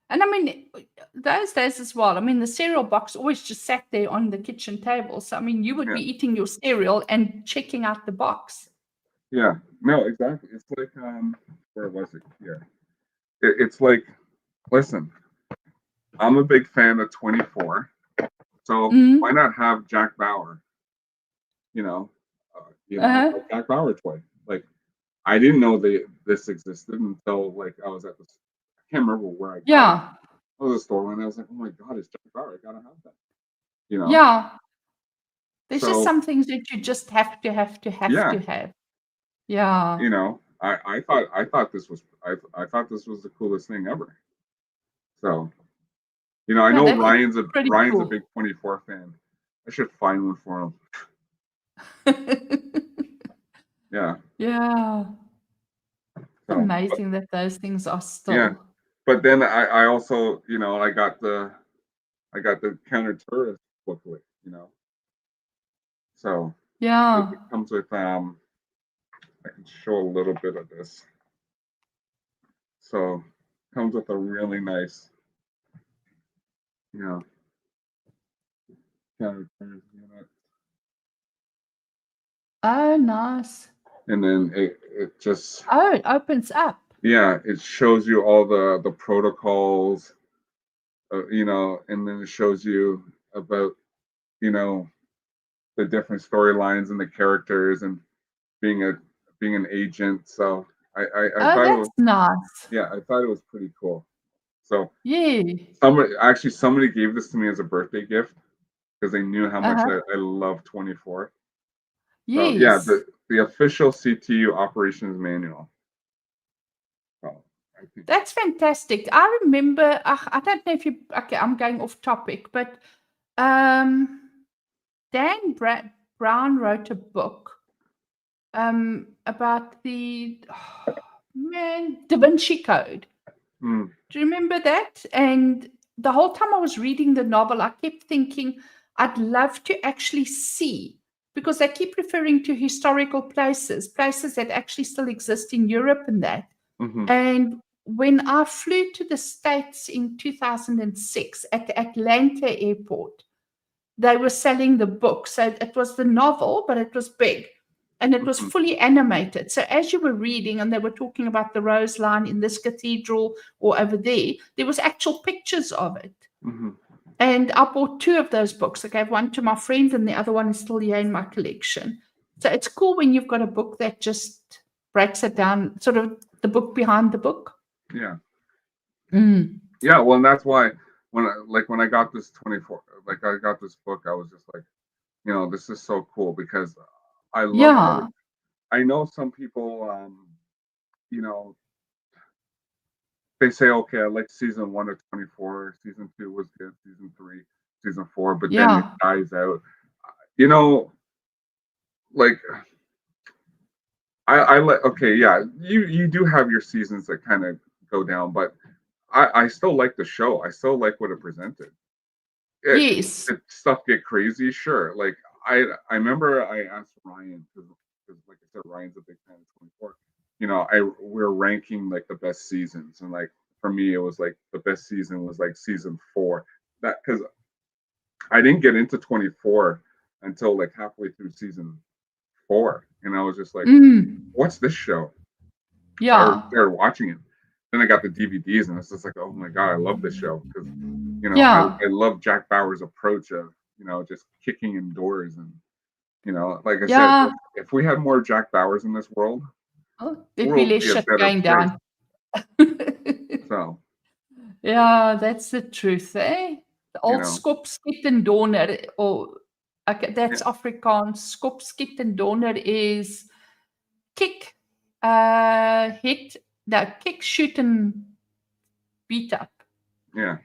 Speaker 2: And I mean, those days as well, I mean, the cereal box always just sat there on the kitchen table. So, I mean, you would
Speaker 1: Yeah.
Speaker 2: be eating your cereal and checking out the box.
Speaker 1: Yeah. No, exactly. It's like where was it? Yeah. It's like, listen, I'm a big fan of 24. So why
Speaker 2: Mm.
Speaker 1: not have Jack Bauer? You know,
Speaker 2: Uh-huh.
Speaker 1: a Jack Bauer toy. Like I didn't know this existed until like I was at this. I can't remember where I got it.
Speaker 2: Yeah.
Speaker 1: I was at a store and I was like, oh my god, it's Jack Bauer. I gotta have that. You know.
Speaker 2: Yeah. There's just
Speaker 1: So
Speaker 2: some things that you just have to
Speaker 1: yeah,
Speaker 2: have. Yeah.
Speaker 1: I thought this was I thought this was the coolest thing ever. So I
Speaker 2: Yeah,
Speaker 1: know
Speaker 2: that is
Speaker 1: Ryan's a
Speaker 2: pretty
Speaker 1: Ryan's a
Speaker 2: cool.
Speaker 1: big 24 fan. I should find one for him. Yeah.
Speaker 2: Yeah. It's
Speaker 1: So
Speaker 2: amazing that those things are
Speaker 1: yeah.
Speaker 2: still.
Speaker 1: But then I also I got the counter terrorist booklet. So it
Speaker 2: Yeah.
Speaker 1: comes with I can show a little bit of this. So it comes with a really nice you know counter terrorist unit.
Speaker 2: Oh, nice.
Speaker 1: And then it just
Speaker 2: Oh, it opens up.
Speaker 1: it shows you all the protocols, and then it shows you about you know the different storylines and the characters and being a being an agent. So I
Speaker 2: Oh,
Speaker 1: thought it
Speaker 2: that's
Speaker 1: was
Speaker 2: nice.
Speaker 1: I thought it was pretty cool. So
Speaker 2: Yeah.
Speaker 1: somebody gave this to me as a birthday gift because they knew how much
Speaker 2: Uh-huh.
Speaker 1: I love 24. So yeah,
Speaker 2: Yes.
Speaker 1: the official CTU operations manual. So I think
Speaker 2: That's fantastic. I remember, I don't know if you, okay, I'm going off topic, but um, Dan Brown wrote a book about the, man, Da Vinci Code.
Speaker 1: mm,
Speaker 2: Do you remember that? And the whole time I was reading the novel, I kept thinking, I'd love to actually see, because they keep referring to historical places, places that actually still exist in Europe and that.
Speaker 1: hmm
Speaker 2: And when I flew to the States in 2006 at the Atlanta airport, they were selling the book. So it was the novel, but it was big and it was
Speaker 1: hmm
Speaker 2: fully animated. So as you were reading and they were talking about the rose line in this cathedral or over there was actual pictures of it.
Speaker 1: hmm
Speaker 2: And I bought two of those books. I gave one to my friend and the other one is still here in my collection. So it's cool when you've got a book that just breaks it down, sort of the book behind the book.
Speaker 1: yeah.
Speaker 2: Mm.
Speaker 1: Yeah, well, and that's why when I got this 24, like I got this book, I was just like, this is so cool because I love
Speaker 2: Yeah.
Speaker 1: I know some people, you know, they say, okay, I like season 1 of 24, season 2 was good, season 3, season 4, but then it
Speaker 2: Yeah.
Speaker 1: dies out. You know, like I like okay, yeah, you do have your seasons that kind of go down, but I still like the show. I still like what it presented. it,
Speaker 2: Yes.
Speaker 1: stuff get crazy, sure. Like I remember I asked Ryan because like I said, Ryan's a big fan of 24. We're ranking like the best seasons, and like for me, it was like the best season was like season 4. That because I didn't get into 24 until like halfway through season 4, and I was just like,
Speaker 2: Mm.
Speaker 1: "What's this show?" So I
Speaker 2: Yeah.
Speaker 1: started watching it. Then I got the DVDs, and it's just like, "Oh my god, I love this show!" Because
Speaker 2: Yeah.
Speaker 1: I love Jack Bauer's approach of just kicking in doors, and like I said,
Speaker 2: Yeah.
Speaker 1: if we had more Jack Bauers in this world,
Speaker 2: Oh,
Speaker 1: the
Speaker 2: there'd be
Speaker 1: world would
Speaker 2: less
Speaker 1: be a
Speaker 2: shit
Speaker 1: better
Speaker 2: going
Speaker 1: place.
Speaker 2: down.
Speaker 1: So
Speaker 2: Yeah, that's the truth, eh? The
Speaker 1: you
Speaker 2: old
Speaker 1: know,
Speaker 2: skop, skiet en donder, or okay,
Speaker 1: yeah,
Speaker 2: that's Afrikaans. Skop, skiet en donder is kick, hit, no, kick, shoot, and beat up.
Speaker 1: yeah,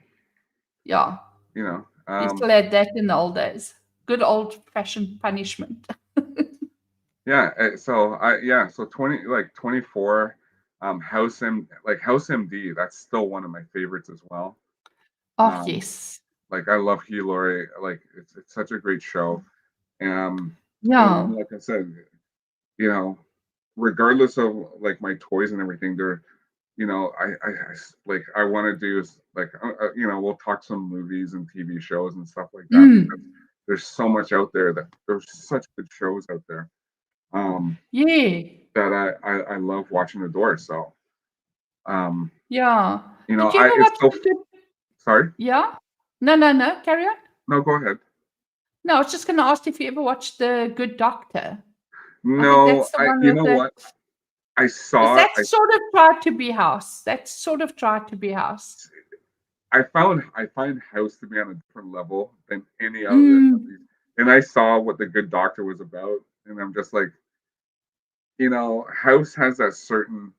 Speaker 2: Yeah,
Speaker 1: you know,
Speaker 2: you still had that in the old days. Good old-fashioned punishment.
Speaker 1: yeah. So 24, House MD. That's still one of my favorites as well.
Speaker 2: Oh,
Speaker 1: Um,
Speaker 2: yes.
Speaker 1: like I love Hugh Laurie. Like it's such a great show. And
Speaker 2: Yeah.
Speaker 1: like I said, you know, regardless of like my toys and everything, like I want to do like we'll talk some movies and TV shows and stuff like that because
Speaker 2: Mm.
Speaker 1: there's so much out there that there's such good shows out there
Speaker 2: Yeah.
Speaker 1: that I love watching Adore. So um,
Speaker 2: Yeah. Did you
Speaker 1: I
Speaker 2: ever
Speaker 1: it's
Speaker 2: watch
Speaker 1: so
Speaker 2: the good?
Speaker 1: sorry.
Speaker 2: Yeah. No, no, no. Carry on.
Speaker 1: No, go ahead.
Speaker 2: No, I was just going to ask if you ever watched The Good Doctor. I think
Speaker 1: No,
Speaker 2: that's the one
Speaker 1: you
Speaker 2: with
Speaker 1: know
Speaker 2: the.
Speaker 1: what? I
Speaker 2: Because
Speaker 1: saw it.
Speaker 2: that's sort of tried to be House. That's sort of tried to be House.
Speaker 1: I find House to be on a different level than any other of
Speaker 2: Mm.
Speaker 1: these. And I saw what The Good Doctor was about, and I'm just like, House has that certain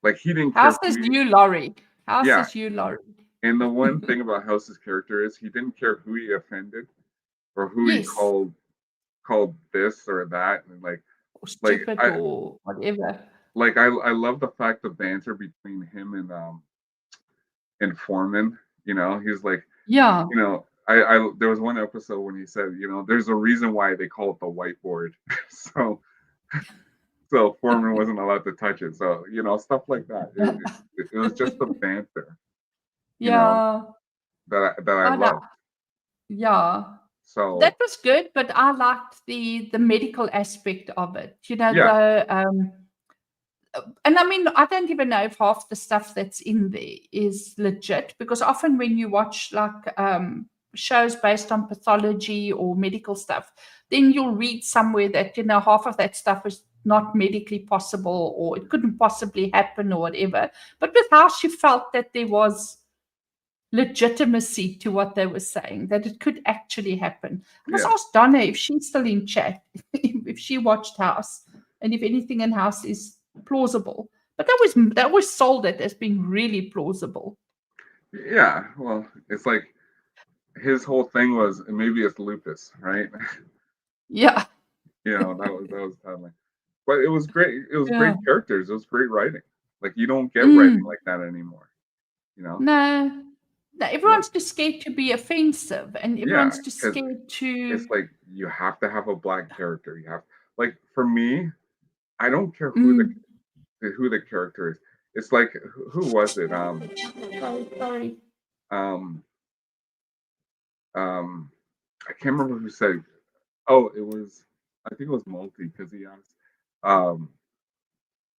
Speaker 1: like he didn't care
Speaker 2: House
Speaker 1: who
Speaker 2: is
Speaker 1: he,
Speaker 2: you, Laurie. House
Speaker 1: yeah.
Speaker 2: is you, Laurie.
Speaker 1: And the one thing about House's character is he didn't care who he offended or who he
Speaker 2: Yes.
Speaker 1: called this or that, and
Speaker 2: Or
Speaker 1: like
Speaker 2: stupid
Speaker 1: I
Speaker 2: or whatever.
Speaker 1: I love the fact of banter between him and Foreman. He's like,
Speaker 2: Yeah.
Speaker 1: I there was one episode when he said, there's a reason why they call it the whiteboard. so Foreman wasn't allowed to touch it. So, stuff like that. It was just the banter, you know,
Speaker 2: Yeah.
Speaker 1: that I
Speaker 2: I like.
Speaker 1: love.
Speaker 2: Yeah.
Speaker 1: So
Speaker 2: That was good, but I liked the medical aspect of it.
Speaker 1: yeah,
Speaker 2: And I mean, I don't even know if half the stuff that's in there is legit, because often when you watch like shows based on pathology or medical stuff, then you'll read somewhere that half of that stuff is not medically possible or it couldn't possibly happen or whatever. But with House, you felt that there was legitimacy to what they were saying, that it could actually happen. I must
Speaker 1: yeah,
Speaker 2: ask Donna if she's still in chat, if she watched House, and if anything in House is plausible. But that always sold it as being really plausible.
Speaker 1: yeah. Well, it's like his whole thing was maybe it's lupus, right?
Speaker 2: Yeah,
Speaker 1: that was totally. But it was great. It was
Speaker 2: yeah.
Speaker 1: great characters. It was great writing. Like you don't get writing
Speaker 2: Mm.
Speaker 1: like that anymore. You know?
Speaker 2: No, no,
Speaker 1: Like
Speaker 2: everyone's too scared to be offensive, and
Speaker 1: yeah,
Speaker 2: everyone's too
Speaker 1: because
Speaker 2: scared
Speaker 1: it's
Speaker 2: to.
Speaker 1: like you have to have a black character. You have like for me, I don't care
Speaker 2: Mm.
Speaker 1: who the character is. It's like who was it?
Speaker 2: Sorry.
Speaker 1: Um, um, I can't remember who said. Oh, it was. I think it was Multi because he asked um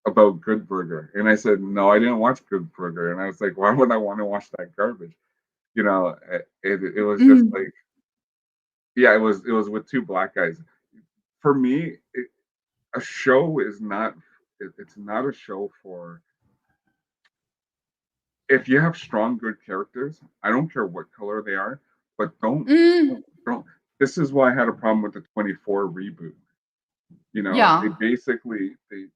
Speaker 1: about Good Burger, and I said no, I didn't watch Good Burger, and I was like, why would I want to watch that garbage? It was just
Speaker 2: Mm.
Speaker 1: like yeah, it was with two black guys. For me, a show is not. It's not a show for if you have strong, good characters. I don't care what color they are, but
Speaker 2: Mm.
Speaker 1: don't. This is why I had a problem with the 24 reboot. They
Speaker 2: Yeah.
Speaker 1: basically they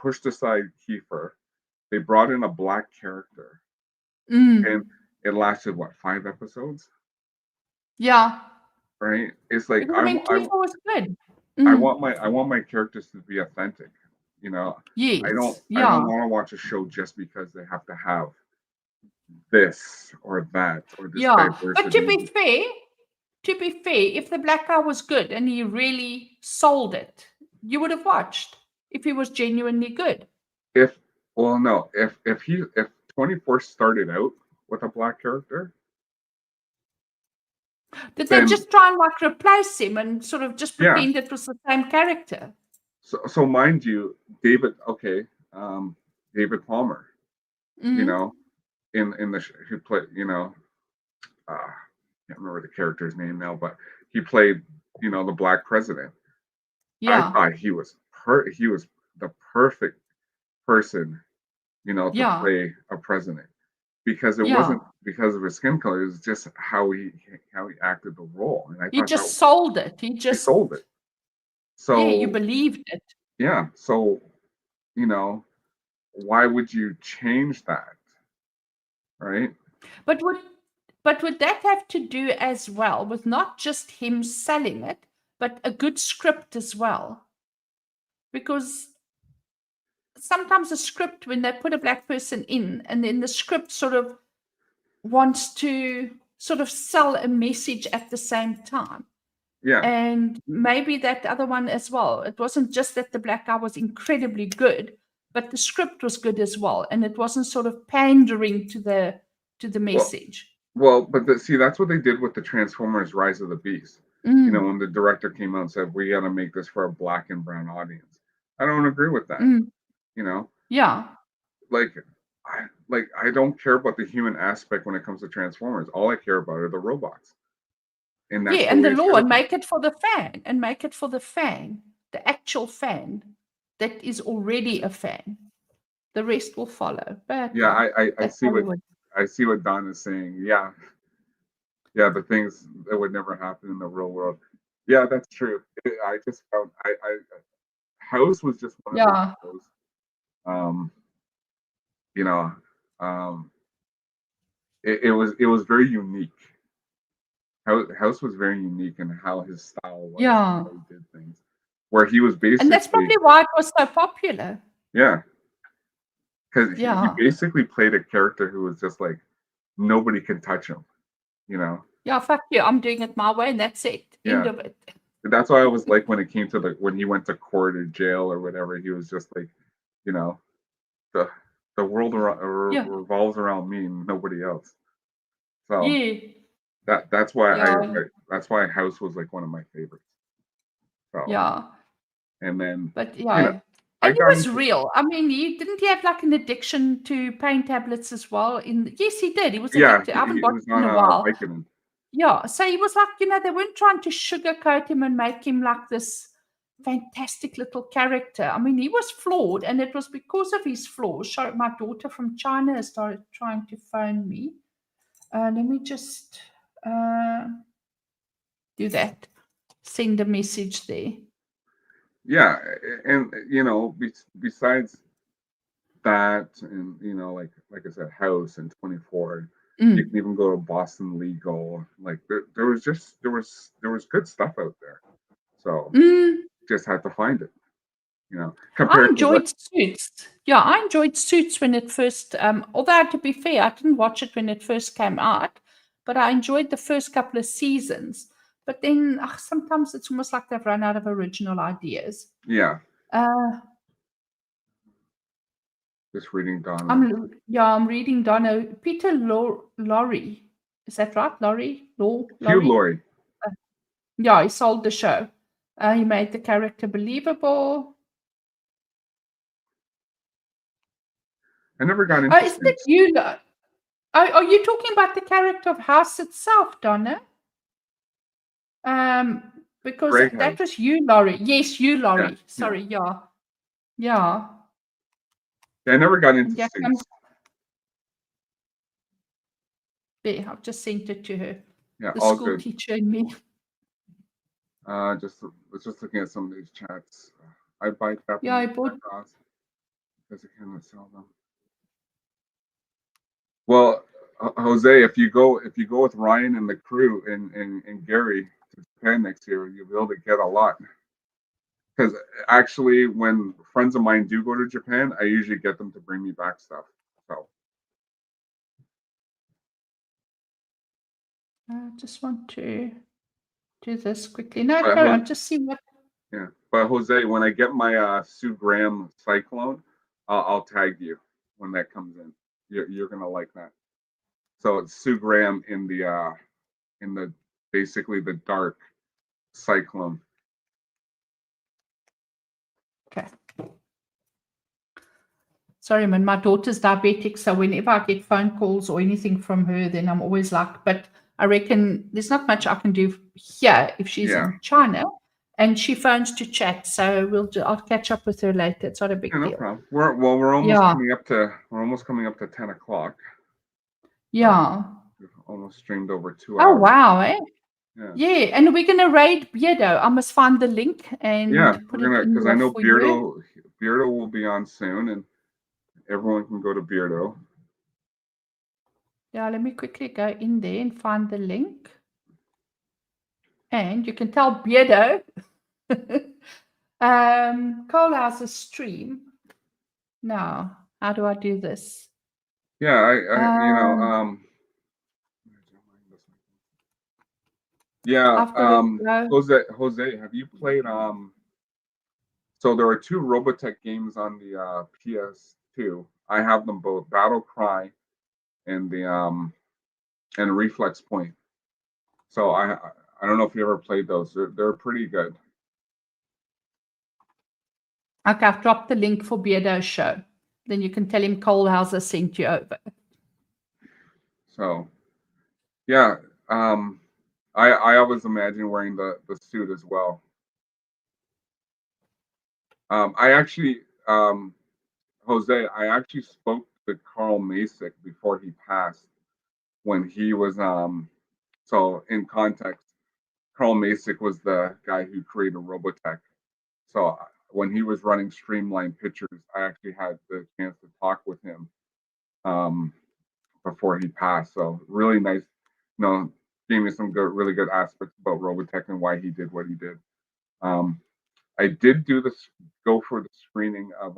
Speaker 1: pushed aside Kiefer. They brought in a black character, and
Speaker 2: Mm.
Speaker 1: it lasted what 5 episodes,
Speaker 2: Yeah.
Speaker 1: right? It's like
Speaker 2: Because I mean, Kiefer was good.
Speaker 1: I want my characters to be authentic. You know,
Speaker 2: Yes.
Speaker 1: I don't
Speaker 2: Yeah.
Speaker 1: want to watch a show just because they have to have this or that or this
Speaker 2: Yeah. But
Speaker 1: diversity.
Speaker 2: to be fair, if the black guy was good and he really sold it, you would have watched if he was genuinely good.
Speaker 1: If well, no, if 24 started out with a black character,
Speaker 2: Did they
Speaker 1: then
Speaker 2: just try and like replace him and sort of just
Speaker 1: yeah.
Speaker 2: pretend it was the same character?
Speaker 1: So mind you, David. Okay, David Palmer. You
Speaker 2: Mm.
Speaker 1: know, in the who played. Can't remember the character's name now, but he played. The black president. I
Speaker 2: Yeah.
Speaker 1: thought he was the perfect person. To
Speaker 2: Yeah.
Speaker 1: play a president because it
Speaker 2: Yeah.
Speaker 1: wasn't because of his skin color. It was just how he acted the role, and I
Speaker 2: He
Speaker 1: thought that
Speaker 2: just sold it.
Speaker 1: he sold it.
Speaker 2: Yeah, you
Speaker 1: So
Speaker 2: believed it.
Speaker 1: yeah, so you know, why would you change that, right?
Speaker 2: But would that have to do as well with not just him selling it, but a good script as well? Because sometimes a script, when they put a black person in, and then the script sort of wants to sort of sell a message at the same time.
Speaker 1: Yeah,
Speaker 2: And maybe that other one as well. It wasn't just that the black guy was incredibly good, but the script was good as well, and it wasn't sort of pandering to the
Speaker 1: Well,
Speaker 2: message.
Speaker 1: well, but see, that's what they did with the Transformers: Rise of the Beast. When the director came out and said we got to make this for a black and brown audience, I don't agree with that.
Speaker 2: Yeah.
Speaker 1: Like I don't care about the human aspect when it comes to Transformers. All I care about are the robots, and that's
Speaker 2: and the
Speaker 1: it
Speaker 2: law,
Speaker 1: should
Speaker 2: and
Speaker 1: be.
Speaker 2: make it for the fan, the actual fan that is already a fan. The rest will follow. But
Speaker 1: Yeah, I
Speaker 2: that's
Speaker 1: see what
Speaker 2: Hollywood.
Speaker 1: Don is saying. Yeah, the things that would never happen in the real world. Yeah, that's true. I just found House was just one of those
Speaker 2: Yeah.
Speaker 1: shows. Um, you know, um, it was very unique. House was very unique in how his style was,
Speaker 2: Yeah.
Speaker 1: how he did things, where he was
Speaker 2: And that's
Speaker 1: basically
Speaker 2: probably why it was so popular.
Speaker 1: because he
Speaker 2: Yeah.
Speaker 1: basically played a character who was just like nobody can touch him.
Speaker 2: Yeah, fuck you. I'm doing it my way, and that's it. End of it.
Speaker 1: That's why I was like when it came to when he went to court or jail or whatever, he was just like, the world revolves around me and nobody else. So that's why House was like one of my favorites. So and then
Speaker 2: but
Speaker 1: I
Speaker 2: and he
Speaker 1: got
Speaker 2: was
Speaker 1: into,
Speaker 2: real. I mean, he have like an addiction to pain tablets as well? Yes, he did. He was
Speaker 1: yeah,
Speaker 2: addicted. I haven't
Speaker 1: he
Speaker 2: watched
Speaker 1: was
Speaker 2: him
Speaker 1: on
Speaker 2: in a while.
Speaker 1: Vicodin.
Speaker 2: Yeah, so he was like, they weren't trying to sugarcoat him and make him like this fantastic little character. I mean, he was flawed, and it was because of his flaws. Sorry, my daughter from China has started trying to phone me. Let me just do that. Send a message there.
Speaker 1: Yeah, and besides that, and like I said, House and 24. You can even go to Boston Legal. Like there was good stuff out there. So just had to find it.
Speaker 2: I
Speaker 1: Compared to what?
Speaker 2: enjoyed Suits. Yeah, I enjoyed Suits when it first. Although to be fair, I didn't watch it when it first came out, but I enjoyed the first couple of seasons. But then sometimes it's almost like they've run out of original ideas.
Speaker 1: Yeah. Just reading Donna.
Speaker 2: I'm reading Donna. Peter Lorre. Is that right?
Speaker 1: Hugh Laurie.
Speaker 2: Yeah, he sold the show. He made the character believable.
Speaker 1: I never got into
Speaker 2: Isn't it you? Are you talking about the character of House itself, Donna? Because
Speaker 1: Greg
Speaker 2: that
Speaker 1: House.
Speaker 2: was Hugh Laurie. Yes, Hugh Laurie.
Speaker 1: Yeah,
Speaker 2: Sorry, yeah.
Speaker 1: I never got into Suits.
Speaker 2: There, I've just sent it to her.
Speaker 1: Yeah,
Speaker 2: the
Speaker 1: all
Speaker 2: school
Speaker 1: good.
Speaker 2: teacher in me.
Speaker 1: Was just looking at some of these chats. I buy Japanese
Speaker 2: I bought
Speaker 1: because I cannot sell them. Well, Jose, if you go with Ryan and the crew and Gary to Japan next year, you'll be able to get a lot. Because actually, when friends of mine do go to Japan, I usually get them to bring me back stuff. So
Speaker 2: I just want to do this quickly. No, I'll just see what.
Speaker 1: Yeah, but Jose, when I get my Sue Graham Cyclone, I'll tag you when that comes in. You're gonna like that. So it's Sue Graham in the basically the dark Cyclone.
Speaker 2: Okay. Sorry, man, my daughter's diabetic, so whenever I get phone calls or anything from her, then I'm always like, but I reckon there's not much I can do here if she's in China, and she phones to chat. So I'll catch up with her later. It's not a big deal.
Speaker 1: No problem. We're almost coming up to 10 o'clock.
Speaker 2: Yeah.
Speaker 1: We've almost streamed over 2 hours.
Speaker 2: Oh wow, eh? Yeah, and we're gonna raid Beardo. I must find the link and put it in
Speaker 1: because I know
Speaker 2: for you.
Speaker 1: Beardo will be on soon, and everyone can go to Beardo.
Speaker 2: Yeah, let me quickly go in there and find the link. And you can tell Beardo Cole has a stream. Now, how do I do this?
Speaker 1: Yeah, Jose, have you played So there are two Robotech games on the PS2. I have them both, Battle Cry and the and Reflex Point. So I don't know if you ever played those. They're pretty good.
Speaker 2: Okay, I've dropped the link for Beardo Show. Then you can tell him Cole Hauser sent you over.
Speaker 1: So yeah, I always imagine wearing the suit as well. I actually Jose, I actually spoke to Carl Masick before he passed when he was so in context, Carl Masick was the guy who created Robotech. So when he was running Streamline Pictures, I actually had the chance to talk with him um, before he passed. So really nice, gave me some good, really good aspects about Robotech and why he did what he did. Um, I did go for the screening of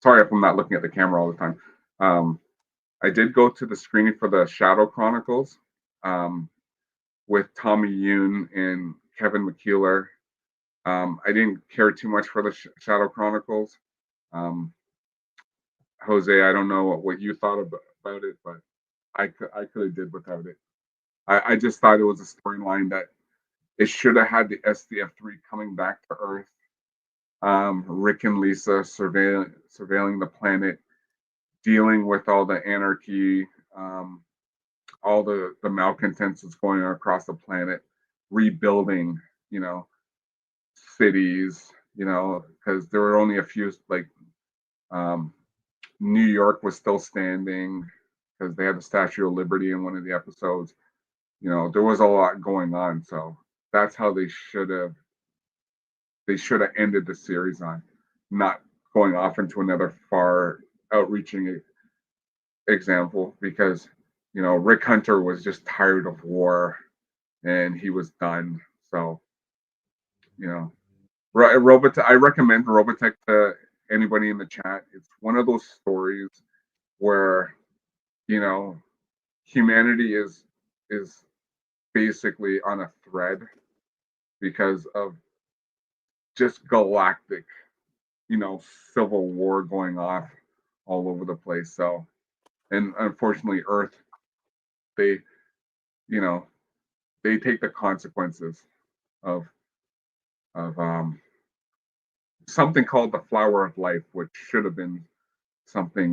Speaker 1: sorry if I'm not looking at the camera all the time. I did go to the screening for the Shadow Chronicles with Tommy Yoon and Kevin McKeeler. I didn't care too much for the Shadow Chronicles. Um, Jose, I don't know what you thought about it, but I could have did without it. I just thought it was a storyline that it should have had the SDF3 coming back to Earth. Rick and Lisa surveilling the planet, dealing with all the anarchy, all the malcontents that's going on across the planet, rebuilding, cities, because there were only a few, like um, New York was still standing because they had the Statue of Liberty in one of the episodes. There was a lot going on, so that's how they should have ended the series on, not going off into another far outreaching example because Rick Hunter was just tired of war and he was done. So Robotech. I recommend Robotech to anybody in the chat. It's one of those stories where you know humanity is basically on a thread because of just galactic, civil war going off all over the place. So, and unfortunately, Earth, they, you know, they take the consequences of something called the flower of life, which should have been something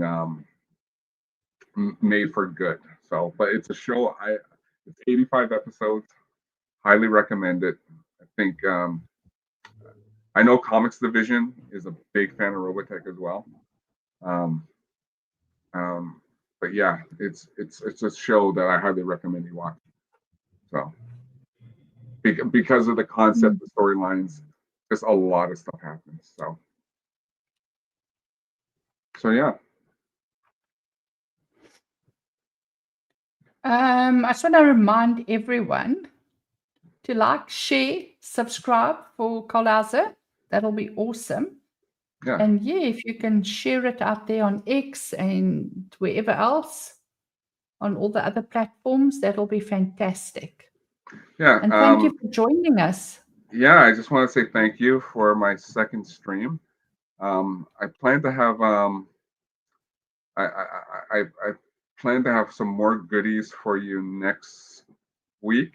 Speaker 1: made for good. So, but it's a show. It's 85 episodes. Highly recommend it. I think I know Comics Division is a big fan of Robotech as well. Um, but yeah, it's a show that I highly recommend you watch. So because of the concept, the storylines, just a lot of stuff happens. So yeah.
Speaker 2: I just want to remind everyone to like, share, subscribe for Cole Hauser. That'll be awesome.
Speaker 1: Yeah.
Speaker 2: And yeah, if you can share it out there on X and wherever else, on all the other platforms, that'll be fantastic.
Speaker 1: Yeah.
Speaker 2: And thank you for joining us.
Speaker 1: Yeah, I just want to say thank you for my second stream. I plan to have I plan to have some more goodies for you next week.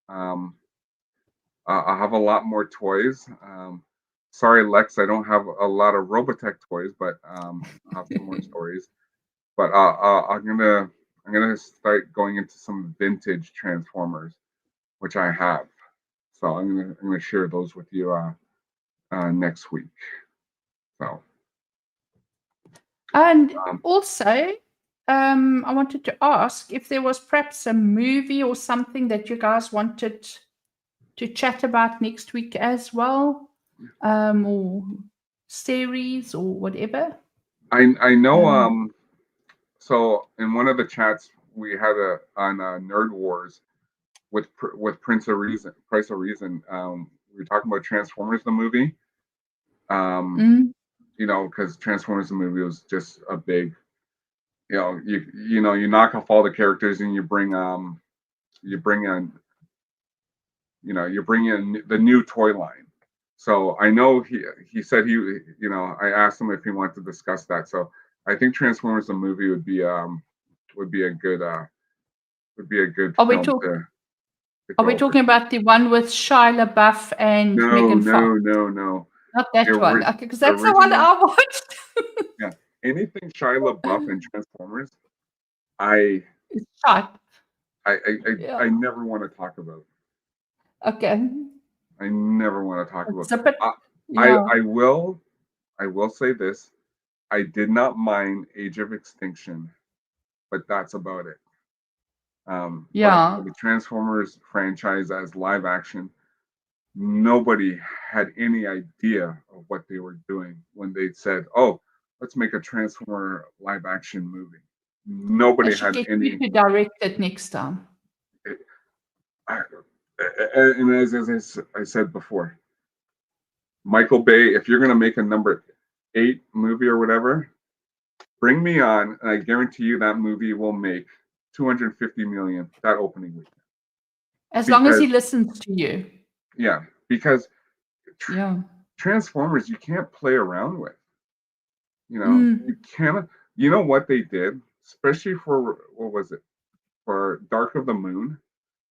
Speaker 1: I'll have a lot more toys. Sorry, Lex, I don't have a lot of Robotech toys, but I'll have some more stories. But I'm gonna start going into some vintage Transformers, which I have. So I'm gonna share those with you next week. So.
Speaker 2: And also, I wanted to ask if there was perhaps a movie or something that you guys wanted to chat about next week as well, or series or whatever.
Speaker 1: I know. So in one of the chats we had on Nerd Wars with Prince of Reason, Price of Reason. We were talking about Transformers the movie. Because Transformers the movie was just a big, you knock off all the characters and you bring in the new toy line. So I know he said I asked him if he wanted to discuss that. So I think Transformers the movie would be a good
Speaker 2: Are we
Speaker 1: film
Speaker 2: talk
Speaker 1: to
Speaker 2: are
Speaker 1: go
Speaker 2: we
Speaker 1: over.
Speaker 2: talking about the one with Shia LaBeouf and
Speaker 1: No,
Speaker 2: Megan Fox?
Speaker 1: no, no, no.
Speaker 2: Not
Speaker 1: The,
Speaker 2: that one.
Speaker 1: ori-
Speaker 2: Okay, because
Speaker 1: the
Speaker 2: that's the one
Speaker 1: original,
Speaker 2: I watched.
Speaker 1: yeah. Anything Shia LaBeouf and Transformers, I
Speaker 2: It's shot.
Speaker 1: I I
Speaker 2: Yeah.
Speaker 1: I never want to talk about.
Speaker 2: Okay.
Speaker 1: I never want to talk about.
Speaker 2: It's a bit,
Speaker 1: I I,
Speaker 2: yeah.
Speaker 1: I will say this. I did not mind Age of Extinction, but that's about it. But
Speaker 2: Yeah.
Speaker 1: for the Transformers franchise as live action, nobody had any idea of what they were doing when they said, "Oh, let's make a Transformer live action movie."
Speaker 2: I
Speaker 1: Nobody
Speaker 2: should
Speaker 1: had
Speaker 2: get you
Speaker 1: any.
Speaker 2: to direct it next time.
Speaker 1: I, and as I said before, Michael Bay, if you're going to make a number 8 movie or whatever, bring me on, and I guarantee you that movie will make 250 million that opening week.
Speaker 2: As long as
Speaker 1: Because
Speaker 2: he listens to you.
Speaker 1: yeah, because
Speaker 2: Yeah.
Speaker 1: Transformers you can't play around with. You
Speaker 2: Mm.
Speaker 1: cannot. You know what they did, especially for what was it for Dark of the Moon?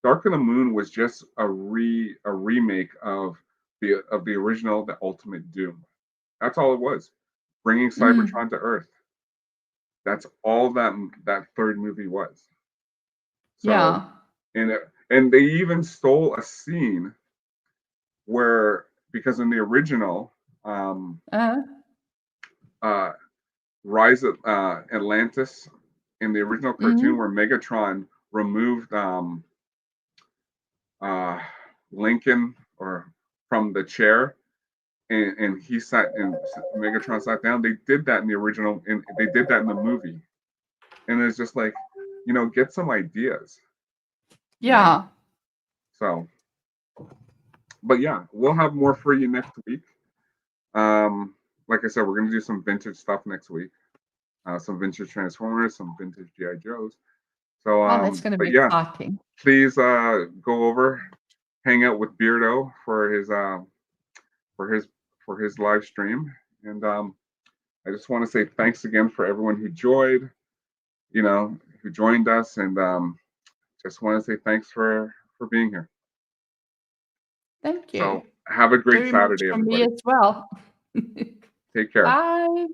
Speaker 1: Dark of the Moon was just a remake of the original, the Ultimate Doom. That's all it was, bringing
Speaker 2: Mm.
Speaker 1: Cybertron to Earth. That's all that third movie was. So,
Speaker 2: Yeah.
Speaker 1: and they even stole a scene where because in the original,
Speaker 2: Uh,
Speaker 1: uh, Rise of Atlantis in the original cartoon
Speaker 2: mm.
Speaker 1: where Megatron removed uh, Lincoln or from the chair and he sat and Megatron sat down. They did that in the original and they did that in the movie. And it's just like, get some ideas, you know.
Speaker 2: Yeah.
Speaker 1: So, but yeah, we'll have more for you next week. Like I said, we're gonna do some vintage stuff next week. Some vintage Transformers, some vintage GI Joes. So,
Speaker 2: Oh, that's going to
Speaker 1: but
Speaker 2: be
Speaker 1: yeah,
Speaker 2: exciting.
Speaker 1: please go over, hang out with Beardo for his for his live stream, and I just want to say thanks again for everyone who joined us, and just want to say thanks for being here.
Speaker 2: Thank you.
Speaker 1: So have a great
Speaker 2: Very much
Speaker 1: Saturday,
Speaker 2: from me
Speaker 1: everybody.
Speaker 2: as well.
Speaker 1: Take care.
Speaker 2: Bye.